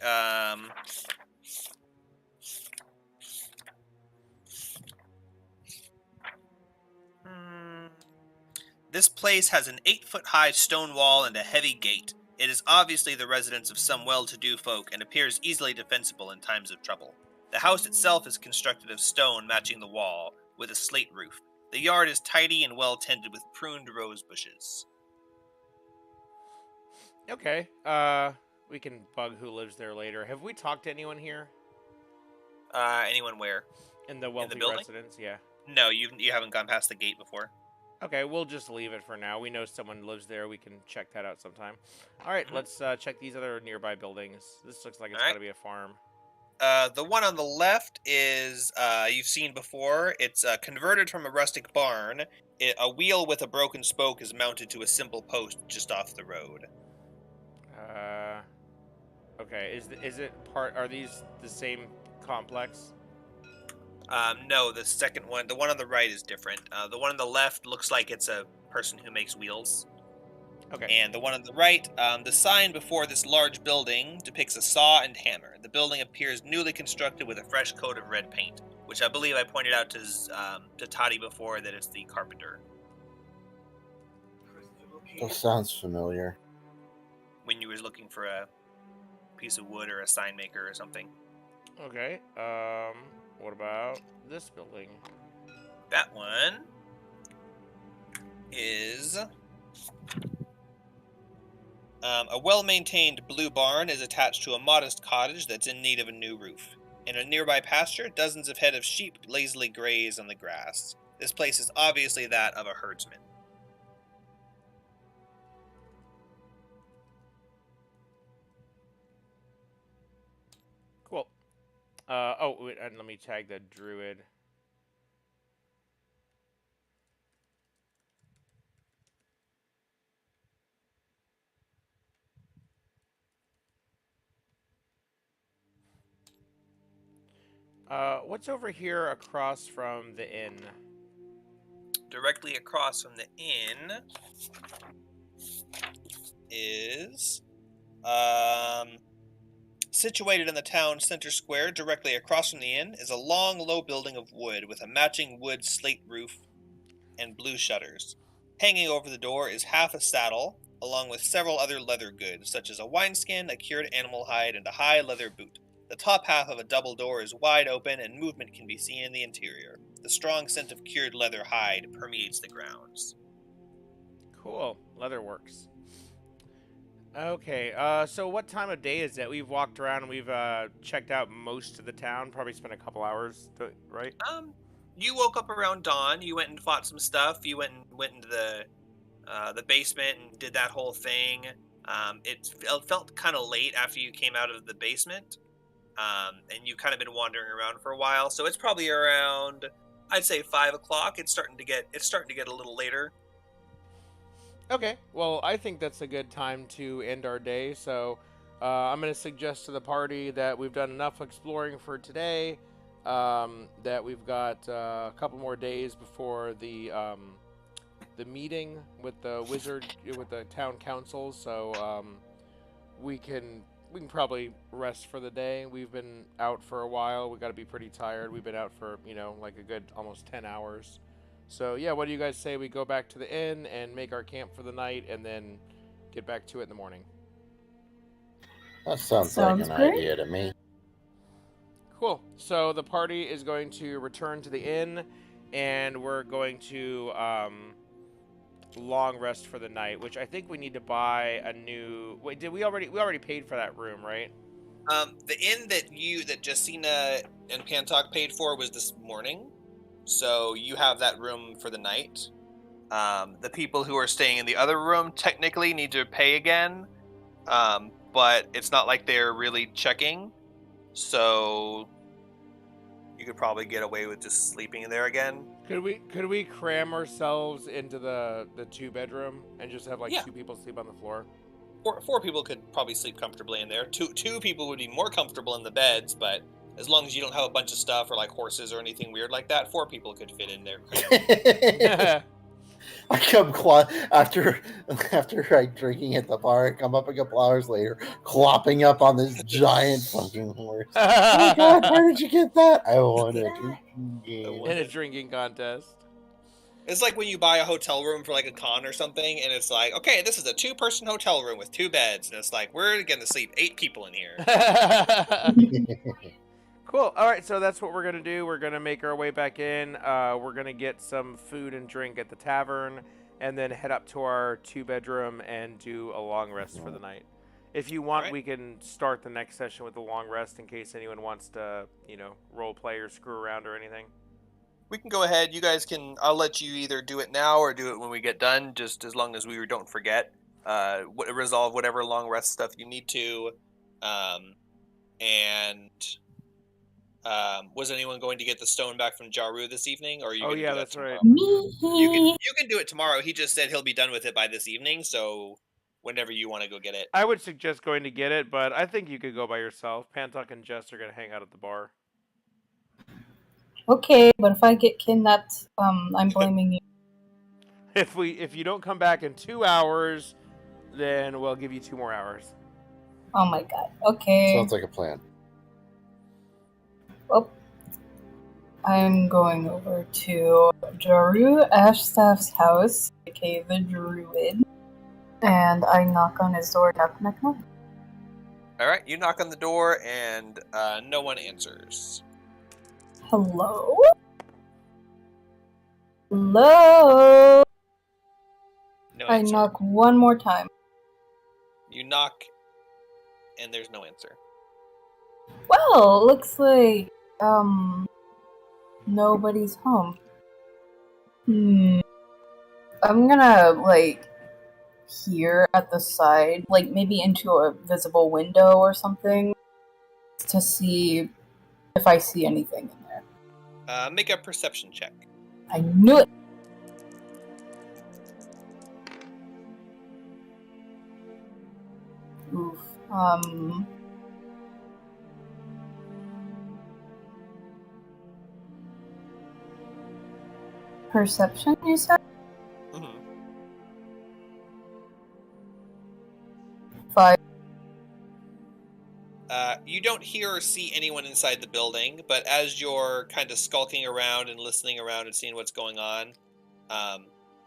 This place has an 8-foot-high stone wall and a heavy gate. It is obviously the residence of some well-to-do folk and appears easily defensible in times of trouble. The house itself is constructed of stone matching the wall, with a slate roof. The yard is tidy and well tended with pruned rose bushes. Okay. We can bug who lives there later. Have we talked to anyone here? Anyone where? In the wealthy residence, yeah. No, you haven't gone past the gate before. Okay, we'll just leave it for now. We know someone lives there. We can check that out sometime. All right, let's check these other nearby buildings. This looks like it's got to be a farm. The one on the left is, you've seen before. It's converted from a rustic barn. A wheel with a broken spoke is mounted to a simple post just off the road. Okay, is it part? Are these the same complex? No, the second one, the one on the right is different. The one on the left looks like it's a person who makes wheels. Okay. And the one on the right, the sign before this large building depicts a saw and hammer. The building appears newly constructed with a fresh coat of red paint, which I believe I pointed out to Toddy before that it's the carpenter. That sounds familiar. When you were looking for a piece of wood or a sign maker or something. Okay. What about this building? That one is a well-maintained blue barn is attached to a modest cottage that's in need of a new roof. In a nearby pasture, dozens of head of sheep lazily graze on the grass. This place is obviously that of a herdsman. Cool. Wait, and let me tag the druid. What's over here across from the inn? Directly across from the inn is situated in the town center square. Directly across from the inn is a long, low building of wood with a matching wood slate roof and blue shutters. Hanging over the door is half a saddle, along with several other leather goods, such as a wineskin, a cured animal hide, and a high leather boot. The top half of a double door is wide open, and movement can be seen in the interior. The strong scent of cured leather hide permeates the grounds. Cool. Leatherworks. Okay, so what time of day is it? We've walked around and we've checked out most of the town, probably spent a couple hours, right? You woke up around dawn, you went and fought some stuff, you went into the basement and did that whole thing. It felt kind of late after you came out of the basement, and you kind of been wandering around for a while, so it's probably around, I'd say 5 o'clock. It's starting to get a little later. Okay, well, I think that's a good time to end our day, so I'm going to suggest to the party that we've done enough exploring for today, that we've got a couple more days before the meeting with the wizard, with the town council, so we can probably rest for the day. We've been out for a while. We got to be pretty tired. We've been out for, like a good almost 10 hours. So, yeah, what do you guys say we go back to the inn and make our camp for the night and then get back to it in the morning? That sounds like an idea to me. Cool. So the party is going to return to the inn, and we're going to long rest for the night, which I think we need to buy a new... Wait, did we already paid for that room, right? The inn that Justina and Pantok paid for was this morning. So you have that room for the night. The people who are staying in the other room technically need to pay again, but it's not like they're really checking. So you could probably get away with just sleeping in there again. Could we cram ourselves into the 2-bedroom and just have 2 people sleep on the floor? Four people could probably sleep comfortably in there. Two people would be more comfortable in the beds, but as long as you don't have a bunch of stuff or horses or anything weird like that, 4 people could fit in there. I come after I drinking at the bar. I come up a couple hours later, clopping up on this giant fucking horse. Oh my god, where did you get that? I won a drinking game. In a drinking contest. It's like when you buy a hotel room for a con or something, and it's like, okay, this is a 2-person hotel room with 2 beds, and it's like, we're gonna sleep 8 people in here. Cool. All right, so that's what we're going to do. We're going to make our way back in. We're going to get some food and drink at the tavern and then head up to our 2-bedroom and do a long rest for the night. If you want, we can start the next session with a long rest in case anyone wants to, role play or screw around or anything. We can go ahead. You guys can... I'll let you either do it now or do it when we get done, just as long as we don't forget. Resolve whatever long rest stuff you need to. Was anyone going to get the stone back from Jaru this evening? Or are you? Oh yeah, that's right. You can do it tomorrow. He just said he'll be done with it by this evening, so whenever you want to go get it. I would suggest going to get it, but I think you could go by yourself. Pantok and Jess are going to hang out at the bar. Okay, but if I get kidnapped, I'm blaming you. If you don't come back in 2 hours, then we'll give you 2 more hours. Oh my god. Okay. Sounds like a plan. Well, I'm going over to Jaru Ashstaff's house, aka the Druid, and I knock on his door. Knock, knock, knock. All right, you knock on the door, and no one answers. Hello? Hello? No I answer. knock one more time. You knock, and there's no answer. Well, looks like, nobody's home. I'm gonna, peer at the side, maybe into a visible window or something, to see if I see anything in there. Make a perception check. I knew it! Oof. Perception, you said? Mm-hmm. 5. You don't hear or see anyone inside the building, but as you're kind of skulking around and listening around and seeing what's going on,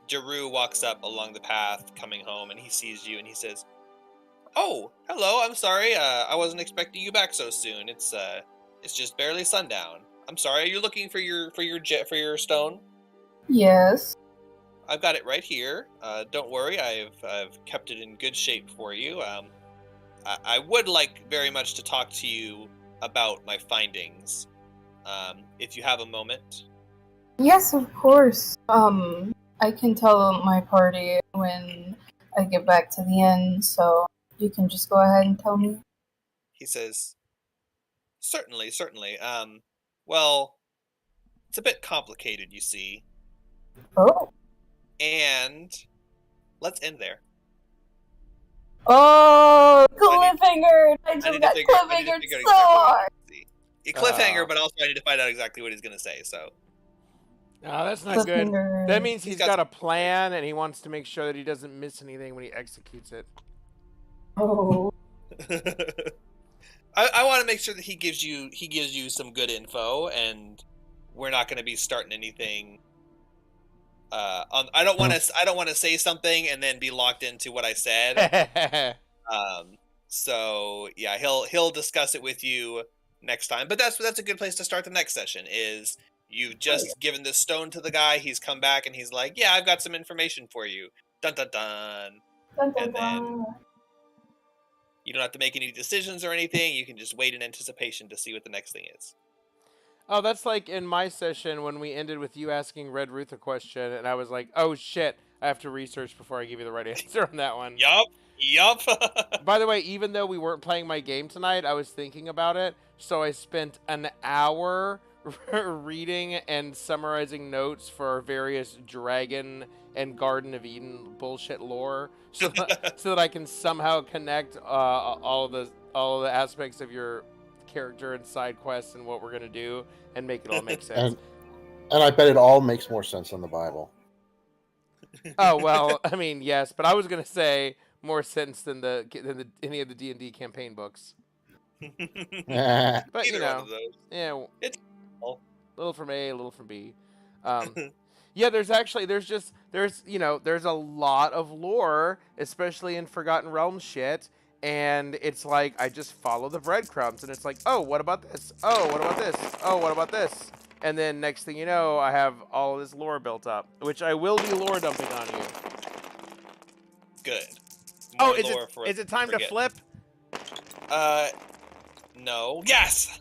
Daru walks up along the path coming home, and he sees you and he says, "Oh, hello. I'm sorry. I wasn't expecting you back so soon. It's just barely sundown. I'm sorry. Are you looking for your stone? Yes. I've got it right here. Don't worry. I've kept it in good shape for you. I would like very much to talk to you about my findings. If you have a moment." Yes, of course. I can tell my party when I get back to the inn, so you can just go ahead and tell me. He says, Certainly. Well, it's a bit complicated, you see. Oh. And let's end there. Oh, cliffhanger! I just got cliffhangered so hard! Cliffhanger, but also I need to find out exactly what he's going to say, so. No, that's not good. That means he's got a plan, and he wants to make sure that he doesn't miss anything when he executes it. Oh. I want to make sure that he gives you some good info, and we're not going to be starting anything. I don't want to say something and then be locked into what I said. So yeah, he'll discuss it with you next time. But that's a good place to start the next session. Is you've just given this stone to the guy. He's come back and he's like, "Yeah, I've got some information for you." Dun dun dun. Dun, dun, And then dun. you don't have to make any decisions or anything. You can just wait in anticipation to see what the next thing is. Oh, that's like in my session when we ended with you asking Red Ruth a question, and I was like, "Oh shit, I have to research before I give you the right answer on that one." Yup. By the way, even though we weren't playing my game tonight, I was thinking about it, so I spent an hour reading and summarizing notes for various Dragon and Garden of Eden bullshit lore, so that I can somehow connect all the aspects of your character and side quests and what we're gonna do and make it all make sense. And I bet it all makes more sense than the Bible. Oh well, I mean yes, but I was gonna say more sense than any of the D&D campaign books. But you know, yeah, it's little from A, a little from B. Yeah, there's a lot of lore, especially in Forgotten Realms shit. And it's like, I just follow the breadcrumbs, and it's like, oh, what about this? Oh, what about this? Oh, what about this? And then next thing you know, I have all this lore built up, which I will be lore dumping on you. Good. More is it time to flip? No. Yes!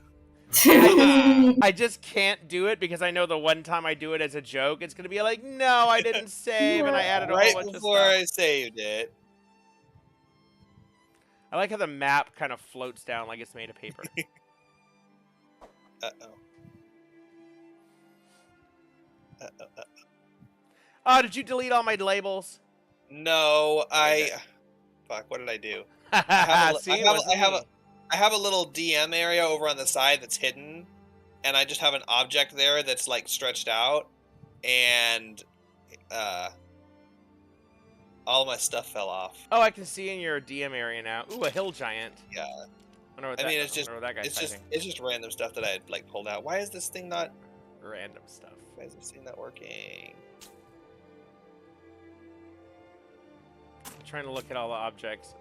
I just can't do it because I know the one time I do it as a joke, it's going to be like, no, I didn't save, and I added a whole bunch of stuff. Right before I saved it. I like how the map kind of floats down like it's made of paper. Oh, did you delete all my labels? No, fuck, what did I do? I have a little DM area over on the side that's hidden, and I just have an object there that's like stretched out, and all my stuff fell off. Oh, I can see in your DM area now. Ooh, a hill giant. Yeah. It's just random stuff that I had like pulled out. Why is this thing not random stuff? Why is this thing not working? I'm trying to look at all the objects.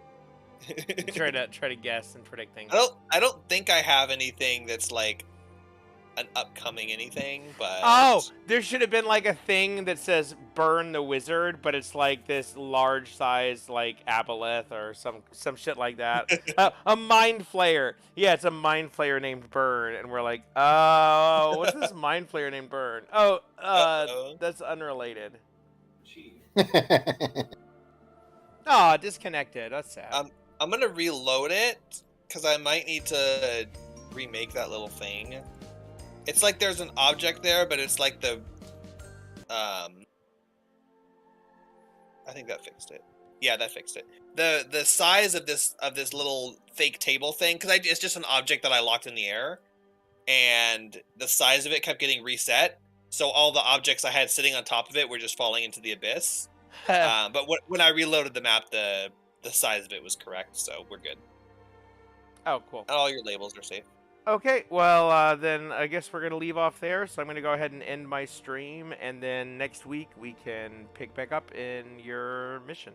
try to guess and predict things. I don't think I have anything that's like an upcoming anything, but Oh, there should have been like a thing that says "Burn the Wizard," but it's like this large size like aboleth or some shit like that. A mind flayer. Yeah, it's a mind flayer named Burn, and we're like, oh, what's this mind flayer named Burn? Oh, that's unrelated. Oh, disconnected. That's sad. I'm gonna reload it because I might need to remake that little thing. It's like there's an object there, but it's like the I think that fixed it. Yeah, that fixed it. The size of this little fake table thing, because it's just an object that I locked in the air, and the size of it kept getting reset. So all the objects I had sitting on top of it were just falling into the abyss. But when I reloaded the map, the size of it was correct, so we're good. Oh, cool. All your labels are safe. Okay, well, then I guess we're going to leave off there. So I'm going to go ahead and end my stream, and then next week we can pick back up in your mission.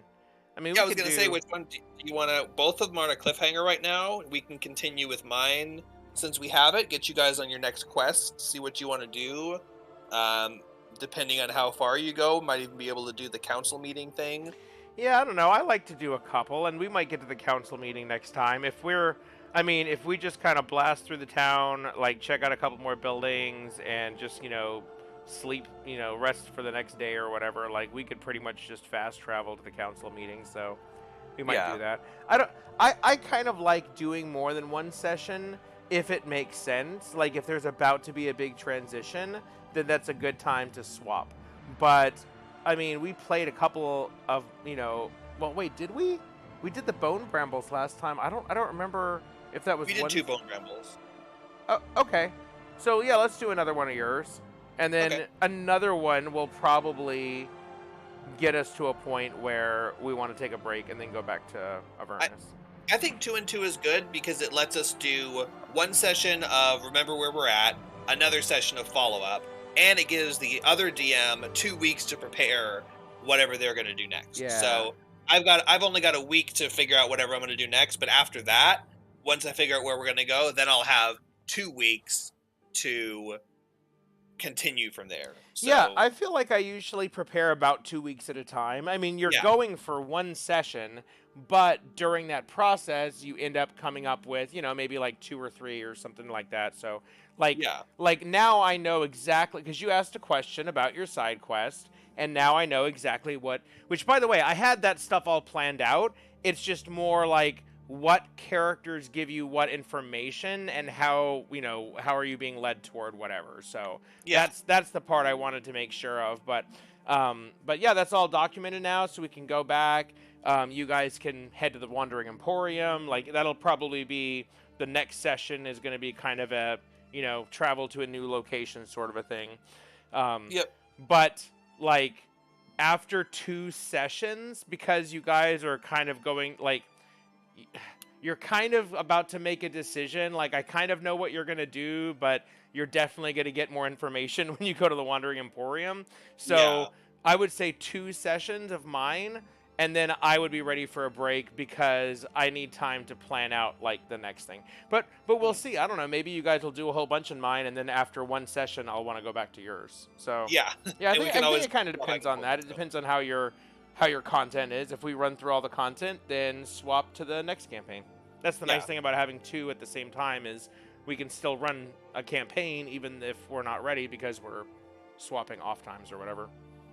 I mean, yeah, I was going to say, which one do you want to... Both of them are on a cliffhanger right now. We can continue with mine since we have it. Get you guys on your next quest. See what you want to do. Depending on how far you go, might even be able to do the council meeting thing. Yeah, I don't know. I like to do a couple, and we might get to the council meeting next time. If we just kind of blast through the town, like check out a couple more buildings and just, sleep, rest for the next day or whatever, like we could pretty much just fast travel to the council meeting, so we might do that. I kind of like doing more than one session if it makes sense. Like if there's about to be a big transition, then that's a good time to swap. But I mean, we played a couple of, well, wait, did we? We did the Bone Brambles last time. I don't remember if that was We did 2 Bone Brambles. Oh, okay. So, yeah, let's do another one of yours. And then another one will probably get us to a point where we want to take a break and then go back to Avernus. I think 2 and 2 is good because it lets us do one session of Remember Where We're At, another session of Follow-Up, and it gives the other DM 2 weeks to prepare whatever they're going to do next. Yeah. So I've only got a week to figure out whatever I'm going to do next, but after that, once I figure out where we're going to go, then I'll have 2 weeks to continue from there. So, yeah, I feel like I usually prepare about 2 weeks at a time. I mean, you're going for one session, but during that process, you end up coming up with, maybe like 2 or 3 or something like that. So, like now I know exactly, because you asked a question about your side quest, and now I know exactly which, by the way, I had that stuff all planned out. It's just more like what characters give you what information and how are you being led toward whatever. So that's the part I wanted to make sure of. But yeah, that's all documented now, so we can go back. You guys can head to the Wandering Emporium. Like that'll probably be the next session is going to be kind of a travel to a new location sort of a thing. But like after 2 sessions, because you guys are kind of going like you're kind of about to make a decision, like I kind of know what you're going to do, but you're definitely going to get more information when you go to the Wandering Emporium. So I would say 2 sessions of mine, and then I would be ready for a break because I need time to plan out like the next thing. But we'll see. I don't know. Maybe you guys will do a whole bunch in mine, and then after 1 session, I'll want to go back to yours. So yeah, I think it kind of depends on that. It depends on how your content is. If we run through all the content, then swap to the next campaign. That's the nice thing about having 2 at the same time is we can still run a campaign even if we're not ready because we're swapping off times or whatever.